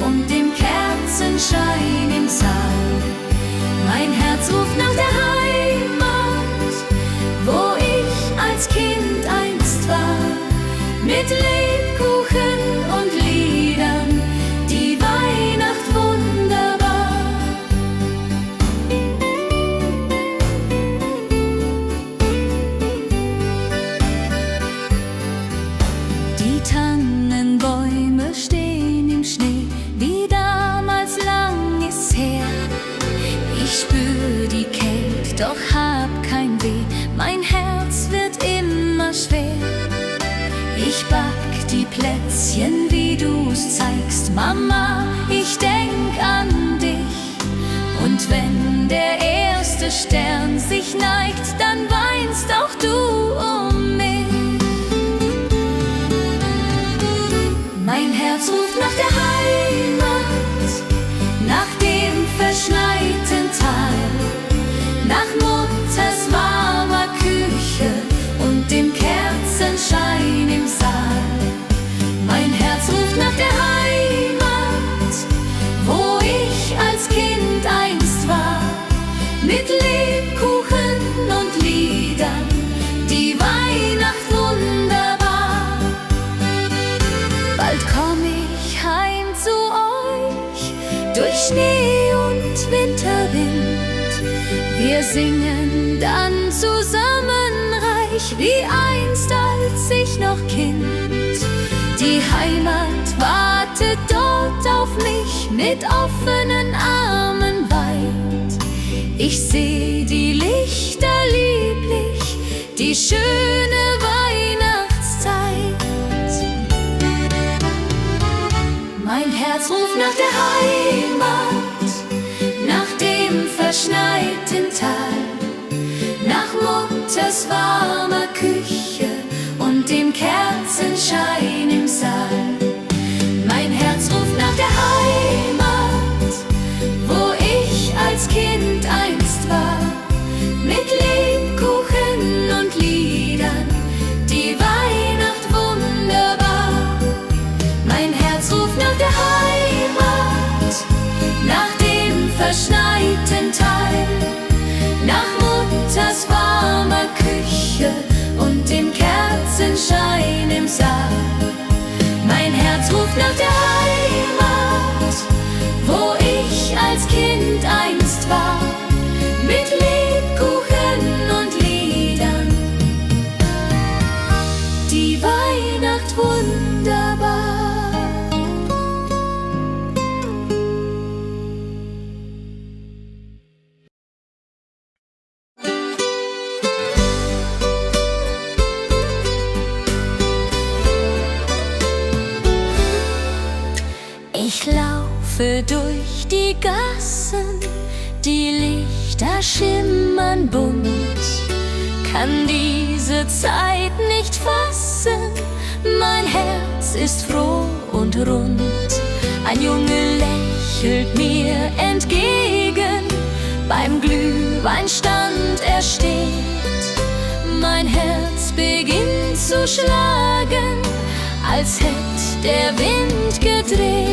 und dem Kerzenschein im Saal. Mein Herz ruft nach der Heimat, wo ich als Kind einst war, mit Lebkuchen und Liedern, die Weihnacht wunderbar. Die Tannenbäume stehen im Schnee, wie damals lang ist's her. Ich spür die Kälte, doch hab kein Weh, mein Herz wird immer schwer. Ich back die Plätzchen, wie du's zeigst, Mama, ich denk an dich. Und wenn der erste Stern sich neigt, dann weinst auch du um mich. Mein Herz ruft nach der Heimat, nach dem verschneiten Tal, nach Mutters warmer Küche und dem Kerzenschein im Saal. Mein Herz ruft nach der Heimat, wo ich als Kind einst war, mit Lebkuchen und Liedern, die Weihnacht wunderbar. Bald komm ich heim zu euch, durch Schnee und Winterwind. Wir singen dann zusammen reich, wie einst als ich noch Kind. Die Heimat wartet dort auf mich, mit offenen Armen weit. Ich seh die Lichter lieblich, die schöne Weihnachtszeit. Mein Herz ruft nach der Heimat, nach dem verschneiten Tal, nach Mutters warmer Küche und dem Kerzenschein im Saal. Mein Herz ruft nach der Heimat, wo ich als Kind einst war, mit Lebkuchen und Liedern, die Weihnacht wunderbar. Mein Herz ruft nach der Heimat, nach dem verschneiten Tal, nach Mutters warmer Küche und dem Kerzenschein im Saal. Mein Herz ruft nach der Heimat, wo ich als Kind einst war, mit Lebkuchen und Liedern, die Weihnacht wunderbar. Ich laufe durch die Gassen, die Lichter schimmern bunt, kann diese Zeit nicht fassen, mein Herz ist froh und rund. Ein Junge lächelt mir entgegen, beim Glühweinstand er steht. Mein Herz beginnt zu schlagen, als hätt der Wind gedreht.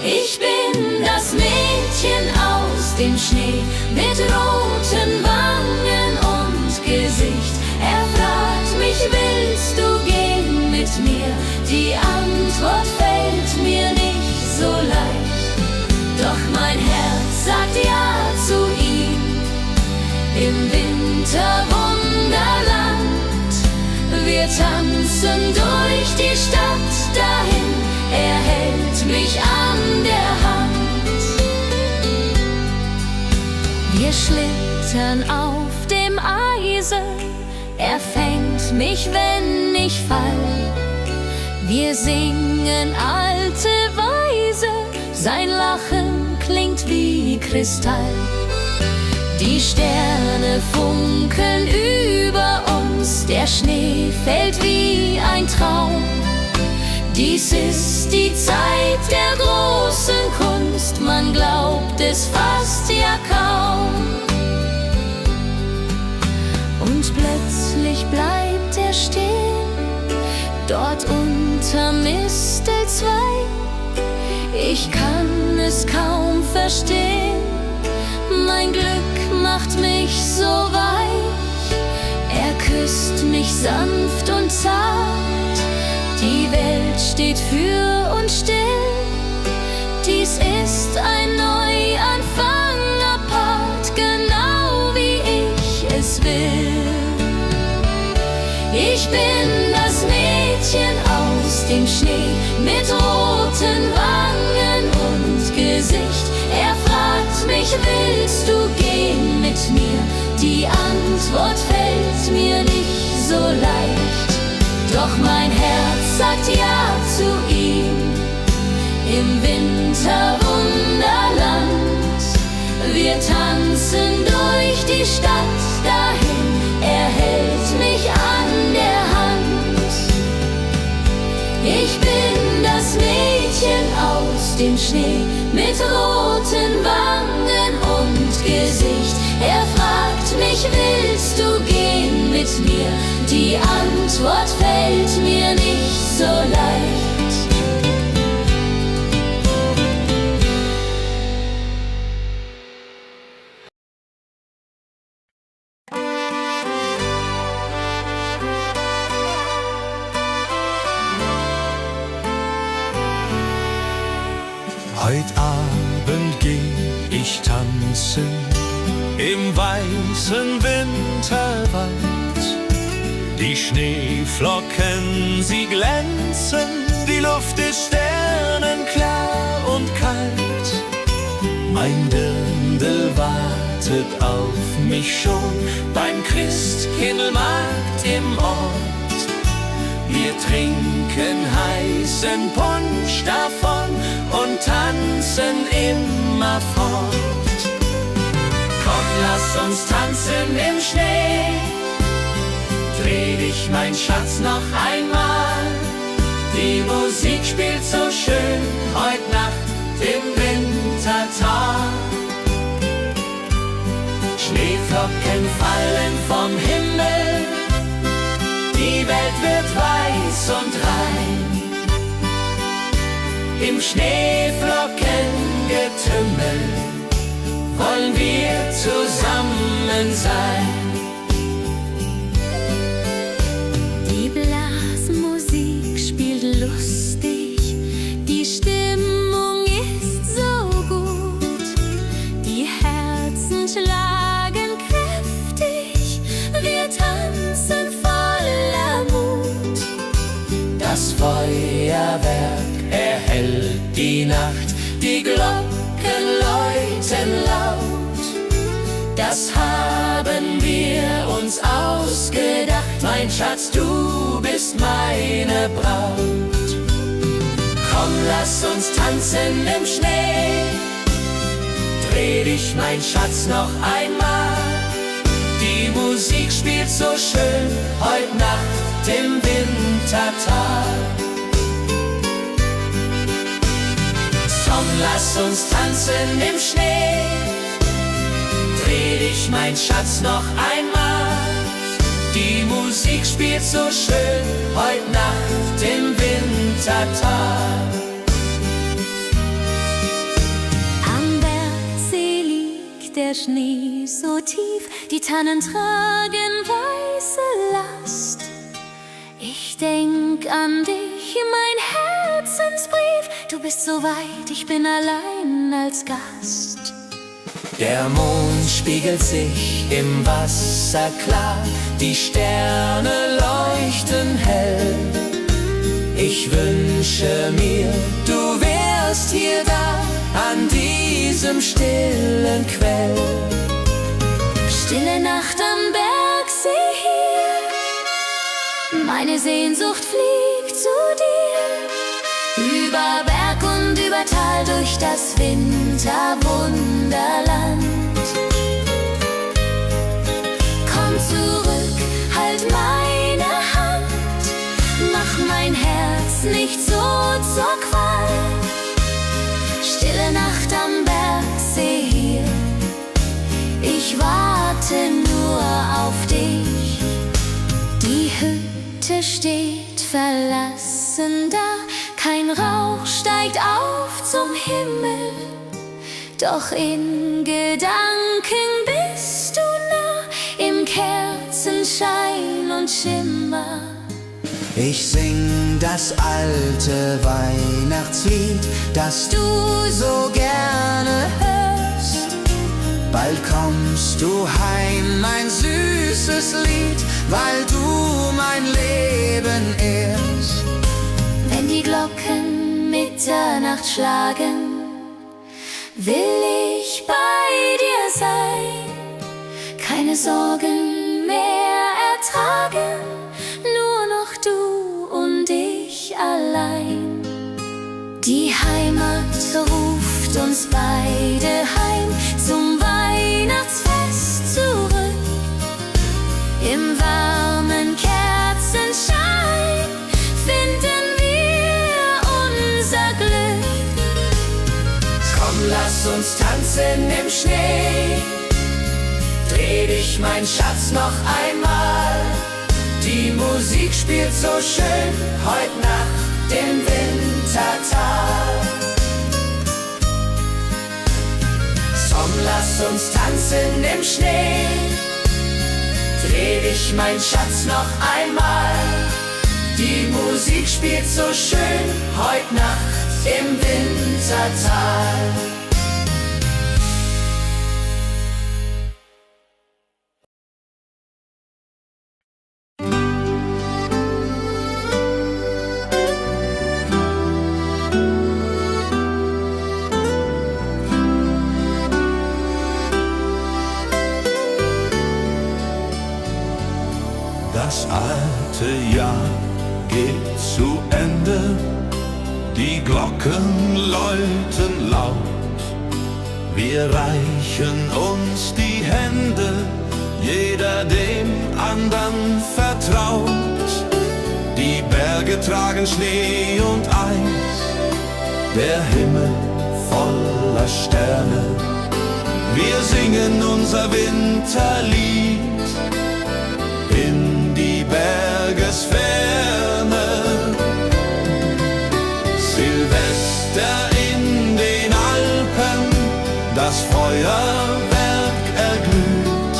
Ich bin das Mädchen aus dem Schnee, mit roten Wangen und Gesicht. Er fragt mich, willst du gehen mit mir? Die Antwort fällt mir nicht so leicht. hält mich an der Hand. Wir schlittern auf dem Eisen, er fängt mich, wenn ich fall. Wir singen alte Weise, sein Lachen klingt wie Kristall. Die Sterne funkeln über uns, der Schnee fällt wie ein Traum. Dies ist die Zeit der großen Kunst, man glaubt es fast ja kaum. Und plötzlich bleibt er stehen, dort unterm Mistel 2. Ich kann es kaum verstehen, mein Glück macht mich so weich. Er küsst mich sanft und zart, die Welt steht für uns still. Dies ist ein Neuanfang apart, genau wie ich es will. Ich bin das Mädchen aus dem Schnee mit roten Wangen und Gesicht. Er fragt mich, willst du gehen mit mir? Die Antwort fällt mir nicht so leicht. Doch mein Herz sagt ja zu ihm. Im Winterwunderland, wir tanzen durch die Stadt dahin. Er hält mich an der Hand. Ich bin das Mädchen aus dem Schnee mit roten Wangen und Gesicht. Er fragt mich, willst du gehen mit mir? Die Antwort fällt mir nicht so leicht. Heut Abend geh ich tanzen im weißen Winterwald. Die Schneeflocken, sie glänzen, die Luft ist sternenklar und kalt. Mein Dirndl wartet auf mich schon beim Christkindlmarkt im Ort. Wir trinken heißen Punsch davon und tanzen immer fort. Komm, lass uns tanzen im Schnee. Dreh dich, mein Schatz, noch einmal. Die Musik spielt so schön heut Nacht im Wintertag. Schneeflocken fallen vom Himmel, die Welt wird weiß und rein. Im Schneeflockengetümmel wollen wir zusammen sein. Die Blasmusik spielt lustig, die Stimmung ist so gut. Die Herzen schlagen kräftig, wir tanzen voller Mut. Das Feuerwerk erhellt die Nacht, die Glocken läuten laut. Das haben wir uns ausgedacht, mein Schatz, du bist meine Braut. Komm, lass uns tanzen im Schnee. Dreh dich, mein Schatz, noch einmal. Die Musik spielt so schön heut Nacht im Wintertal. Komm, lass uns tanzen im Schnee. Dreh dich, mein Schatz, noch einmal. Die Musik spielt so schön heut Nacht im Wintertal. Am Bergsee liegt der Schnee so tief, die Tannen tragen weiße Last. Ich denk an dich, mein Herzensbrief. Du bist so weit, ich bin allein als Gast. Der Mond spiegelt sich im Wasser klar, die Sterne leuchten hell. Ich wünsche mir, du wärst hier da, an diesem stillen Quell. Stille Nacht am Bergsee hier, meine Sehnsucht fliegt zu dir. Über Berg und über Tal, durch das Winterwunderland. Komm zurück, halt meine Hand, mach mein Herz nicht so zur Qual. Stille Nacht am Bergsee hier, ich warte nur auf dich. Die Hütte steht verlassen da, kein Rauch steigt auf zum Himmel, doch in Gedanken bist du nah, im Kerzenschein und Schimmer. Ich sing das alte Weihnachtslied, das du so gerne hörst. Bald kommst du heim, mein süßes Lied, weil du mein Leben ehrst. Wenn die Glocken Mitternacht schlagen, will ich bei dir sein, keine Sorgen mehr ertragen, nur noch du und ich allein. Die Heimat ruft uns beide heim, zum Weihnachtsfest zurück. Im warmen Kerzenschein finden wir unser Glück. Komm, lass uns tanzen im Schnee, dreh dich, mein Schatz, noch einmal. Die Musik spielt so schön, heut Nacht im Wintertal. Komm, lass uns tanzen im Schnee, dreh dich, mein Schatz, noch einmal. Die Musik spielt so schön, heut Nacht im Wintertal. Das alte Jahr geht zu Ende, die Glocken läuten laut. Wir reichen uns die Hände, jeder dem andern vertraut. Die Berge tragen Schnee und Eis, der Himmel voller Sterne. Wir singen unser Winterlied in die Bergesferne. Silvester in den Alpen, das Feuerwerk erglüht.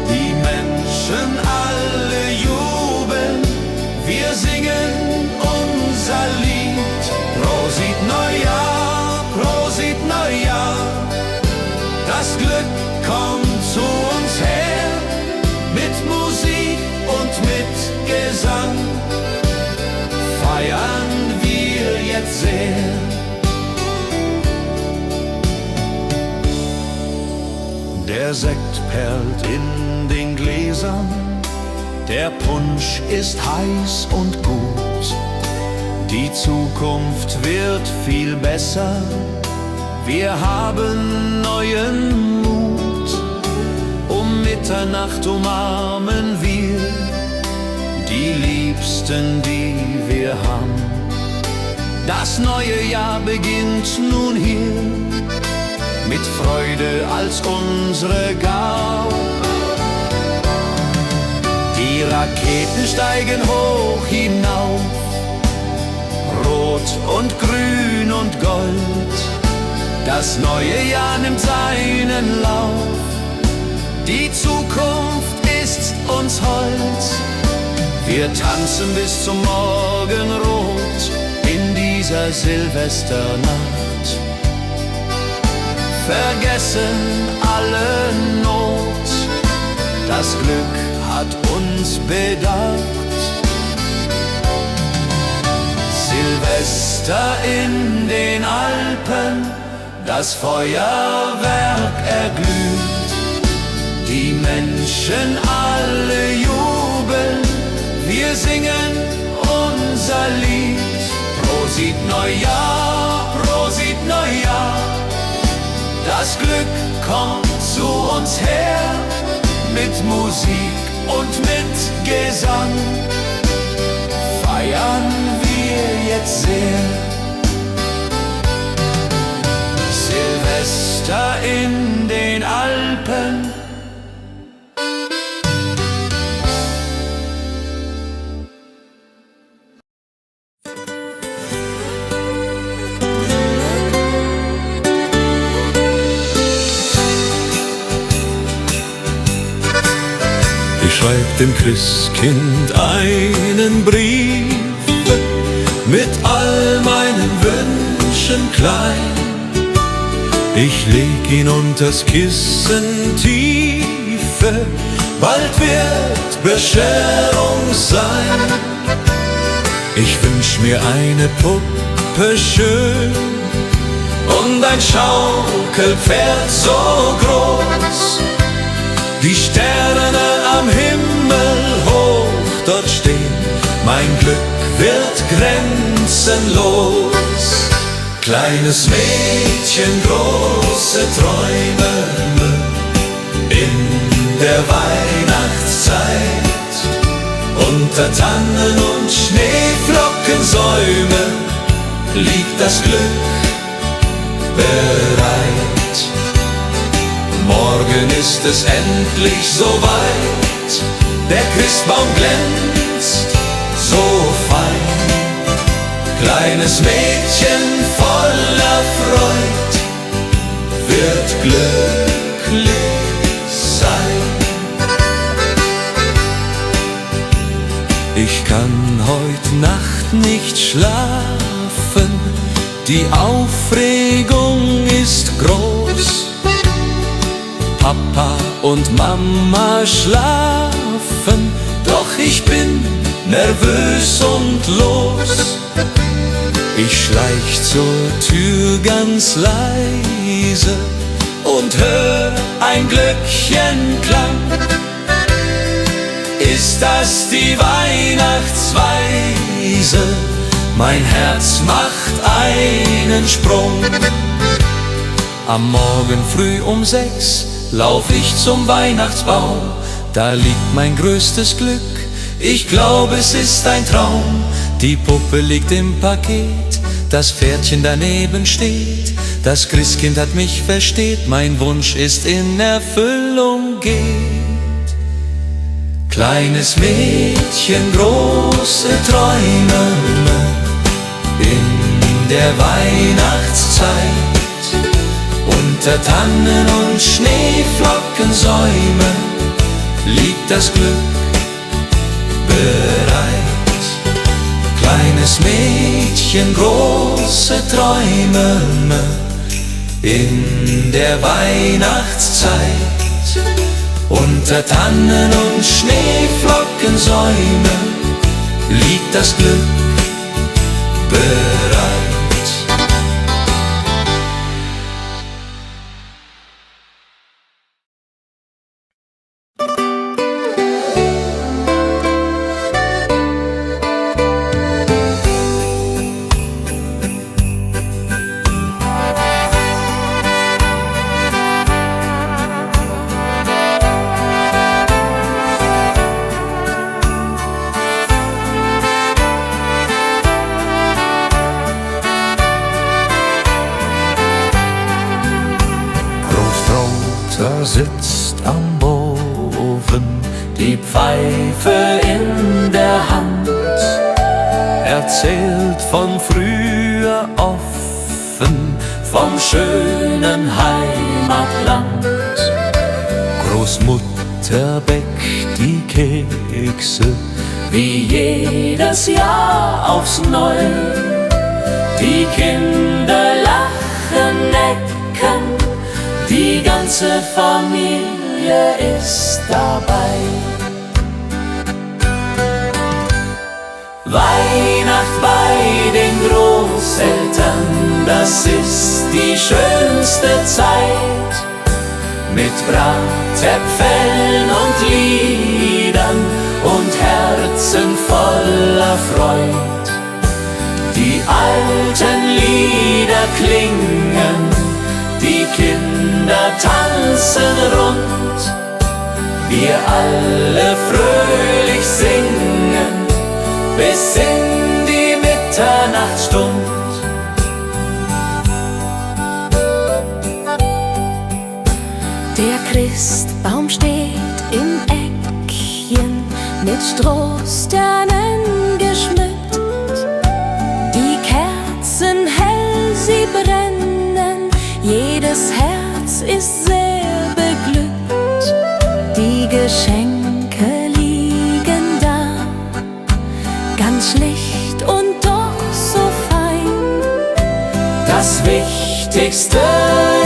Die Menschen alle jubeln, wir singen unser Lied. Prosit Neujahr, Prosit Neujahr, das Glück kommt zu uns her. Mit Musik und mit Gesang feiern wir jetzt sehr. Der Sekt perlt in den Gläsern, der Punsch ist heiß und gut. Die Zukunft wird viel besser, wir haben neuen Mut. Um Mitternacht umarmen wir die Liebsten, die wir haben. Das neue Jahr beginnt nun hier, mit Freude als unsere Gabe. Die Raketen steigen hoch hinauf, rot und grün und gold. Das neue Jahr nimmt seinen Lauf, die Zukunft ist uns hold. Wir tanzen bis zum Morgenrot in dieser Silvesternacht. Vergessen alle Not, das Glück hat uns bedacht. Silvester in den Alpen, das Feuerwerk erglüht, die Menschen alle jubeln, wir singen unser Lied. Prosit Neujahr, Prosit Neujahr, das Glück kommt zu uns her, mit Musik und mit Gesang feiern wir jetzt sehr. Silvester in den Alpen, ich schreib dem Christkind einen Brief mit all meinen Wünschen klein. Ich leg ihn unters Kissen tiefe, bald wird Bescherung sein. Ich wünsch mir eine Puppe schön und ein Schaukelpferd so groß. Die Sterne am Himmel hoch dort stehen, mein Glück wird grenzenlos. Kleines Mädchen, große Träume in der Weihnachtszeit. Unter Tannen und Schneeflockensäume liegt das Glück bereit. Morgen ist es endlich soweit, der Christbaum glänzt so fein. Kleines Mädchen voller Freud wird glücklich sein. Ich kann heut Nacht nicht schlafen, die Aufregung ist groß. Papa und Mama schlafen, doch ich bin nervös und los. Ich schleich zur Tür ganz leise und hör ein Glöckchenklang. Ist das die Weihnachtsweise? Mein Herz macht einen Sprung. Am Morgen früh um 6 lauf ich zum Weihnachtsbaum. Da liegt mein größtes Glück, ich glaube es ist ein Traum. Die Puppe liegt im Paket, das Pferdchen daneben steht. Das Christkind hat mich versteht, mein Wunsch ist in Erfüllung geht. Kleines Mädchen, große Träume in der Weihnachtszeit. Unter Tannen und Schneeflockensäume liegt das Glück bereit. Kleines Mädchen, große Träume in der Weihnachtszeit. Unter Tannen und Schneeflockensäume liegt das Glück bereit. Sitzt am Ofen, die Pfeife in der Hand, erzählt von früher offen, vom schönen Heimatland. Großmutter bäckt die Kekse, wie jedes Jahr aufs Neue. Die Kinder lachen, necken, die ganze Familie ist dabei. Weihnacht bei den Großeltern, das ist die schönste Zeit. Mit Bratäpfeln und Liedern und Herzen voller Freud. Die alten Lieder klingen, die Kinder tanzen rund. Wir alle fröhlich singen bis in die Mitternachtsstund. Der Christbaum steht im Eckchen mit Strohsternen geschmückt. Die Kerzen hell, sie brennen, jedes Herz ist sehr beglückt. Die Geschenke liegen da, ganz schlicht und doch so fein. Das Wichtigste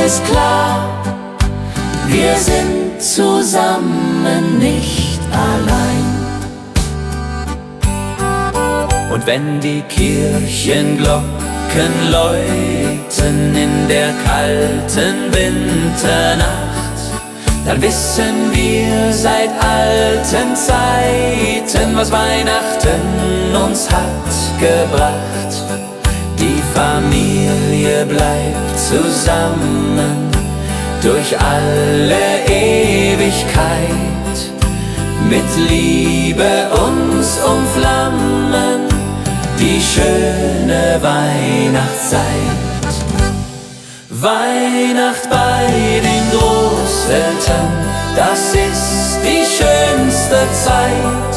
ist klar, wir sind zusammen, nicht allein. Und wenn die Kirchenglocken läuten in der kalten Winternacht, dann wissen wir seit alten Zeiten, was Weihnachten uns hat gebracht. Die Familie bleibt zusammen durch alle Ewigkeit, mit Liebe uns umflammen, die schöne Weihnachtszeit. Weihnacht bei den Großeltern, das ist die schönste Zeit.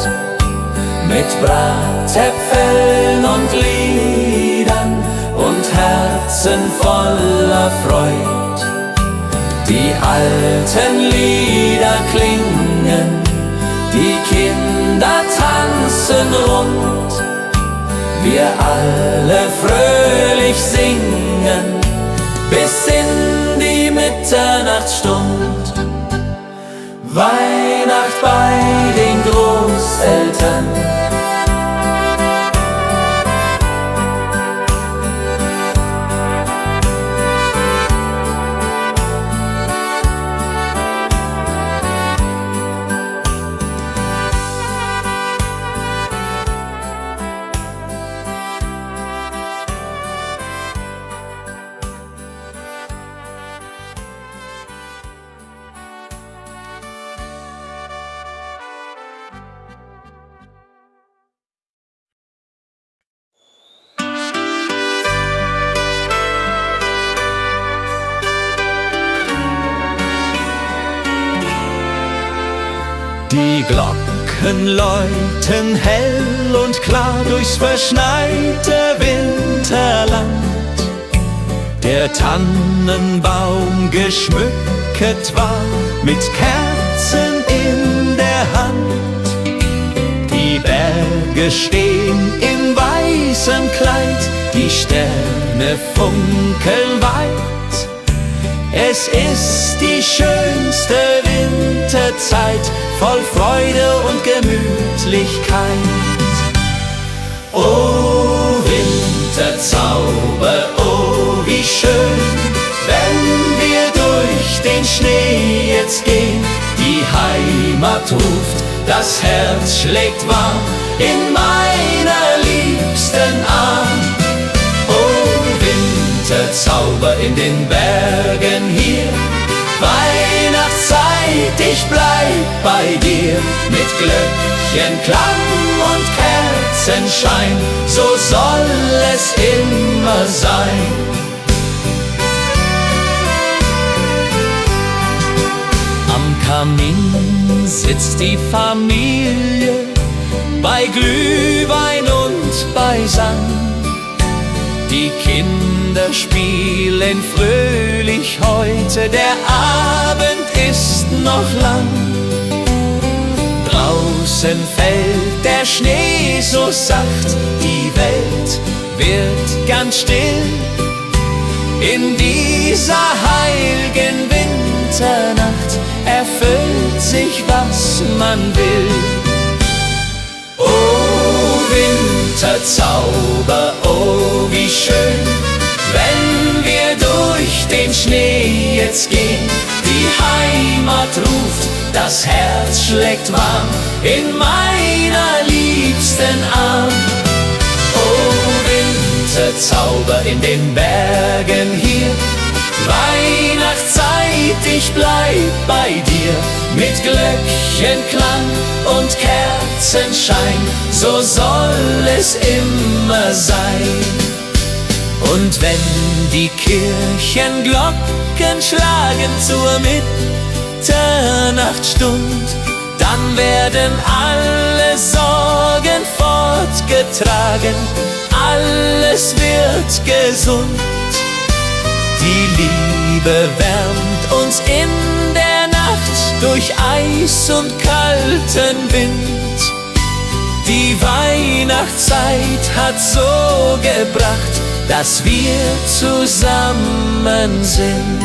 Mit Bratäpfeln und Liedern und Herzen voller Freud. Die alten Lieder klingen, die Kinder tanzen rund. Wir alle fröhlich singen bis in die Mitternachtsstund. Weihnacht bei den Großeltern. Die Glocken läuten hell und klar durchs verschneite Winterland. Der Tannenbaum geschmückt war mit Kerzen in der Hand. Die Berge stehen in weißem Kleid, die Sterne funkeln weit. Es ist die schönste Winterzeit, voll Freude und Gemütlichkeit. Oh Winterzauber, oh wie schön, wenn wir durch den Schnee jetzt gehen. Die Heimat ruft, das Herz schlägt warm in meiner liebsten Arm. Oh Winterzauber in den Bergen hier, Weihnachtszeit, ich bleib bei dir. Mit Glöckchenklang und Kerzenschein, so soll es immer sein. Am Kamin sitzt die Familie, bei Glühwein und bei Sang. Die Kinder spielen fröhlich heute, der Abend ist noch lang. Draußen fällt der Schnee so sacht, die Welt wird ganz still. In dieser heiligen Winternacht erfüllt sich, was man will. Oh Winterzauber, oh wie schön, wenn jetzt gehen. Die Heimat ruft, das Herz schlägt warm in meiner liebsten Arm. Oh, Winterzauber in den Bergen hier, Weihnachtszeit, ich bleib bei dir. Mit Glöckchenklang und Kerzenschein, so soll es immer sein. Und wenn die Kirchenglocken schlagen zur Mitternachtsstund, dann werden alle Sorgen fortgetragen, alles wird gesund. Die Liebe wärmt uns in der Nacht durch Eis und kalten Wind. Die Weihnachtszeit hat so gebracht, dass wir zusammen sind.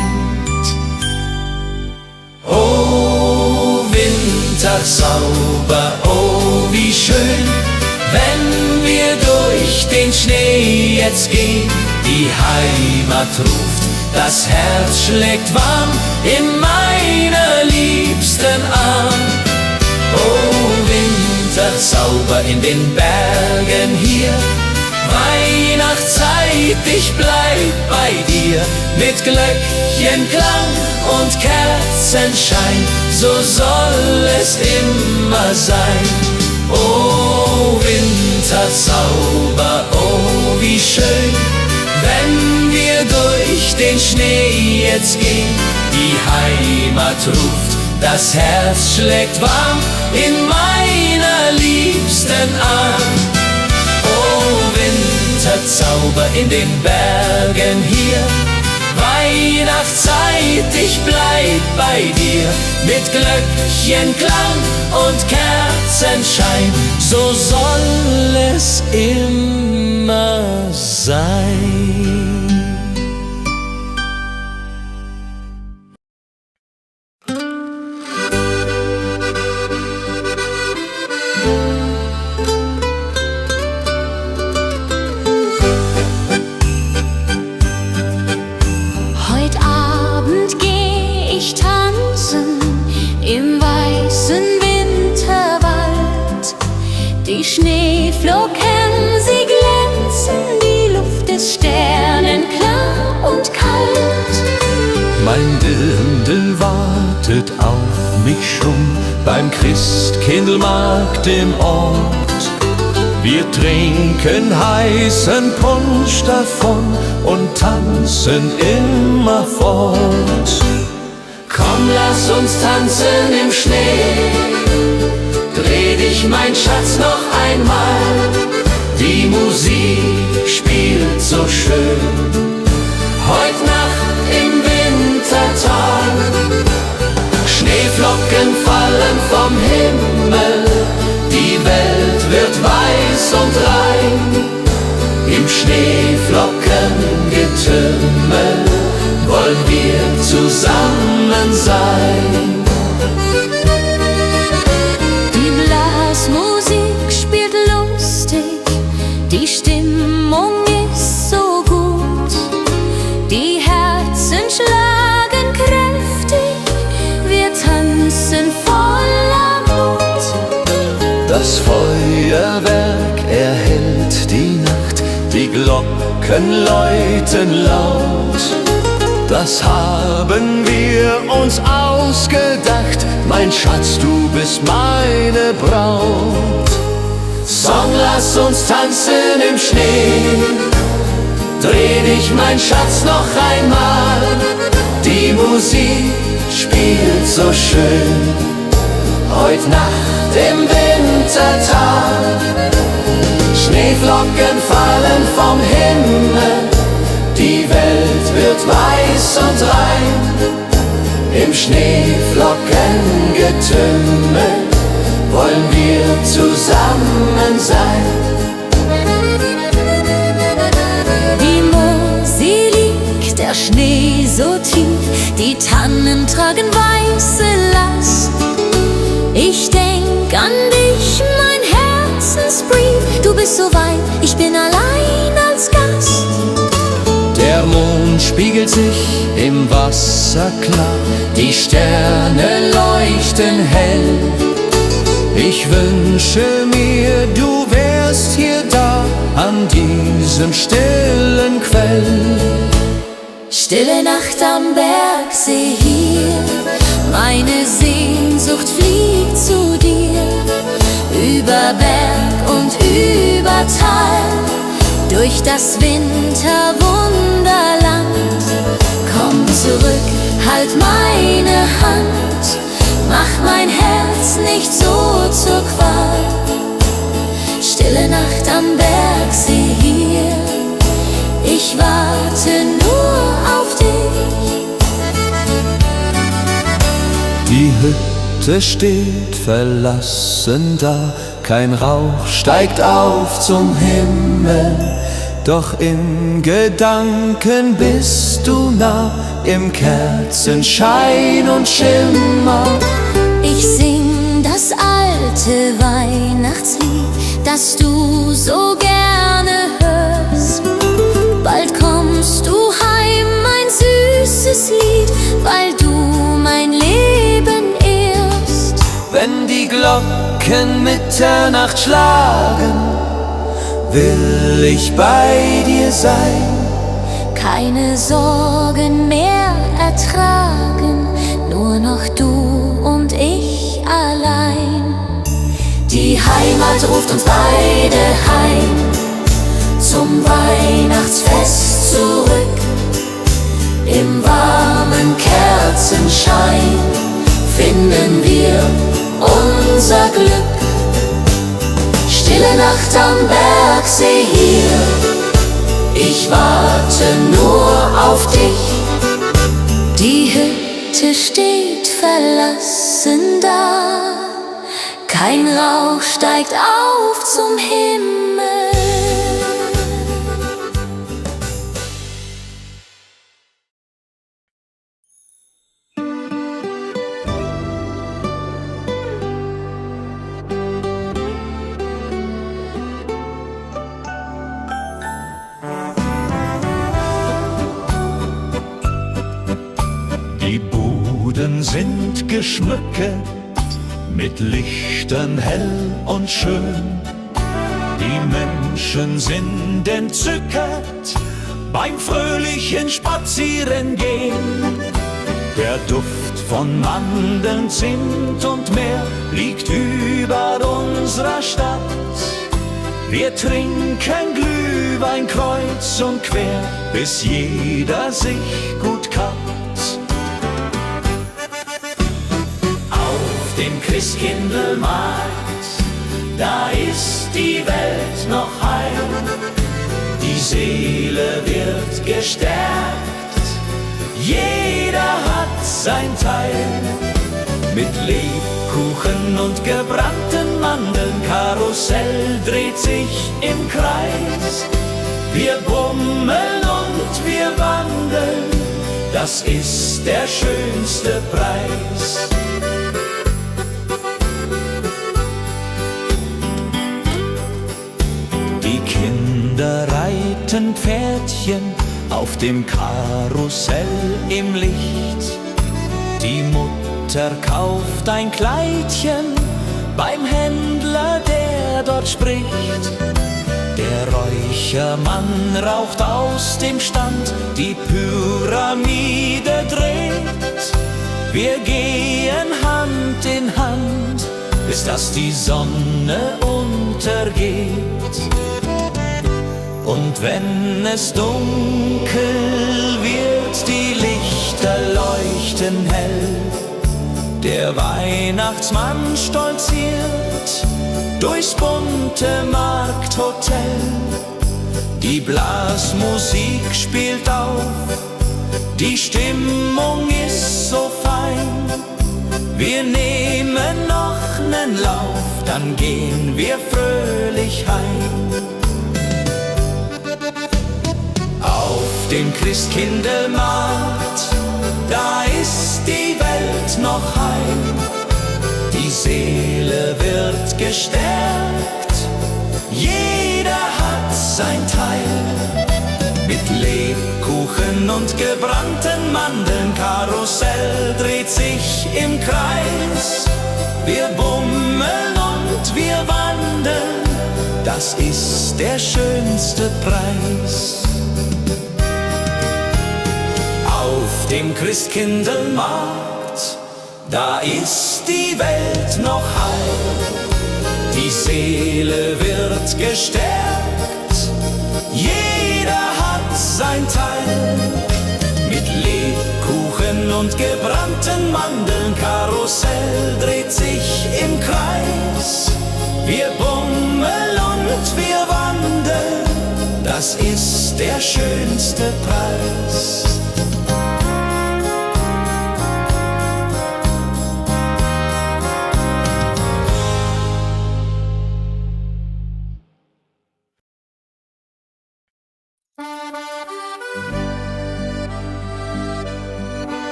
Oh, Winterzauber, oh, wie schön, wenn wir durch den Schnee jetzt gehen. Die Heimat ruft, das Herz schlägt warm in meiner liebsten Arm. Oh, Winterzauber in den Bergen hier, Weihnachtszeit, ich bleib bei dir. Mit Glöckchenklang und Kerzenschein, so soll es immer sein. Oh, Winterzauber, oh, wie schön, wenn wir durch den Schnee jetzt gehen. Die Heimat ruft, das Herz schlägt warm in meiner liebsten Arm. Oh, Winterzauber in den Bergen hier, Weihnachtszeit, ich bleib bei dir. Mit Glöckchenklang und Kerzenschein, so soll es immer sein. Die Schneeflocken, sie glänzen, die Luft ist sternenklar und kalt. Mein Dirndl wartet auf mich schon beim Christkindlmarkt im Ort. Wir trinken heißen Punsch davon und tanzen immerfort. Komm, lass uns tanzen im Schnee, dreh dich, mein Schatz, noch einmal. Die Musik spielt so schön, heut Nacht im Wintertal. Schneeflocken fallen vom Himmel, die Welt wird weiß und rein. Im Schneeflockengetümmel wollen wir zusammen sein. Musik spielt lustig, die Stimmung ist so gut. Die Herzen schlagen kräftig, wir tanzen voller Mut. Das Feuerwerk erhellt die Nacht, die Glocken läuten laut. Das haben wir uns ausgedacht, mein Schatz, du bist meine Braut. Song, lass uns tanzen im Schnee, dreh dich, mein Schatz, noch einmal. Die Musik spielt so schön, heut Nacht im Wintertal. Schneeflocken fallen vom Himmel, die Welt wird weiß und rein. Im Schneeflockengetümmel wollen wir zusammen sein. Die Mosel liegt, der Schnee so tief, die Tannen tragen weiße Last. Ich denk an dich, mein Herzensbrief, du bist so weit, ich bin allein als Gast. Der Mond spiegelt sich im Wasser klar, die Sterne leuchten hell. Ich wünsche mir, du wärst hier da, an diesem stillen Quell. Stille Nacht am Bergsee hier, meine Sehnsucht fliegt zu dir. Über Berg und über Tal, durch das Winterwunderland. Komm zurück, halt meine Hand, mach mein Herz nicht so zur Qual. Stille Nacht am Bergsee hier, ich warte nur auf dich. Die Hütte steht verlassen da, kein Rauch steigt auf zum Himmel. Doch in Gedanken bist du nah, im Kerzenschein und Schimmer. Ich sing das alte Weihnachtslied, das du so gerne hörst. Bald kommst du heim, mein süßes Lied, weil du mein Leben ehrst. Wenn die Glocken Mitternacht schlagen, will ich bei dir sein. Keine Sorgen mehr ertragen, nur noch du und ich allein. Die Heimat ruft uns beide heim, zum Weihnachtsfest zurück. Im warmen Kerzenschein finden wir unser Glück. Stille Nacht am Bergsee hier, ich warte nur auf dich. Die Hütte steht verlassen da, kein Rauch steigt auf zum Himmel. Die Buden sind geschmückt, mit Lichtern hell und schön. Die Menschen sind entzückt beim fröhlichen Spazierengehen. Der Duft von Mandeln, Zimt und Meer liegt über unserer Stadt. Wir trinken Glühwein kreuz und quer, bis jeder sich gut kappt. Auf dem Christkindlmarkt, da ist die Welt noch heil. Die Seele wird gestärkt, jeder hat sein Teil. Mit Lebkuchen und gebrannten Mandeln, Karussell dreht sich im Kreis. Wir bummeln und wir wandeln, das ist der schönste Preis. Die Kinder reiten Pferdchen auf dem Karussell im Licht. Die Mutter kauft ein Kleidchen beim Händler, der dort spricht. Der Räuchermann raucht aus dem Stand, die Pyramide dreht. Wir gehen Hand in Hand, bis dass die Sonne untergeht. Und wenn es dunkel wird, die Lichter leuchten hell. Der Weihnachtsmann stolziert durchs bunte Markthotel. Die Blasmusik spielt auf, die Stimmung ist so fein. Wir nehmen noch nen Lauf, dann gehen wir fröhlich heim. Auf dem Christkindlmarkt, da ist die Welt noch heil. Die Seele wird gestärkt, jeder hat sein Teil. Mit Leben Lebkuchen und gebrannten Mandeln, Karussell dreht sich im Kreis. Wir bummeln und wir wandeln, das ist der schönste Preis. Auf dem Christkindlmarkt, da ist die Welt noch heil. Die Seele wird gestärkt, jeder hat sein Teil. Mit Lebkuchen und gebrannten Mandeln, Karussell dreht sich im Kreis. Wir bummeln und wir wandeln, das ist der schönste Preis.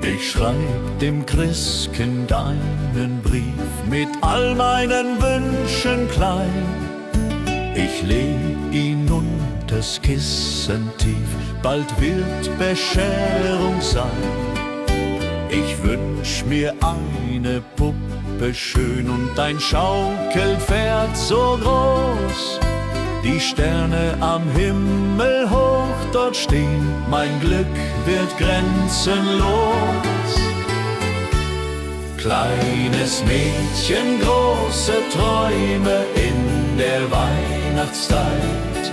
Ich schreib dem Christkind einen Brief mit all meinen Wünschen klein. Ich leg ihn unters Kissen tief, bald wird Bescherung sein. Ich wünsch mir eine Puppe schön und ein Schaukelpferd so groß. Die Sterne am Himmel hoch dort stehen, mein Glück wird grenzenlos. Kleines Mädchen, große Träume in der Weihnachtszeit.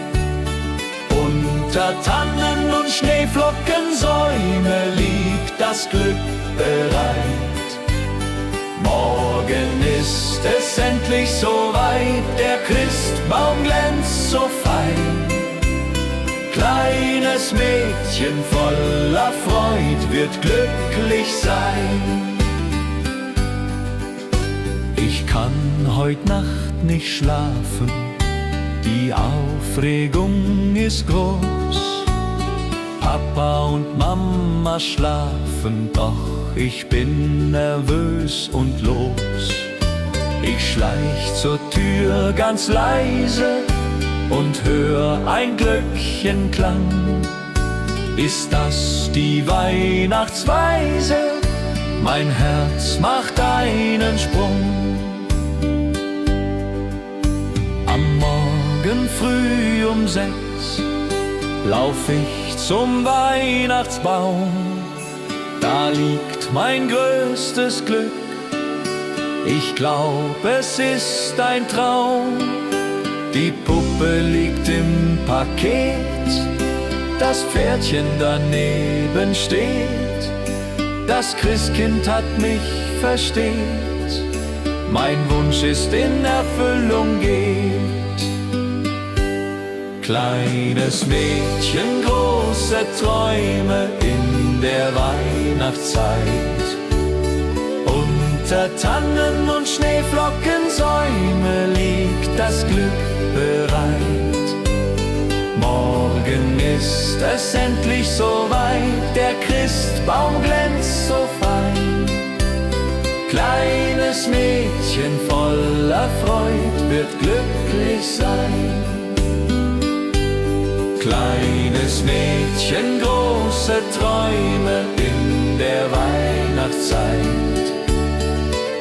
Unter Tannen und Schneeflockensäume liegt das Glück bereit. Morgen ist es endlich soweit, der Christbaum glänzt so fein. Kleines Mädchen voller Freud wird glücklich sein. Ich kann heut Nacht nicht schlafen, die Aufregung ist groß. Papa und Mama schlafen, doch ich bin nervös und los. Ich schleich zur Tür ganz leise und hör ein Glöckchenklang. Ist das die Weihnachtsweise? Mein Herz macht einen Sprung. Am Morgen früh um 6 lauf ich zum Weihnachtsbaum. Da liegt mein größtes Glück, ich glaub, es ist ein Traum. Die Puppe liegt im Paket, das Pferdchen daneben steht. Das Christkind hat mich versteht, mein Wunsch ist in Erfüllung geht. Kleines Mädchen, große Träume in der Weihnachtszeit. Unter Tannen und Schneeflockensäume liegt das Glück bereit. Morgen ist es endlich soweit, der Christbaum glänzt so fein. Kleines Mädchen voller Freud wird glücklich sein. Kleines Mädchen, große Träume in der Weihnachtszeit.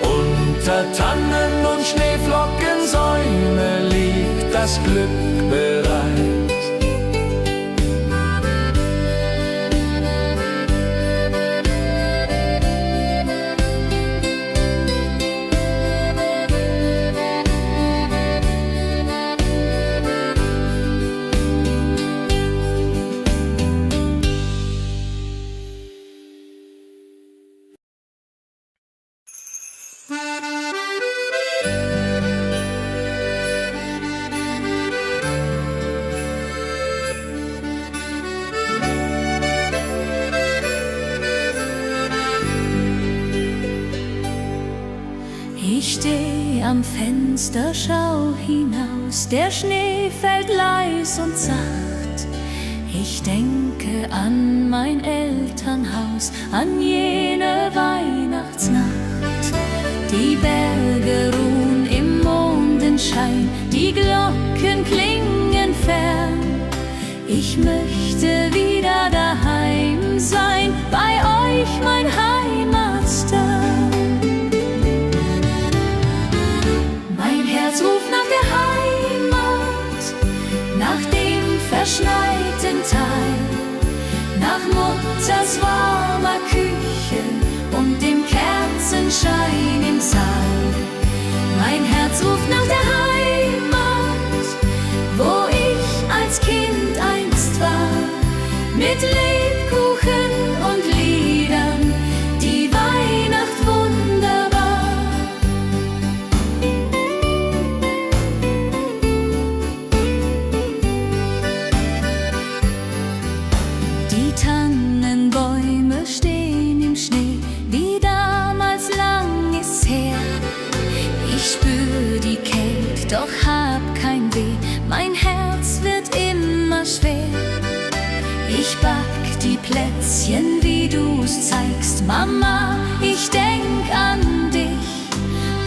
Unter Tannen und Schneeflockensäume liegt das Glück bereit. Ich steh am Fenster, schau hinaus, der Schnee fällt leis und sacht. Ich denke an mein Elternhaus, an jene Weihnachtsnacht. Die Berge ruhen im Mondenschein, die die Glocken klingen fern. Ich möchte wieder daheim sein, bei euch, mein Heimatstern. Mein Herz ruft nach der Heimat, nach dem verschneiten Tal, nach Mutters warmer Küche und dem Kerzenschein im Saal. Mein Herz ruft nach der Heimat, wo ich als Kind einst war, mit Lebkuchen und Liedern, die Weihnacht wunderbar. Die Tannenbäume stehen im Schnee, wie damals, lang ist's her. Ich spür die Kälte, doch hab kein Weh, mein Herz wird immer schwer. Ich back die Plätzchen, wie du's zeigst, Mama, ich denk an dich.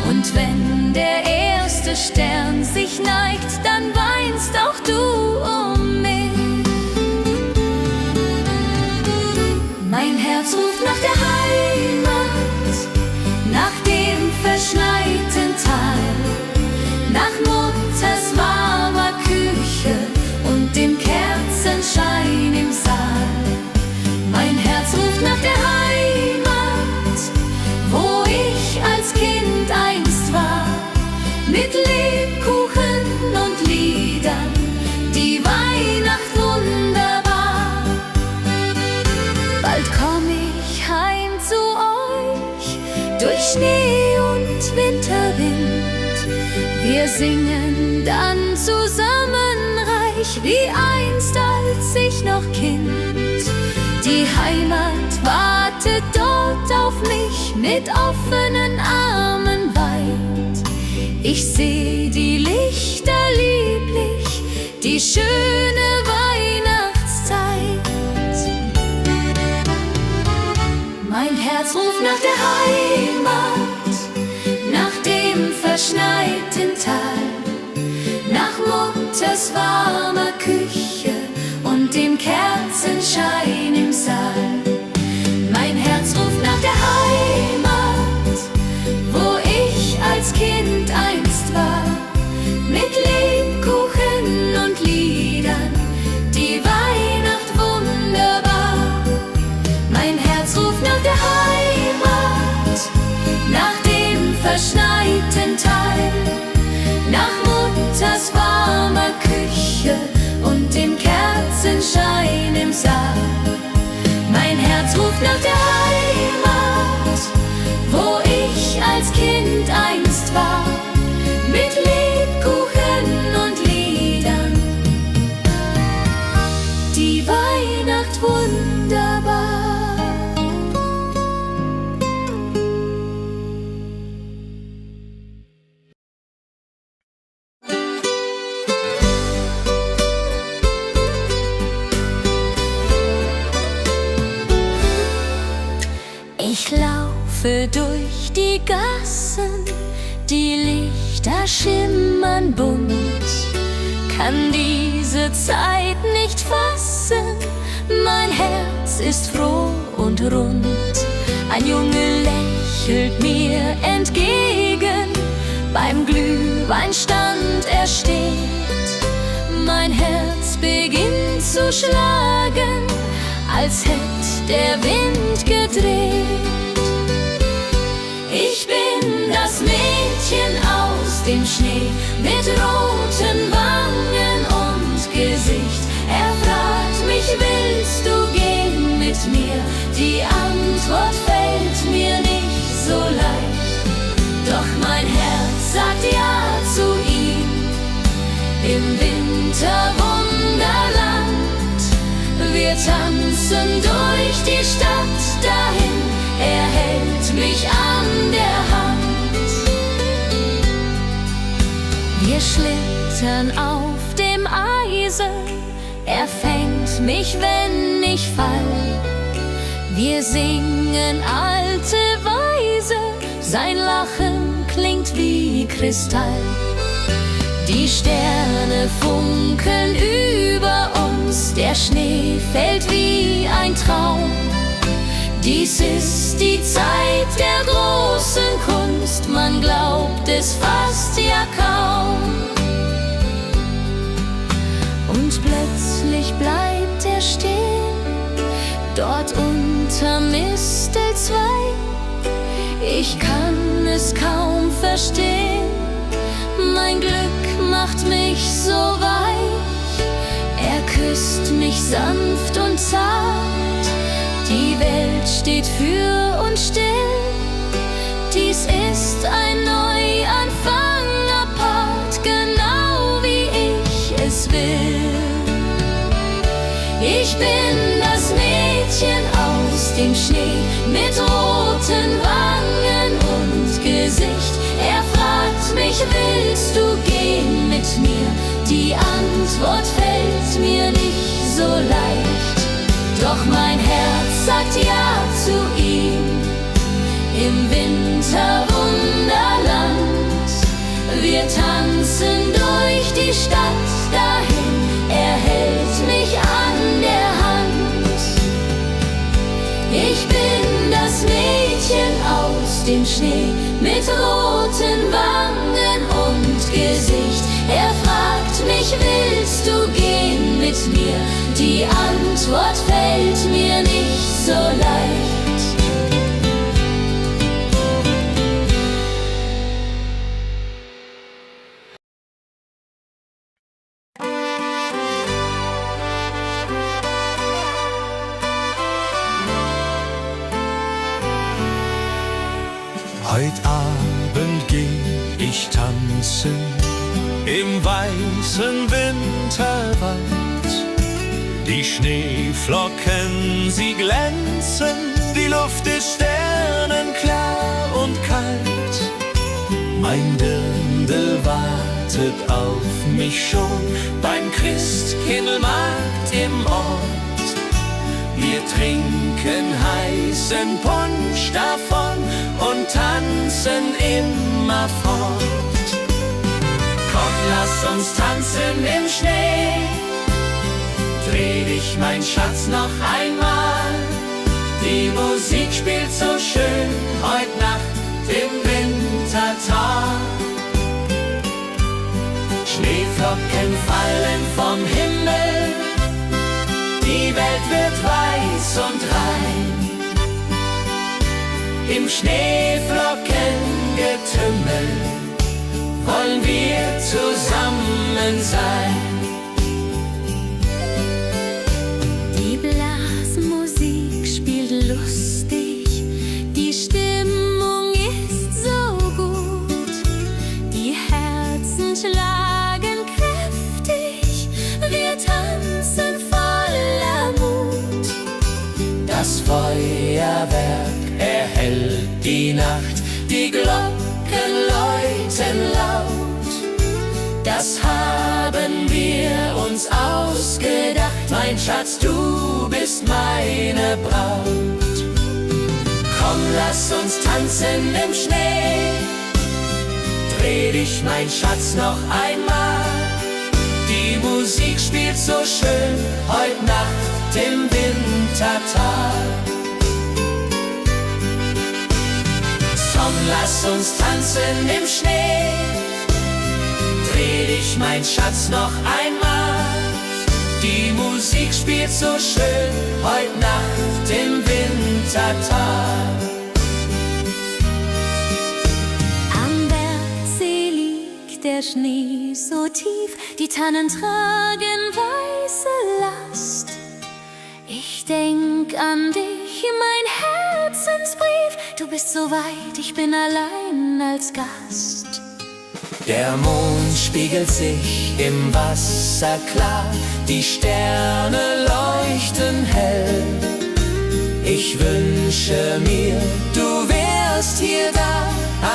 Und wenn der erste Stern sich neigt, dann weinst auch du um mich. Mein Herz ruft nach der Heimat, nach dem verschneiten Tal, nach Mutters warmer Küche und dem Kerzenschein im Saal. Mein Herz ruft nach der Heimat, wo ich als Kind einst war, mit Lebkuchen und Liedern, die Weihnacht wunderbar. Bald komm ich heim zu euch, durch Schnee und Winterwind. Wir singen dann zusammen reich, wie einst als ich noch Kind. Die Heimat wartet dort auf mich, mit offenen Armen weit. Ich seh die Lichter lieblich, die schöne Weihnachtszeit. Mein Herz ruft nach der Heimat, nach dem verschneiten Tal, nach Mutters warmer Küche und dem Kerzenschein im Saal. Mein Herz ruft nach der Heimat, wo ich als Kind einst war, mit Lebkuchen und Liedern, die Weihnacht wunderbar. Mein Herz ruft nach der Heimat, nach dem verschneiten Tal, nach Mutters warmer Küche und dem Kerzenschein im Saal. Mein Herz ruft nach der Heimat, wo ich als Kind einst war, mit Lebkuchen und Liedern, die Weihnacht wunderbar. Ich laufe durch die Gassen, die Lichter schimmern bunt, kann diese Zeit nicht fassen, mein Herz ist froh und rund. Ein Junge lächelt mir entgegen, beim Glühweinstand er steht. Mein Herz beginnt zu schlagen, als hätt der Wind gedreht. Ich bin das Mädchen aus dem Schnee, mit roten Wangen und Gesicht. Er fragt mich, willst du gehen mit mir? Die Antwort fällt mir nicht so leicht, doch mein Herz sagt ja zu ihm. Im Winterwunderland, wir tanzen durch die Stadt dahin, er hält mich an der Hand. Wir schlittern auf dem Eise, er fängt mich, wenn ich fall. Wir singen alte Weise, sein Lachen klingt wie Kristall. Die Sterne funkeln über uns, der Schnee fällt wie ein Traum. Dies ist die Zeit der großen Kunst, man glaubt es fast ja kaum. Und plötzlich bleibt er stehen, dort unter Mistelzweig. Ich kann es kaum verstehen, mein Glück macht mich so weich. Er küsst mich sanft und zart, die Welt steht für uns still. Dies ist ein Neuanfang apart, genau wie ich es will. Ich bin das Mädchen aus dem Schnee mit roten Wangen und Gesicht. Er fragt mich, willst du gehen mit mir? Die Antwort fällt mir nicht so leicht. Doch mein Herz sagt ja zu ihm. Im Winterwunderland, wir tanzen durch die Stadt dahin. Er hält mich an der Hand. Ich bin das Mädchen aus dem Schnee mit roten Wangen und Gesicht. Er fragt mich, willst du gehen mit mir? Die Antwort fällt mir nicht so leicht. Heut Abend geh ich tanzen im weißen Winterwald. Die Schneeflocken, sie glänzen, die Luft ist sternenklar und kalt. Mein Dirndl wartet auf mich schon beim Christkindlmarkt im Ort. Wir trinken heißen Punsch davon und tanzen immer fort. Komm, lass uns tanzen im Schnee. Dreh dich, mein Schatz, noch einmal. Die Musik spielt so schön heut Nacht im Wintertag. Schneeflocken fallen vom Himmel, die Welt wird weiß und rein. Im Schneeflockengetümmel wollen wir zusammen sein. Die Blasmusik spielt lustig, die Stimmung ist so gut. Die Herzen schlagen kräftig, wir tanzen voller Mut. Das Feuerwerk erhellt die Nacht, die Glocken läuten laut. Das haben wir uns ausgedacht, mein Schatz, du bist meine Braut. Komm, lass uns tanzen im Schnee. Dreh dich, mein Schatz, noch einmal. Die Musik spielt so schön heut Nacht im Wintertag. Komm, lass uns tanzen im Schnee. Dreh dich, mein Schatz, noch einmal. Die Musik spielt so schön heut Nacht im Wintertag. Am Bergsee liegt der Schnee so tief, die Tannen tragen weiße Last. Ich denk an dich, mein Herzensbrief. Du bist so weit, ich bin allein als Gast. Der Mond spiegelt sich im Wasser klar, die Sterne leuchten hell. Ich wünsche mir, du wärst hier da,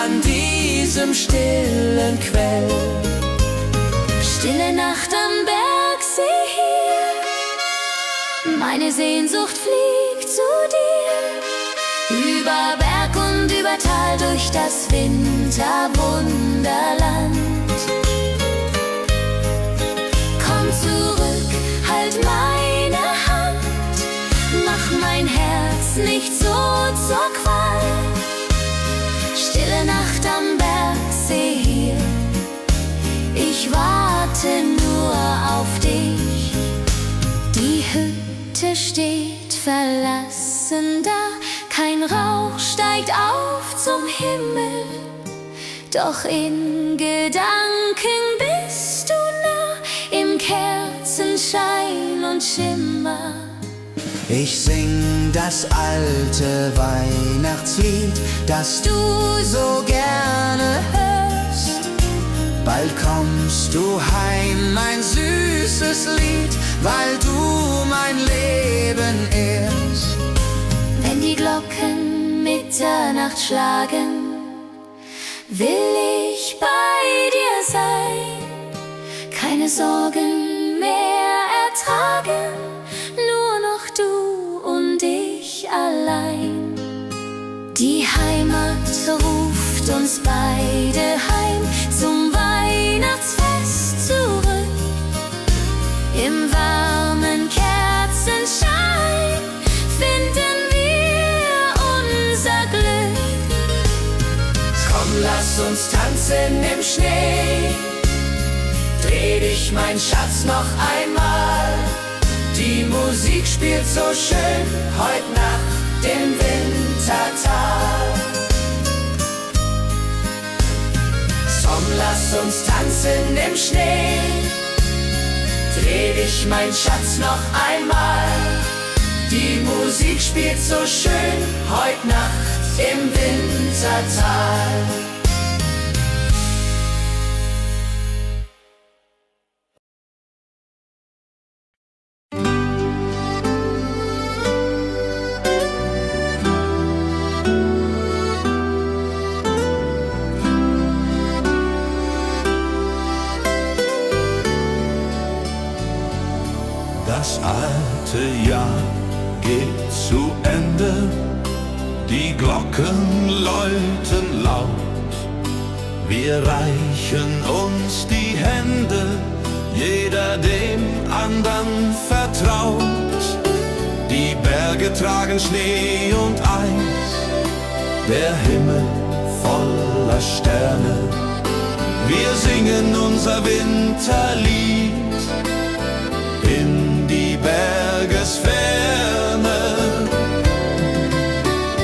an diesem stillen Quell. Stille Nacht am Bergsee hier, meine Sehnsucht fliegt zu dir. Über Berg und über Tal, durch das Winterwunderland. Hütte steht verlassen da, kein Rauch steigt auf zum Himmel, doch in Gedanken bist du nah, im Kerzenschein und Schimmer. Ich sing das alte Weihnachtslied, das du so gerne hörst. Bald kommst du heim, mein süßes Lied, weil du mein Leben ehrst. Wenn die Glocken Mitternacht schlagen, will ich bei dir sein, keine Sorgen mehr ertragen, nur noch du und ich allein. Die Heimat ruft uns beide heim zum Weihnachtsfest zurück. Im warmen Kerzenschein finden wir unser Glück. Komm, lass uns tanzen im Schnee. Dreh dich, mein Schatz, noch einmal. Die Musik spielt so schön heut Nacht im Wintertal. Komm, lass uns tanzen im Schnee. Dreh dich, mein Schatz, noch einmal. Die Musik spielt so schön heut Nacht im Wintertal. Das alte Jahr geht zu Ende, die Glocken läuten laut. Wir reichen uns die Hände, jeder dem andern vertraut. Die Berge tragen Schnee und Eis, der Himmel voller Sterne. Wir singen unser Winterlied in die Bergesferne.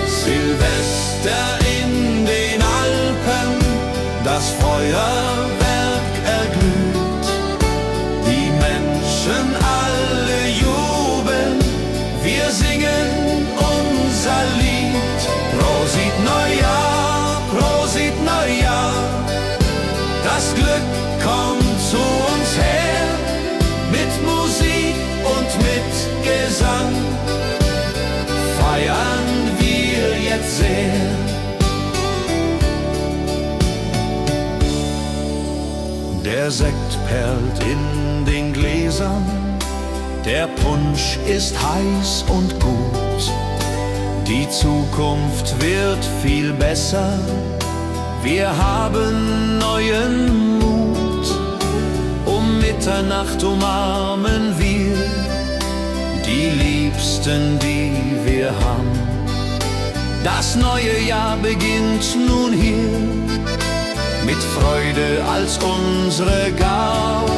Silvester in den Alpen, das Feuerwerk erglüht. Die Menschen alle jubeln, wir singen unser Lied. Prosit Neujahr, Prosit Neujahr, das Glück kommt zu uns her. Mit Musik und mit Gesang feiern wir jetzt sehr. Der Sekt perlt in den Gläsern, der Punsch ist heiß und gut. Die Zukunft wird viel besser, wir haben neuen Mut. Um Mitternacht umarmen wir die Liebsten, die wir haben. Das neue Jahr beginnt nun hier, mit Freude als unsere Gabe.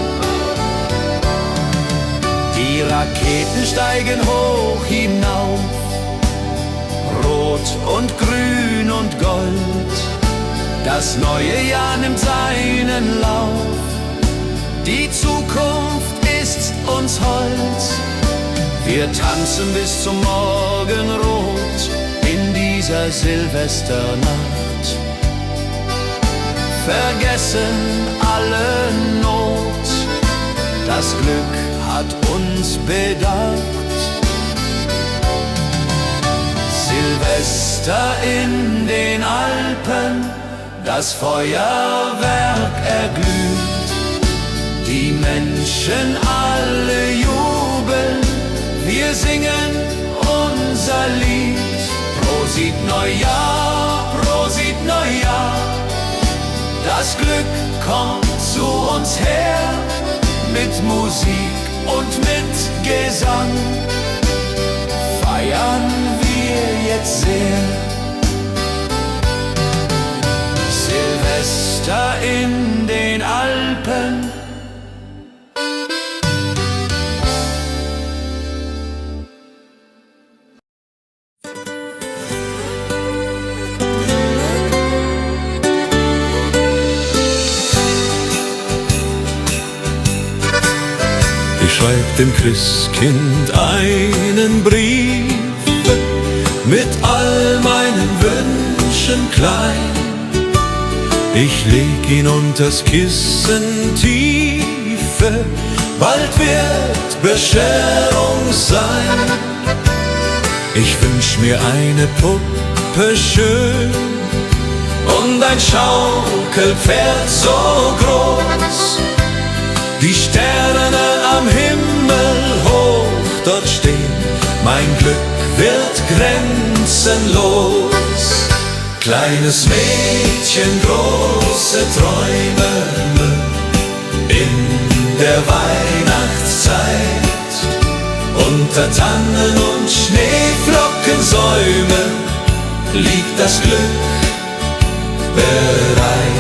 Die Raketen steigen hoch hinauf, rot und grün und gold. Das neue Jahr nimmt seinen Lauf, die Zukunft ist uns hold. Wir tanzen bis zum Morgenrot in dieser Silvesternacht, vergessen alle Not, das Glück hat uns bedacht. Silvester in den Alpen, das Feuerwerk erglüht. Die Menschen alle jubeln, wir singen unser Lied. Prosit Neujahr, Prosit Neujahr, das Glück kommt zu uns her. Mit Musik und mit Gesang feiern wir jetzt sehr. Silvester in den Alpen, schreib dem Christkind einen Brief mit all meinen Wünschen klein. Ich leg ihn unters Kissen tiefe, bald wird Bescherung sein. Ich wünsch mir eine Puppe schön und ein Schaukelpferd so groß. Die Sterne am Himmel hoch dort stehen, mein Glück wird grenzenlos. Kleines Mädchen, große Träume in der Weihnachtszeit. Unter Tannen und Schneeflockensäumen liegt das Glück bereit.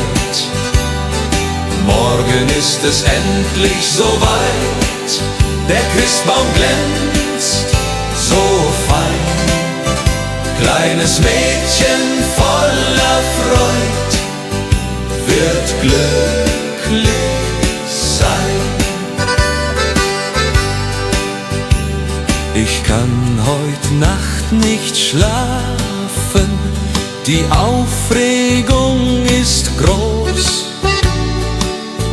Morgen ist es endlich soweit, der Christbaum glänzt so fein. Kleines Mädchen voller Freud wird glücklich sein. Ich kann heut Nacht nicht schlafen, die Aufregung ist groß.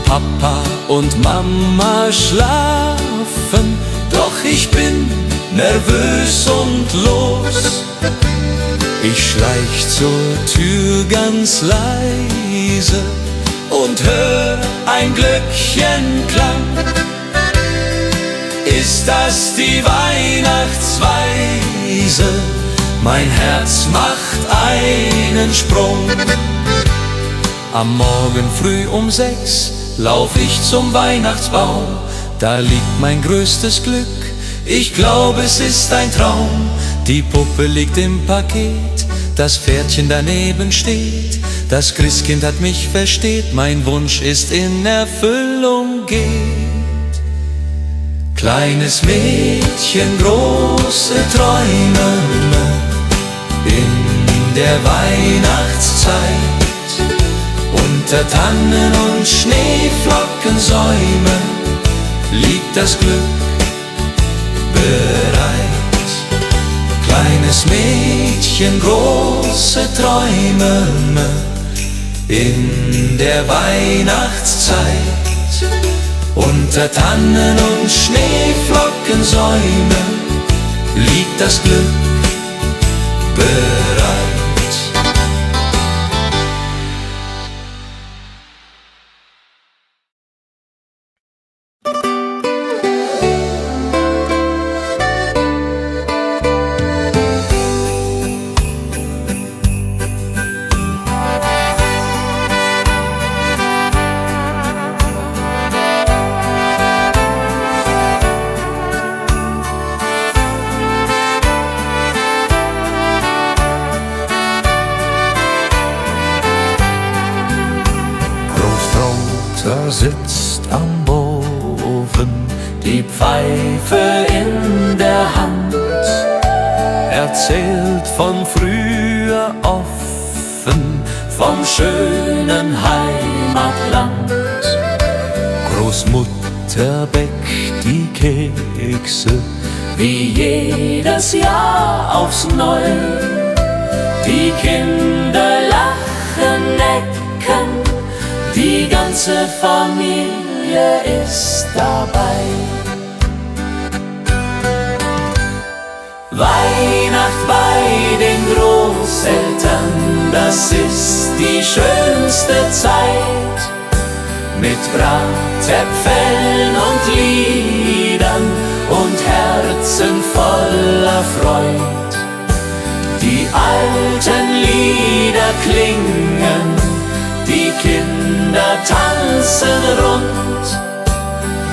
Papa und Mama schlafen, doch ich bin nervös und los. Ich schleich zur Tür ganz leise und hör ein Glöckchenklang. Ist das die Weihnachtsweise? Mein Herz macht einen Sprung. Am Morgen früh um 6 lauf ich zum Weihnachtsbaum. Da liegt mein größtes Glück, ich glaube es ist ein Traum. Die Puppe liegt im Paket, das Pferdchen daneben steht. Das Christkind hat mich versteht, mein Wunsch ist in Erfüllung geht. Kleines Mädchen, große Träume in der Weihnachtszeit. Unter Tannen und Schneeflockensäumen liegt das Glück bereit. Kleines Mädchen, große Träume in der Weihnachtszeit. Unter Tannen und Schneeflockensäumen liegt das Glück bereit. Sitzt am Ofen, die Pfeife in der Hand, erzählt von früher offen, vom schönen Heimatland. Großmutter bäckt die Kekse, wie jedes Jahr aufs Neue. Die Kinder lachen, necken, die ganze Familie ist dabei. Weihnacht bei den Großeltern, das ist die schönste Zeit. Mit Bratäpfeln und Liedern und Herzen voller Freud. Die alten Lieder klingen, die Kinder tanzen rund,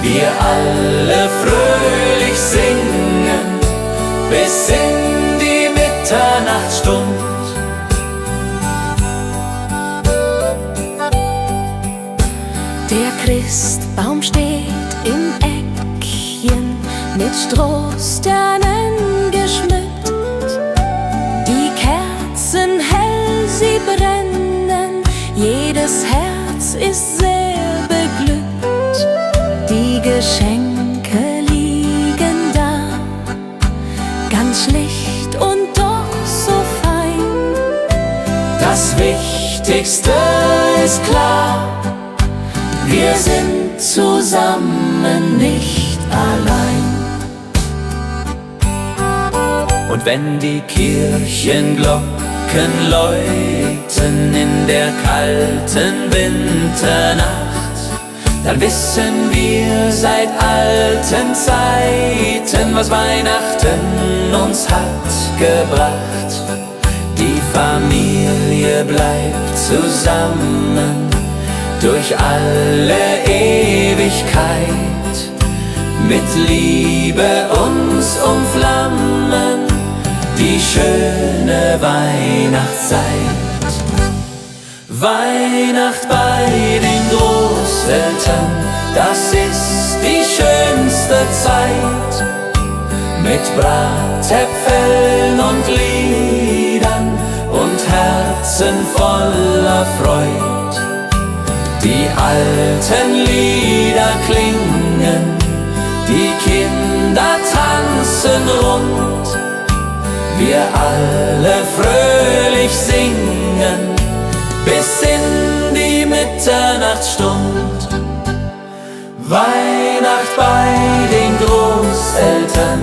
wir alle fröhlich singen, bis in die Mitternachtsstund. Der Christbaum steht im Eckchen, mit Strohsternen geschmückt. Die Kerzen hell, sie brennen, jedes Herz ist sehr beglückt. Die Geschenke Das Wichtigste ist klar, wir sind zusammen, nicht allein. Und wenn die Kirchenglocken läuten in der kalten Winternacht, dann wissen wir seit alten Zeiten, was Weihnachten uns hat gebracht. Die Familie bleibt zusammen durch alle Ewigkeit, mit Liebe uns umflammen die schöne Weihnachtszeit. Weihnacht bei den Großeltern, das ist die schönste Zeit, mit Bratäpfeln und Liedern und Herzen voller Freud. Die alten Lieder klingen, die Kinder tanzen rund, wir alle fröhlich singen bis in die Mitternachtsstund. Weihnacht bei den Großeltern.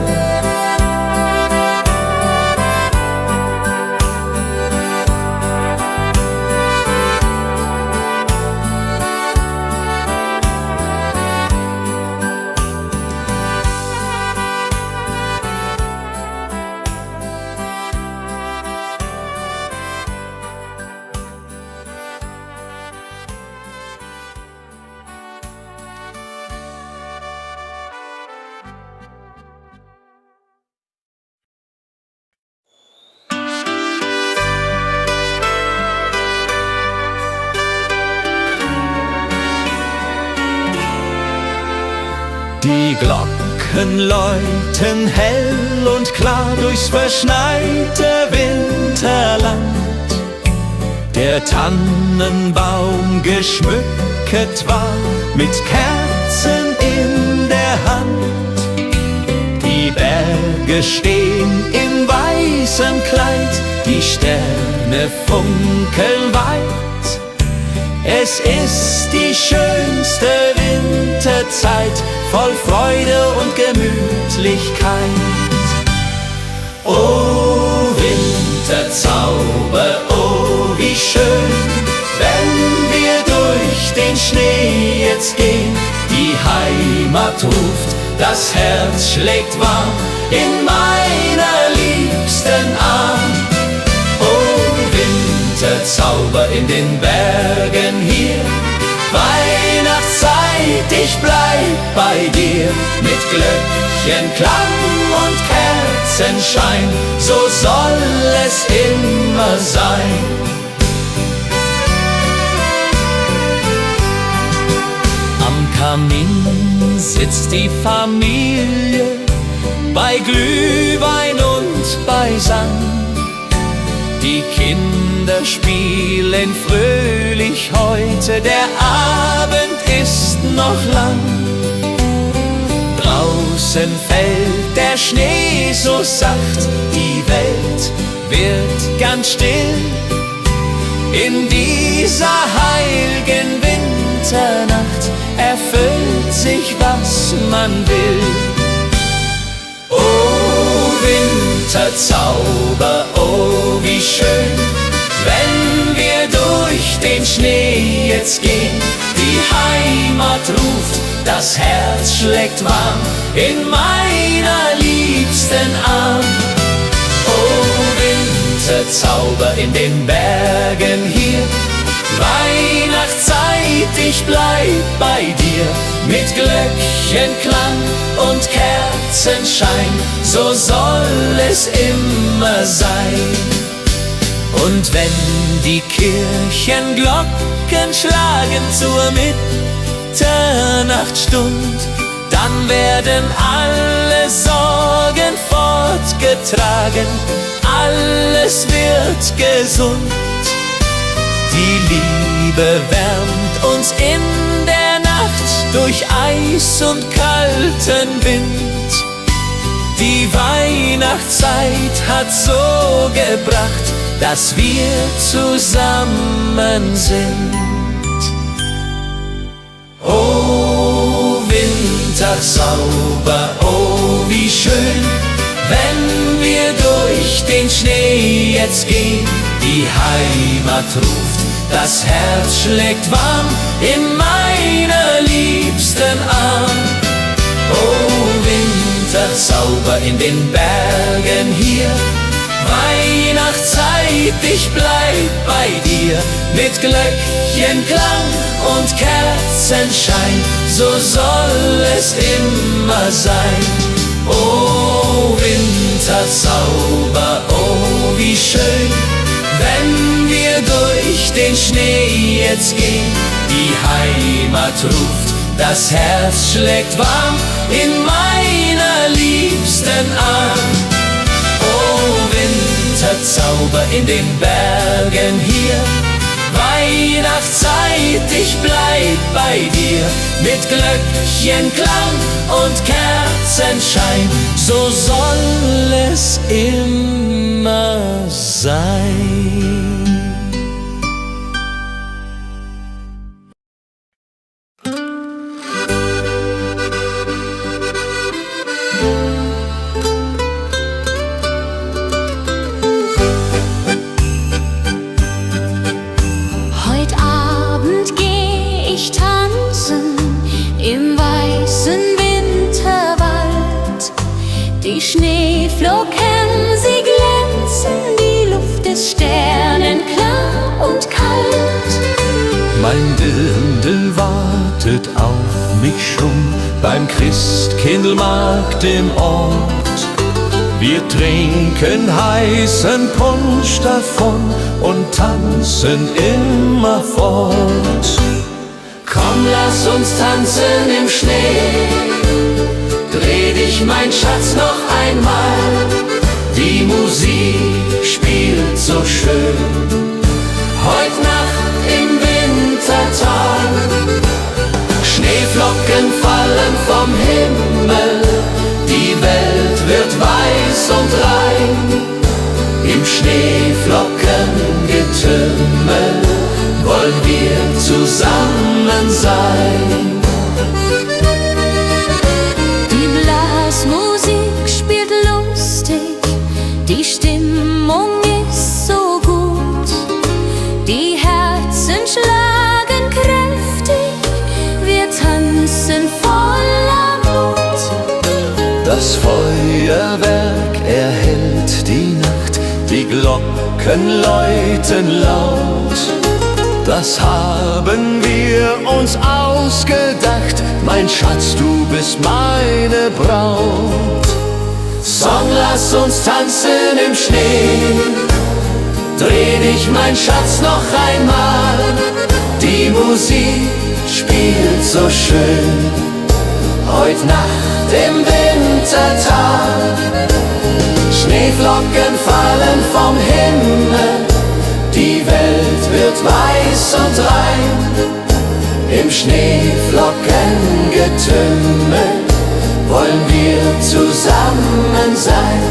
Die Glocken läuten hell und klar durchs verschneite Winterland. Der Tannenbaum geschmückt war mit Kerzen in der Hand. Die Berge stehen in weißem Kleid, die Sterne funkeln weit. Es ist die schönste Winterzeit, voll Freude und Gemütlichkeit. Oh Winterzauber, oh wie schön, wenn wir durch den Schnee jetzt gehen. Die Heimat ruft, das Herz schlägt warm in meiner liebsten Arm. Winterzauber in den Bergen hier, Weihnachtszeit, ich bleib bei dir. Mit Glöckchenklang und Kerzenschein, so soll es immer sein. Am Kamin sitzt die Familie, bei Glühwein und bei Sang. Die Kinder spielen fröhlich heute, der Abend ist noch lang. Draußen fällt der Schnee so sacht, die Welt wird ganz still. In dieser heiligen Winternacht erfüllt sich, was man will. Oh Winterzauber, oh wie schön, wenn wir durch den Schnee jetzt gehen. Die Heimat ruft, das Herz schlägt warm in meiner liebsten Arm. Oh Winterzauber in den Bergen hier, Weihnachtszeit, ich bleib bei dir. Mit Glöckchenklang und Kerzenschein, so soll es immer sein. Und wenn die Kirchenglocken schlagen zur Mitternachtsstund, dann werden alle Sorgen fortgetragen, alles wird gesund. Die Liebe wärmt uns in der Nacht durch Eis und kalten Wind. Die Weihnachtszeit hat so gebracht, dass wir zusammen sind. Oh, Wintersauber, oh, wie schön, wenn wir durch den Schnee jetzt gehen. Die Heimat ruft, das Herz schlägt warm in meiner liebsten Arm. Oh, Wintersauber in den Bergen hier, Weihnachtszeit, ich bleib bei dir. Mit Glöckchenklang und Kerzenschein, so soll es immer sein. Oh, Wintersauber, oh, wie schön, wenn wir durch den Schnee jetzt gehen. Die Heimat ruft, das Herz schlägt warm in meiner liebsten Arm. Oh, Winterzauber in den Bergen hier, Weihnachtszeit, ich bleib bei dir. Mit Glöckchenklang und Kerzenschein, so soll es immer sein. Heut Abend geh ich tanzen im weißen Winterwald. Die Schneeflocken, sie glänzen, die Luft ist sternenklar und kalt. Mein Dirndl wartet auf mich schon beim Christkindlmarkt im Ort. Wir trinken heißen Punsch davon und tanzen immer fort. Komm, lass uns tanzen im Schnee, dreh dich, mein Schatz, noch einmal. Die Musik spielt so schön, heut Nacht im Wintertal. Schneeflocken fallen vom Himmel, die Welt wird weiß und rein. Im Schneeflockengetümmel wollen wir zusammen sein. Die Blasmusik spielt lustig, die Stimmung ist so gut. Die Herzen schlagen kräftig, wir tanzen voller Mut. Das Feuerwerk erhellt die Nacht, die Glocken läuten laut. Das haben wir uns ausgedacht, mein Schatz, du bist meine Braut. Song, lass uns tanzen im Schnee, dreh dich, mein Schatz, noch einmal. Die Musik spielt so schön, heut Nacht im Wintertal. Schneeflocken fallen vom Himmel, die Welt wird weiß und rein. Im Schneeflockengetümmel wollen wir zusammen sein.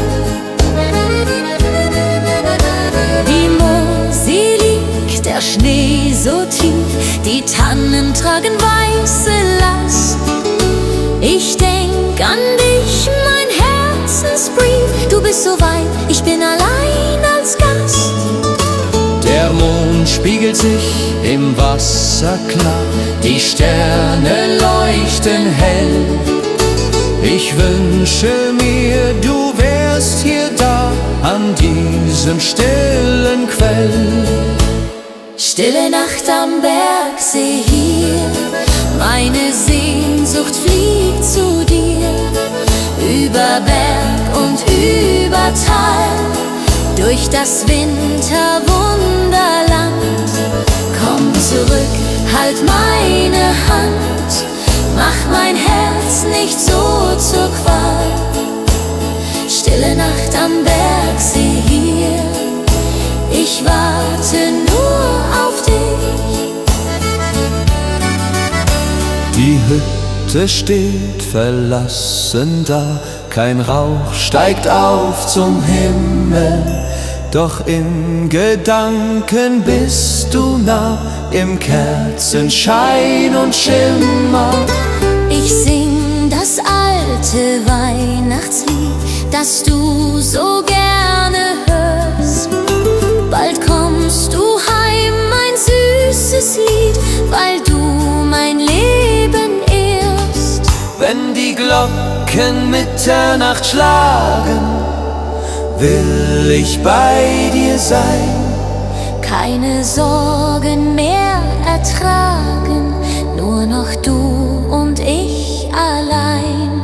Die Mosel liegt, der Schnee so tief, die Tannen tragen weiße Last. Ich denk an dich, mein Herzensbrief, du bist so weit, ich bin allein als Gast. Der Mond spiegelt sich im Wasser klar, die Sterne leuchten hell. Ich wünsche mir, du wärst hier da, an diesem stillen Quell. Stille Nacht am Bergsee hier, meine Sehnsucht fliegt zu dir. Über Berg und über Tal, durch das Winterwunderland. Komm zurück, halt meine Hand, mach mein Herz nicht so zur Qual. Stille Nacht am Bergsee hier, ich warte nur auf dich. Die Hütte steht verlassen da, kein Rauch steigt auf zum Himmel. doch in Gedanken bist du nah, im Kerzenschein und Schimmer. Ich sing das alte Weihnachtslied, das du so gerne hörst. Bald kommst du heim, mein süßes Lied, weil du mein Leben ehrst. Wenn die Glocken Mitternacht schlagen, will ich bei dir sein. Keine Sorgen mehr ertragen, nur noch du und ich allein.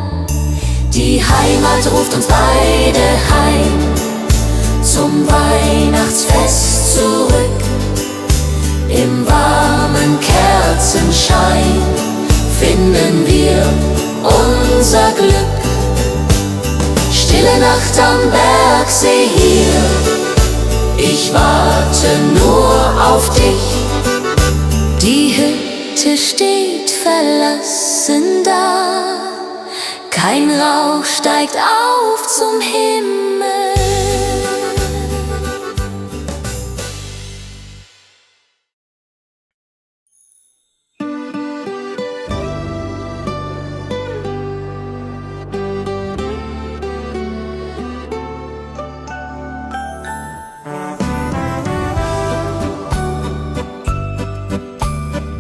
Die Heimat ruft uns beide heim, zum Weihnachtsfest zurück. Im warmen Kerzenschein finden wir unser Glück. Stille Nacht am Bergsee hier, ich warte nur auf dich. Die Hütte steht verlassen da, kein Rauch steigt auf zum Himmel.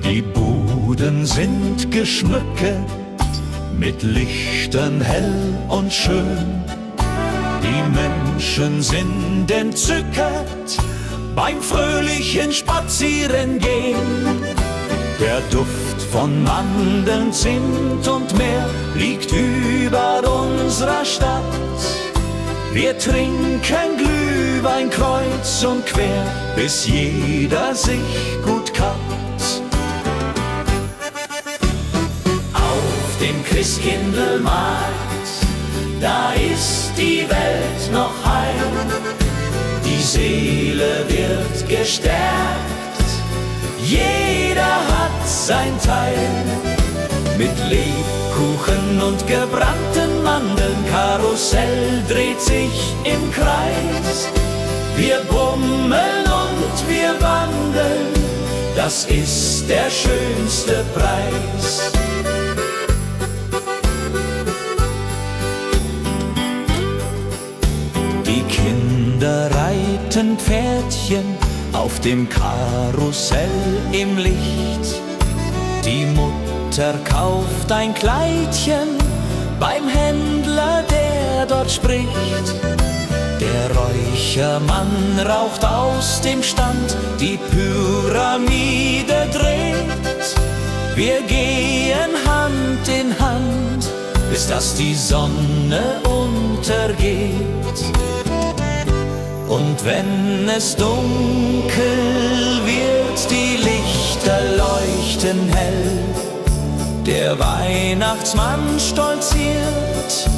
Die Buden sind geschmückt, mit Lichtern hell und schön. Die Menschen sind entzückt beim fröhlichen Spazierengehen. Der Duft von Mandeln, Zimt und Meer liegt über unserer Stadt. Wir trinken Glühwein kreuz und quer, bis jeder sich gut kappt. Auf dem Christkindlmarkt, da ist die Welt noch heil. Die Seele wird gestärkt, jeder hat sein Teil. Mit Lebkuchen und gebrannten Mandeln, Karussell dreht sich im Kreis. Wir bummeln und wir wandeln, das ist der schönste Preis. Die Kinder reiten Pferdchen auf dem Karussell im Licht. Die Mutter kauft ein Kleidchen beim Händler, der dort spricht. Der Räuchermann raucht aus dem Stand, die Pyramide dreht. Wir gehen Hand in Hand, bis dass die Sonne untergeht. Und wenn es dunkel wird, die Lichter leuchten hell. Der Weihnachtsmann stolziert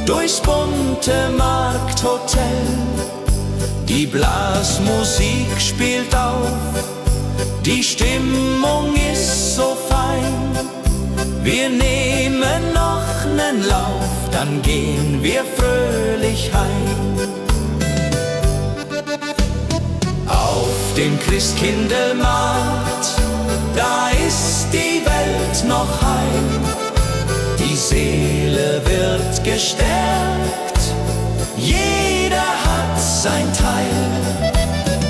durchs bunte Markthotel. Die Blasmusik spielt auf, die Stimmung ist so fein. Wir nehmen noch nen Lauf, dann gehen wir fröhlich heim. Auf dem Christkindlmarkt, da ist die Welt noch heil. Die Seele wird gestärkt, jeder hat sein Teil.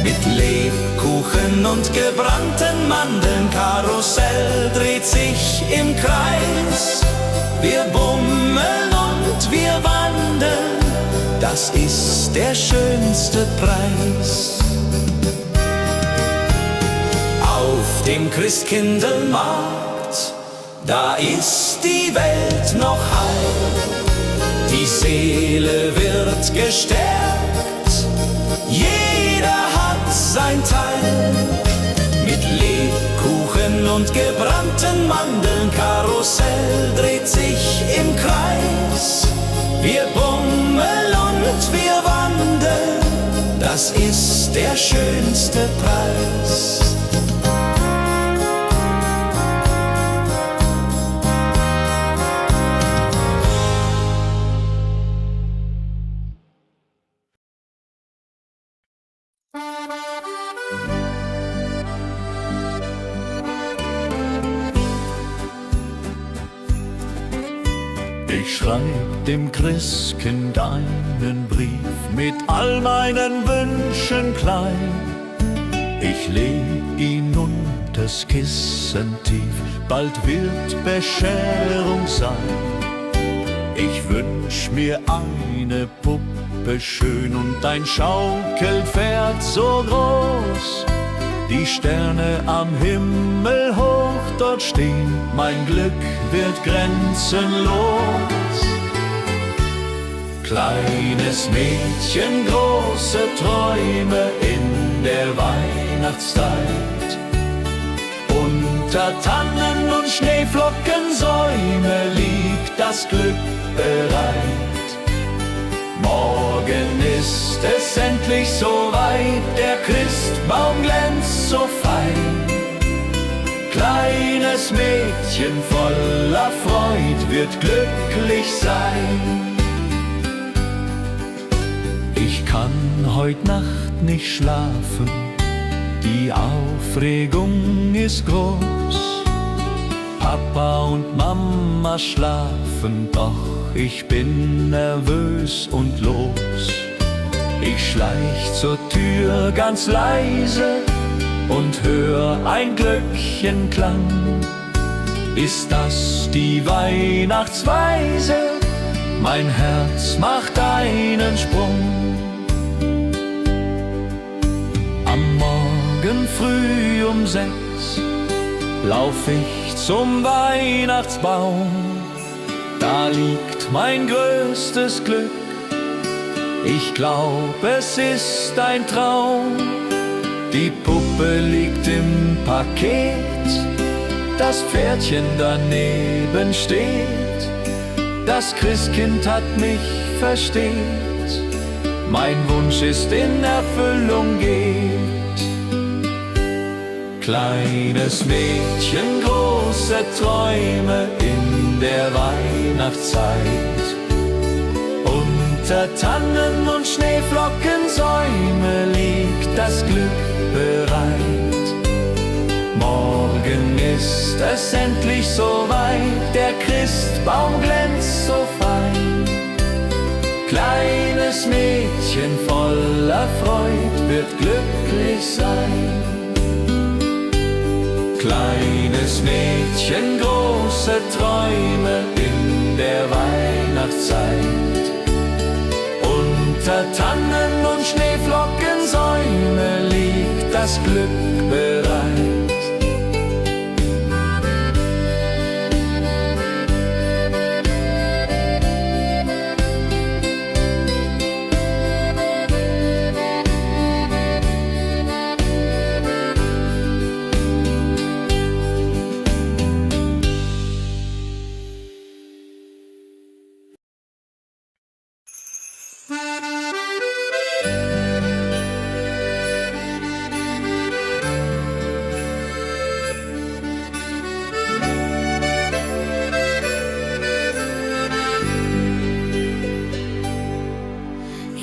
Mit Lebkuchen und gebrannten Mandeln, Karussell dreht sich im Kreis. Wir bummeln und wir wandeln, das ist der schönste Preis. Auf dem Christkindlmarkt, da ist die Welt noch heil. Die Seele wird gestärkt, jeder hat sein Teil. Mit Lebkuchen und gebrannten Mandeln, Karussell dreht sich im Kreis. Wir bummeln und wir wandeln, das ist der schönste Preis. Ich schreib dem Christkind einen Brief mit all meinen Wünschen klein. Ich leg ihn unters Kissen tief, bald wird Bescherung sein. Ich wünsch mir eine Puppe schön und ein Schaukelpferd so groß. Die Sterne am Himmel hoch dort stehen, mein Glück wird grenzenlos. Kleines Mädchen, große Träume in der Weihnachtszeit. Unter Tannen und Schneeflockensäume liegt das Glück bereit. Morgen ist es endlich soweit, der Christbaum glänzt so fein. Kleines Mädchen voller Freud wird glücklich sein. Ich kann heut Nacht nicht schlafen, die Aufregung ist groß. Papa und Mama schlafen, doch ich bin nervös und los. Ich schleich zur Tür ganz leise und hör ein Glöckchenklang. Ist das die Weihnachtsweise? Mein Herz macht einen Sprung. Am Morgen früh um 6 lauf ich zum Weihnachtsbaum. Da liegt mein größtes Glück, ich glaub, es ist ein Traum. Die Puppe liegt im Paket, das Pferdchen daneben steht. Das Christkind hat mich versteht, mein Wunsch ist in Erfüllung geht. Kleines Mädchen, große Träume in der Weihnachtszeit. Unter Tannen und Schneeflockensäume liegt das Glück bereit. Morgen ist es endlich soweit, der Christbaum glänzt so fein. Kleines Mädchen voller Freud wird glücklich sein. Kleines Mädchen, große Träume in der Weihnachtszeit. Unter Tannen und Schneeflockensäume liegt das Glück bereit.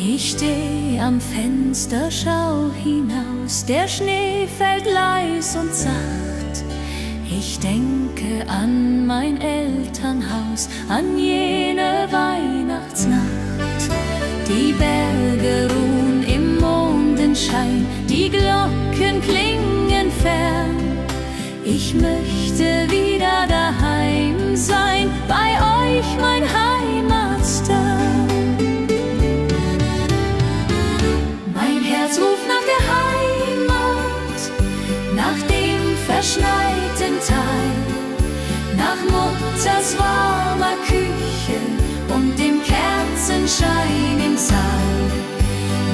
Ich steh am Fenster, schau hinaus, der Schnee fällt leis und sacht. Ich denke an mein Elternhaus, an jene Weihnachtsnacht. Die Berge ruhen im Mondenschein, die Glocken klingen fern. Ich möchte wieder daheim sein, bei euch mein Heimatstern. Ruft nach der Heimat, nach dem verschneiten Tal, nach Mutters warmer Küche und dem Kerzenschein im Saal.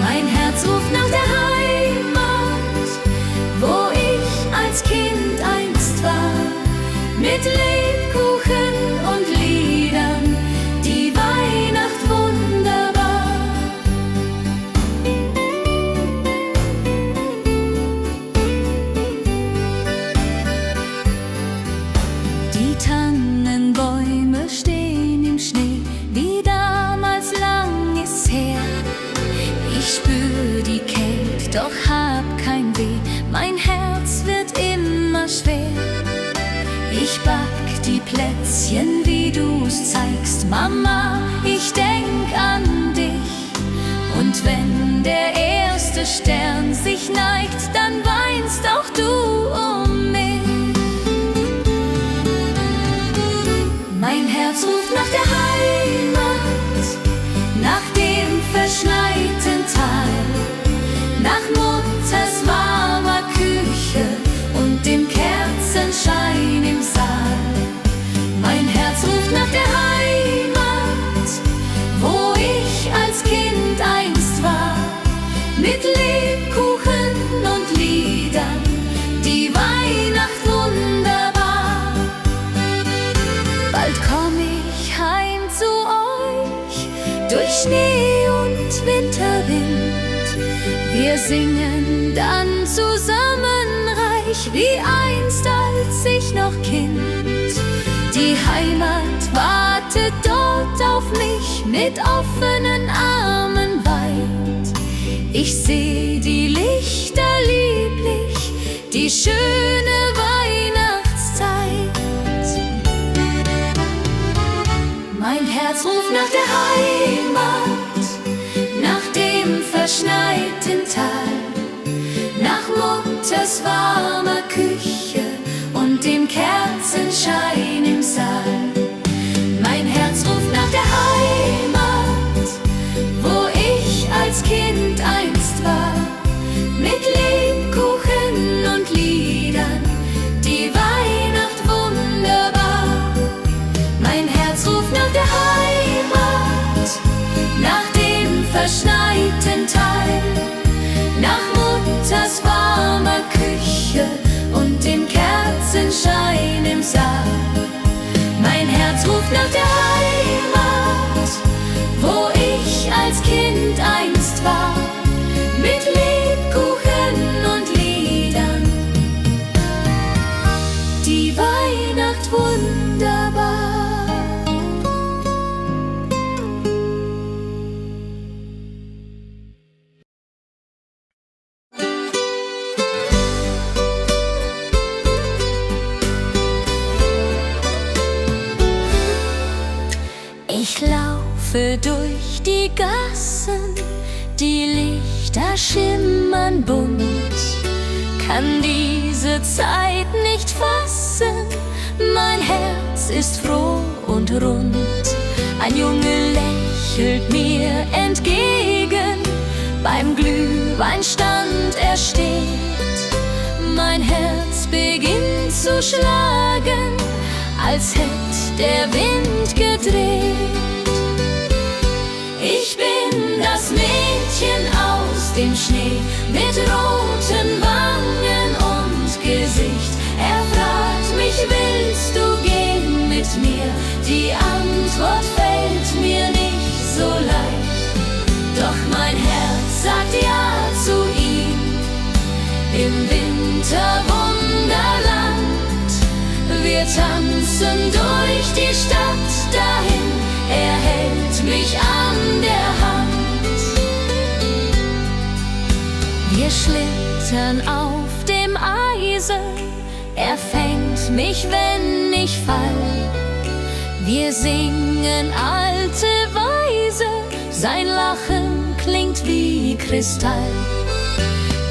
Mein Herz ruft nach der Heimat, wo ich als Kind einst war, mit Lebkuchen und Liedern, die Weihnacht wunderbar. Doch hab kein Weh, mein Herz wird immer schwer. Ich back die Plätzchen, wie du's zeigst. Mama, ich denk an dich. Und wenn der erste Stern sich neigt, dann weinst auch du um mich. Mein Herz ruft nach der Heimat, nach dem verschneiten Tal, nach Mutters warmer Küche und dem Kerzenschein im Saal. Mein Herz ruft nach der Heimat, wo ich als Kind einst war, mit Lebkuchen und Liedern, die Weihnacht wunderbar. Bald komm ich heim zu euch, durch Schnee und Winterwind. Wir singen dann zusammen reich, wie einst als ich noch Kind. Die Heimat wartet dort auf mich mit offenen Armen weit. Ich seh die Lichter lieblich, die schöne Weihnachtszeit. Mein Herz ruft nach der Heimat, nach dem verschneiten Tal, nach Mutters warmer Küche und dem Kerzenschein im Saal. Mein Herz ruft nach der Heimat, wo ich als Kind einst war, mit Lebkuchen und Liedern, die Weihnacht wunderbar. Mein Herz ruft nach der Heimat, nach dem verschneiten Tal, nach Mutters warmer Küche und dem Kerzenschein im Saal. Mein Herz ruft nach der Heimat, wo ich als Kind einst war, mit Lebkuchen und Liedern, die Weihnacht wunderbar. Ich laufe durch die Gassen, die Lichter schimmern bunt, kann diese Zeit nicht fassen, mein Herz ist froh und rund. Ein Junge lächelt mir entgegen, beim Glühweinstand er steht. Mein Herz beginnt zu schlagen, als hätt der Wind gedreht. Ich bin das Mädchen aus dem Schnee, mit roten Wangen und Gesicht. Er fragt mich, willst du gehen mit mir? Die Antwort fällt mir nicht so leicht. Doch mein Herz sagt ja zu ihm, im Winterwunderland. Wir tanzen durch die Stadt dahin, er hält mich an der Hand. Wir schlittern auf dem Eisen, er fängt mich, wenn ich fall. Wir singen alte Weise, sein Lachen klingt wie Kristall.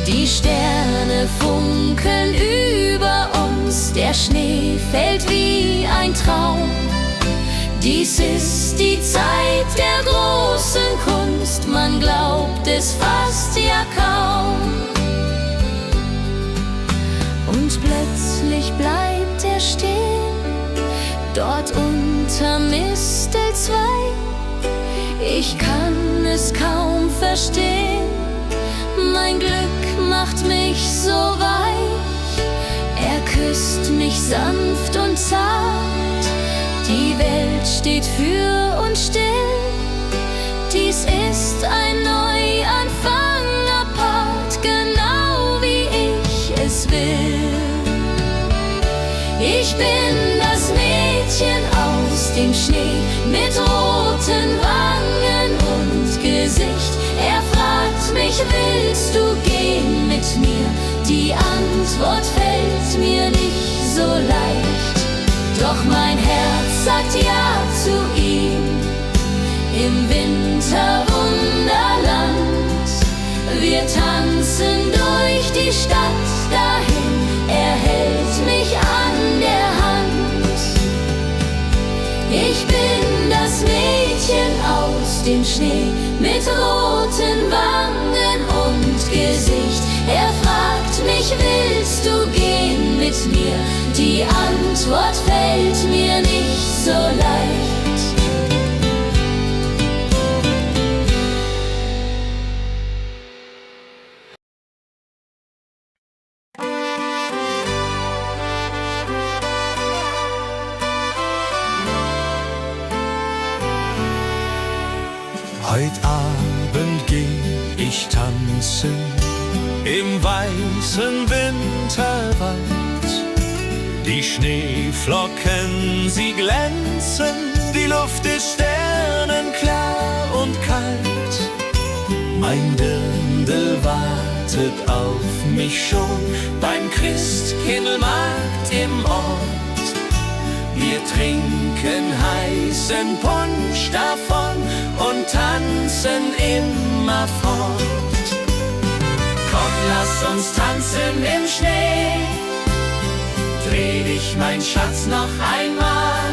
Die Sterne funkeln über uns, der Schnee fällt wie ein Traum. Dies ist die Zeit der großen Kunst, man glaubt es fast ja kaum. Und plötzlich bleibt er stehen, dort unter Mistel 2. Ich kann es kaum verstehen, mein Glück macht mich so weich. Er küsst mich sanft und zart, die Welt steht für uns still. Dies ist ein Neuanfang apart, genau wie ich es will. Ich bin das Mädchen aus dem Schnee, mit roten Wangen und Gesicht. Er fragt mich, willst du gehen mit mir? Die Antwort fällt mir nicht so leicht. Doch mein Herz sagt ja zu ihm. Im Winterwunderland, wir tanzen durch die Stadt dahin, er hält mich an der Hand. Ich bin das Mädchen aus dem Schnee mit roten Wangen und Gesicht. Er fragt mich, willst du gehen mit mir? Die Antwort fällt mir nicht so leicht. Heut Abend geh ich tanzen im weißen Winterwald. Die Schneeflocken, sie glänzen, die Luft ist sternenklar und kalt. Mein Dirndl wartet auf mich schon beim Christkindlmarkt im Ort. Wir trinken heißen Punsch davon und tanzen immer fort. Komm, lass uns tanzen im Schnee. Dreh dich, mein Schatz, noch einmal.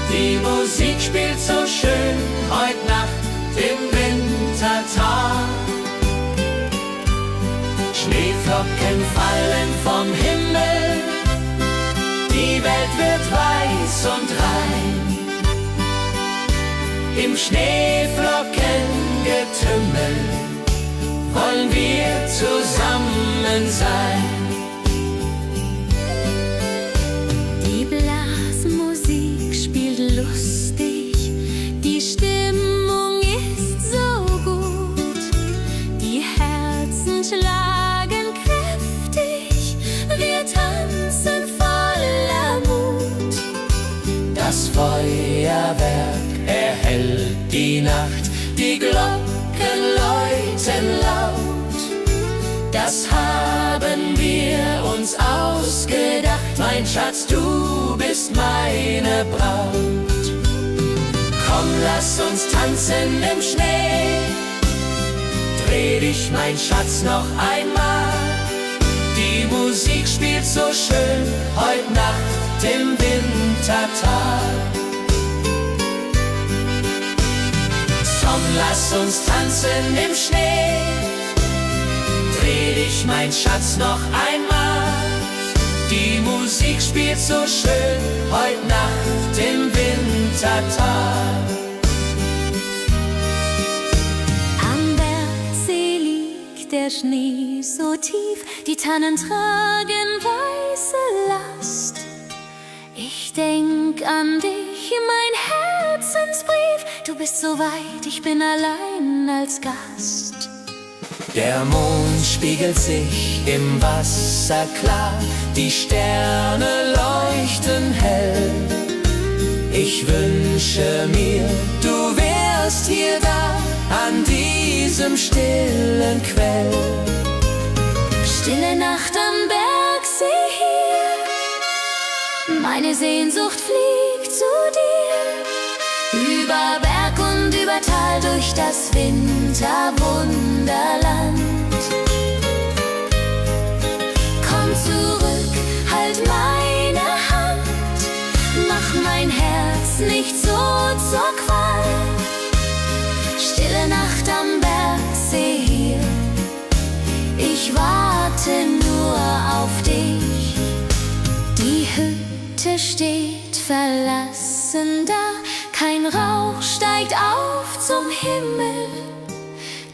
Die Musik spielt so schön heut Nacht im Wintertag. Schneeflocken fallen vom Himmel, die Welt wird weiß und rein. Im Schneeflockengetümmel wollen wir zusammen sein. Die Blasmusik spielt lustig, die Stimmung ist so gut, die Herzen schlagen kräftig, wir tanzen voller Mut. Das Feuerwerk erhellt die Nacht, die Glocken läuten laut. Das haben wir uns ausgedacht, mein Schatz, du bist meine Braut. Komm, lass uns tanzen im Schnee. Dreh dich, mein Schatz, noch einmal. Die Musik spielt so schön heut Nacht im Wintertag. Komm, lass uns tanzen im Schnee. Dreh dich, mein Schatz, noch einmal. Die Musik spielt so schön heut Nacht im Wintertag. Am Bergsee liegt der Schnee so tief, die Tannen tragen weiße Last. Ich denk an dich, mein Herzensbrief, du bist so weit, ich bin allein als Gast. Der Mond spiegelt sich im Wasser klar, die Sterne leuchten hell. Ich wünsche mir, du wärst hier da, an diesem stillen Quell. Stille Nacht am Bergsee hier, meine Sehnsucht fliegt zu dir. Über Berg und über Tal, durch das Winterwunderland. Komm zurück, halt meine Hand, mach mein Herz nicht so zur Qual. Stille Nacht am Bergsee hier, ich warte nur auf dich. Die Hütte steht verlassen da, kein Rauch steigt auf zum Himmel,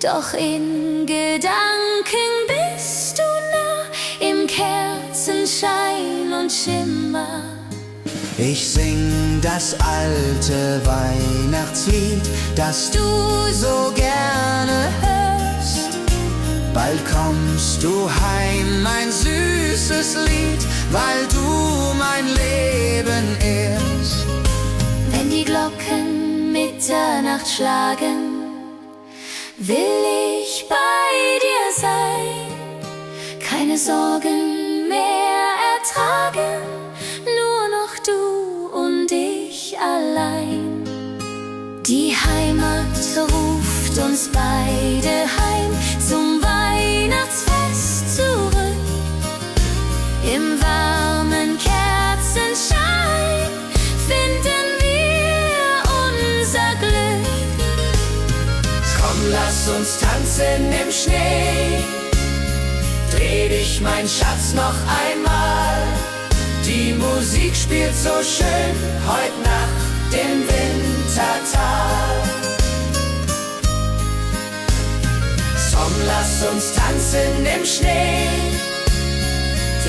doch in Gedanken bist du nah, im Kerzenschein und Schimmer. Ich sing das alte Weihnachtslied, das du so gerne hörst. Bald kommst du heim, mein süßes Lied, weil du mein Leben ehrst. Wenn die Glocken Mitternacht schlagen, will ich bei dir sein. Keine Sorgen mehr ertragen, nur noch du Heimat ruft uns beide heim zum Weihnachtsfest zurück. Im warmen Kerzenschein finden wir unser Glück. Komm, lass uns tanzen im Schnee. Dreh dich, mein Schatz, noch einmal. Die Musik spielt so schön heut Nacht im Wintertal. Komm, lass uns tanzen im Schnee.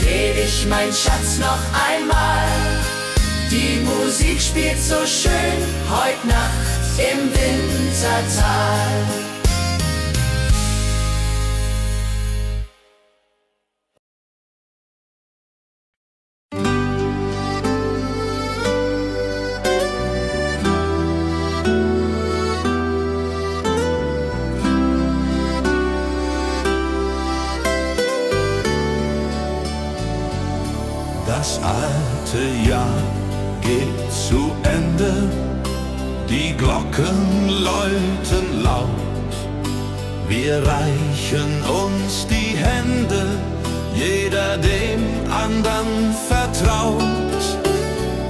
Dreh dich, mein Schatz, noch einmal. Die Musik spielt so schön heut Nacht im Wintertal. Das alte Jahr geht zu Ende, die Glocken läuten laut. Wir reichen uns die Hände, jeder dem andern vertraut.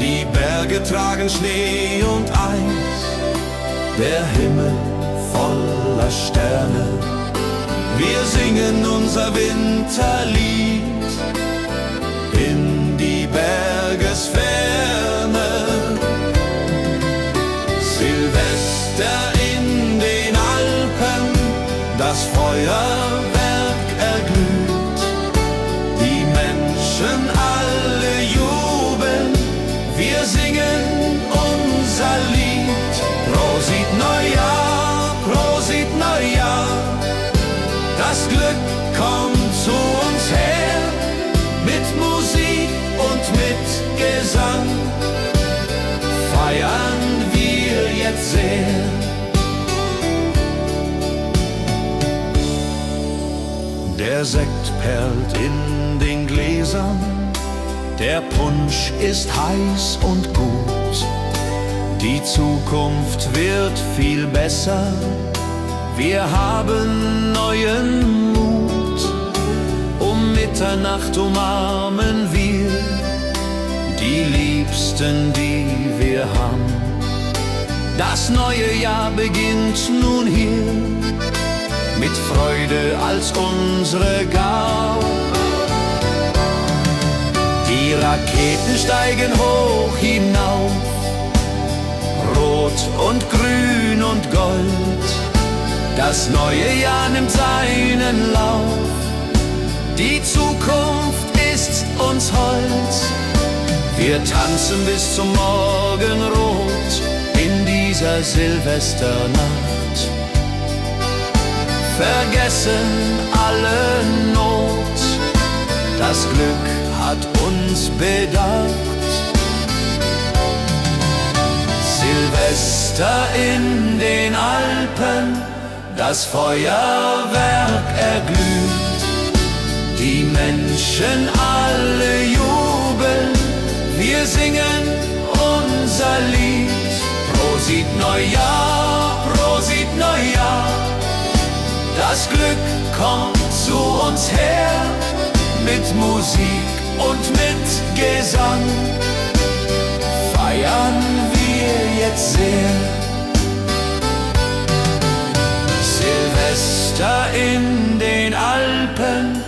Die Berge tragen Schnee und Eis, der Himmel voller Sterne. Wir singen unser Winterlied in die Bergesferne. Silvester in den Alpen, das Feuerwerk erglüht. Die Menschen alle jubeln, wir singen unser Lied. Prosit Neujahr, Prosit Neujahr, das Glück kommt zu uns her. Mit Musik und mit Gesang feiern wir jetzt sehr. Der Sekt perlt in den Gläsern, der Punsch ist heiß und gut. Die Zukunft wird viel besser, wir haben neuen Mut. Um Mitternacht umarmen wir die Liebsten, die wir haben. Das neue Jahr beginnt nun hier, mit Freude als unsere Gabe. Die Raketen steigen hoch hinauf, rot und grün und gold. Das neue Jahr nimmt seinen Lauf, die Zukunft ist uns hold. Wir tanzen bis zum Morgenrot in dieser Silvesternacht. Vergessen alle Not, das Glück hat uns bedacht. Silvester in den Alpen, das Feuerwerk erglüht. Die Menschen alle jubeln, wir singen unser Lied. Prosit Neujahr, Prosit Neujahr, das Glück kommt zu uns her. Mit Musik und mit Gesang feiern wir jetzt sehr. Silvester in den Alpen,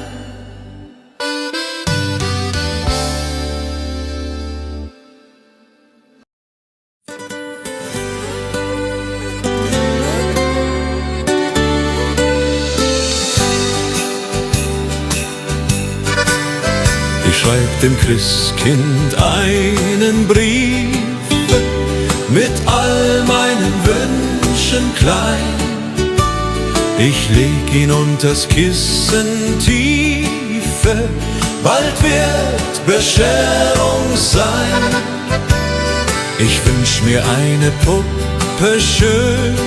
schreib dem Christkind einen Brief mit all meinen Wünschen klein. Ich leg ihn unters Kissen tiefe, bald wird Bescherung sein. Ich wünsch mir eine Puppe schön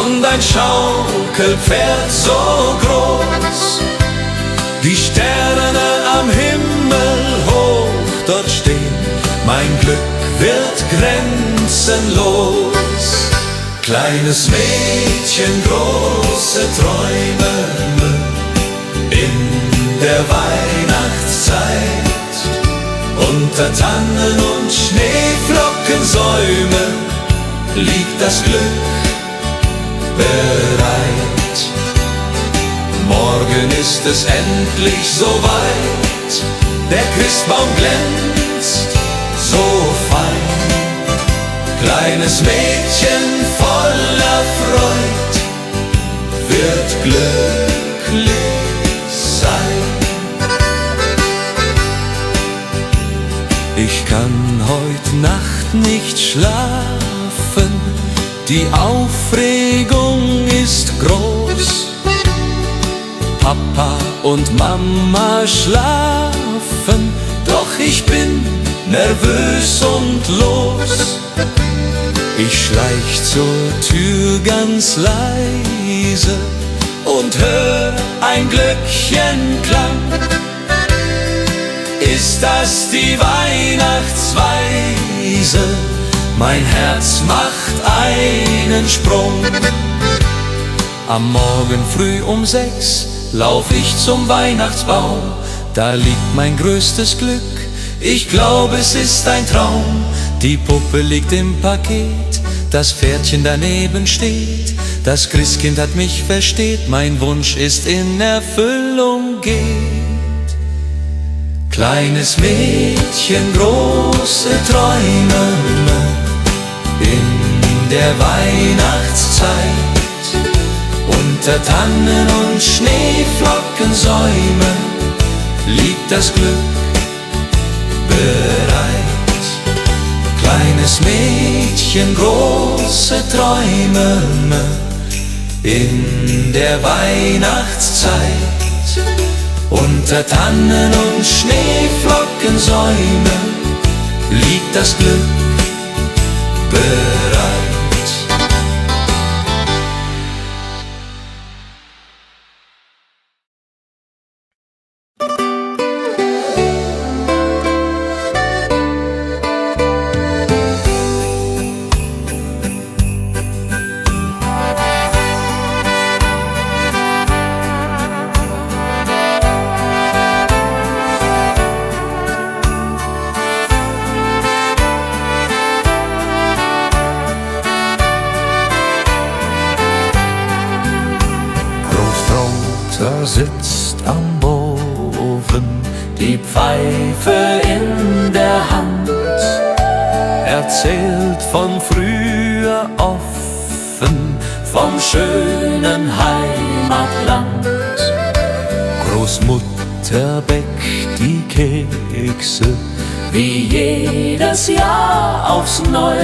und ein Schaukelpferd so groß. Die Sterne am Himmel hoch dort stehen, mein Glück wird grenzenlos. Kleines Mädchen, große Träume in der Weihnachtszeit. Unter Tannen und Schneeflockensäume liegt das Glück bereit. Morgen ist es endlich soweit, der Christbaum glänzt so fein. Kleines Mädchen voller Freud wird glücklich sein. Ich kann heut Nacht nicht schlafen, die Aufregung ist groß. Papa und Mama schlafen, doch ich bin nervös und los. Ich schleich zur Tür ganz leise und hör ein Glöckchenklang. Ist das die Weihnachtsweise? Mein Herz macht einen Sprung. Am Morgen früh um 6 lauf ich zum Weihnachtsbaum. Da liegt mein größtes Glück, ich glaube es ist ein Traum. Die Puppe liegt im Paket, das Pferdchen daneben steht. Das Christkind hat mich versteht, mein Wunsch ist in Erfüllung geht. Kleines Mädchen, große Träume in der Weihnachtszeit. Unter Tannen und Schneeflockensäume liegt das Glück bereit. Kleines Mädchen, große Träume in der Weihnachtszeit. Unter Tannen und Schneeflockensäume liegt das Glück bereit. Sitzt am Ofen, die Pfeife in der Hand, erzählt von früher offen, vom schönen Heimatland. Großmutter bäckt die Kekse, wie jedes Jahr aufs Neu.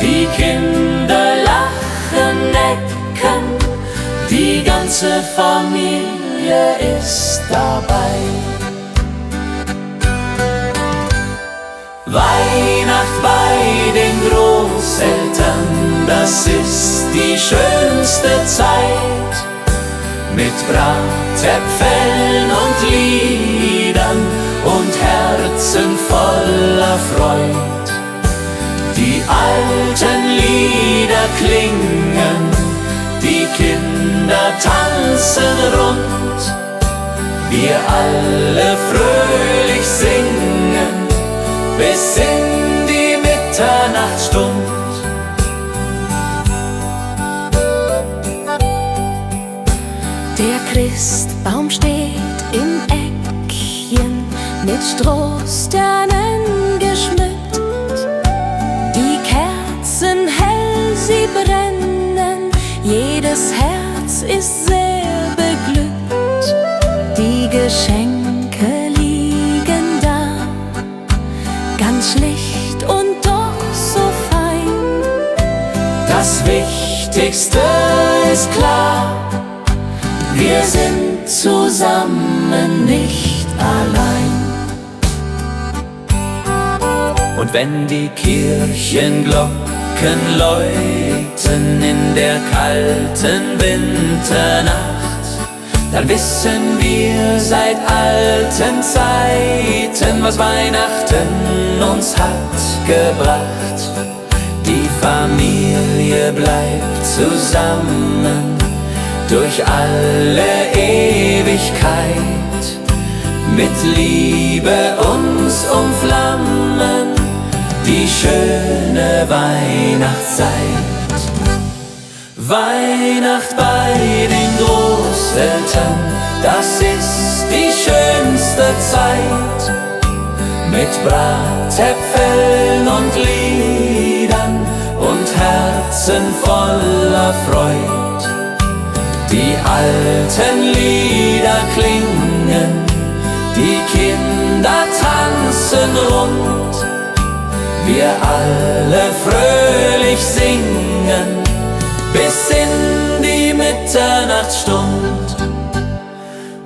Die Kinder lachen, necken, die ganze Familie ist dabei. Weihnacht bei den Großeltern, das ist die schönste Zeit. Mit Bratäpfeln und Liedern und Herzen voller Freud. Die alten Lieder klingen, die Kinder tanzen rund, wir alle fröhlich singen, bis in die Mitternachtsstund. Der Christbaum steht im Eckchen, mit Strohsternen geschmückt. Die Kerzen hell, sie brennen, jedes Herz ist sehr beglückt. Die Geschenke liegen da, ganz schlicht und doch so fein. Das Wichtigste ist klar, wir sind zusammen, nicht allein. Und wenn die Kirchenglocken läuten in der kalten Winternacht, dann wissen wir seit alten Zeiten, was Weihnachten uns hat gebracht. Die Familie bleibt zusammen durch alle Ewigkeit, mit Liebe uns umflammen die schöne Weihnachtszeit. Weihnacht bei den Großeltern, das ist die schönste Zeit, mit Bratäpfeln und Liedern und Herzen voller Freud. Die alten Lieder klingen, die Kinder tanzen rund, wir alle fröhlich singen bis in die Mitternachtsstund.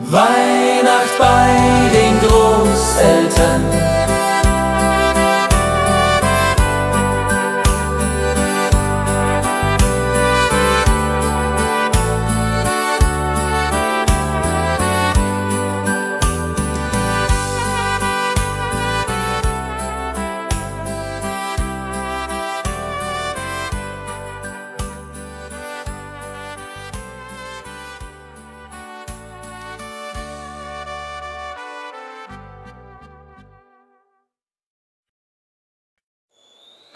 Weihnacht bei den Großeltern,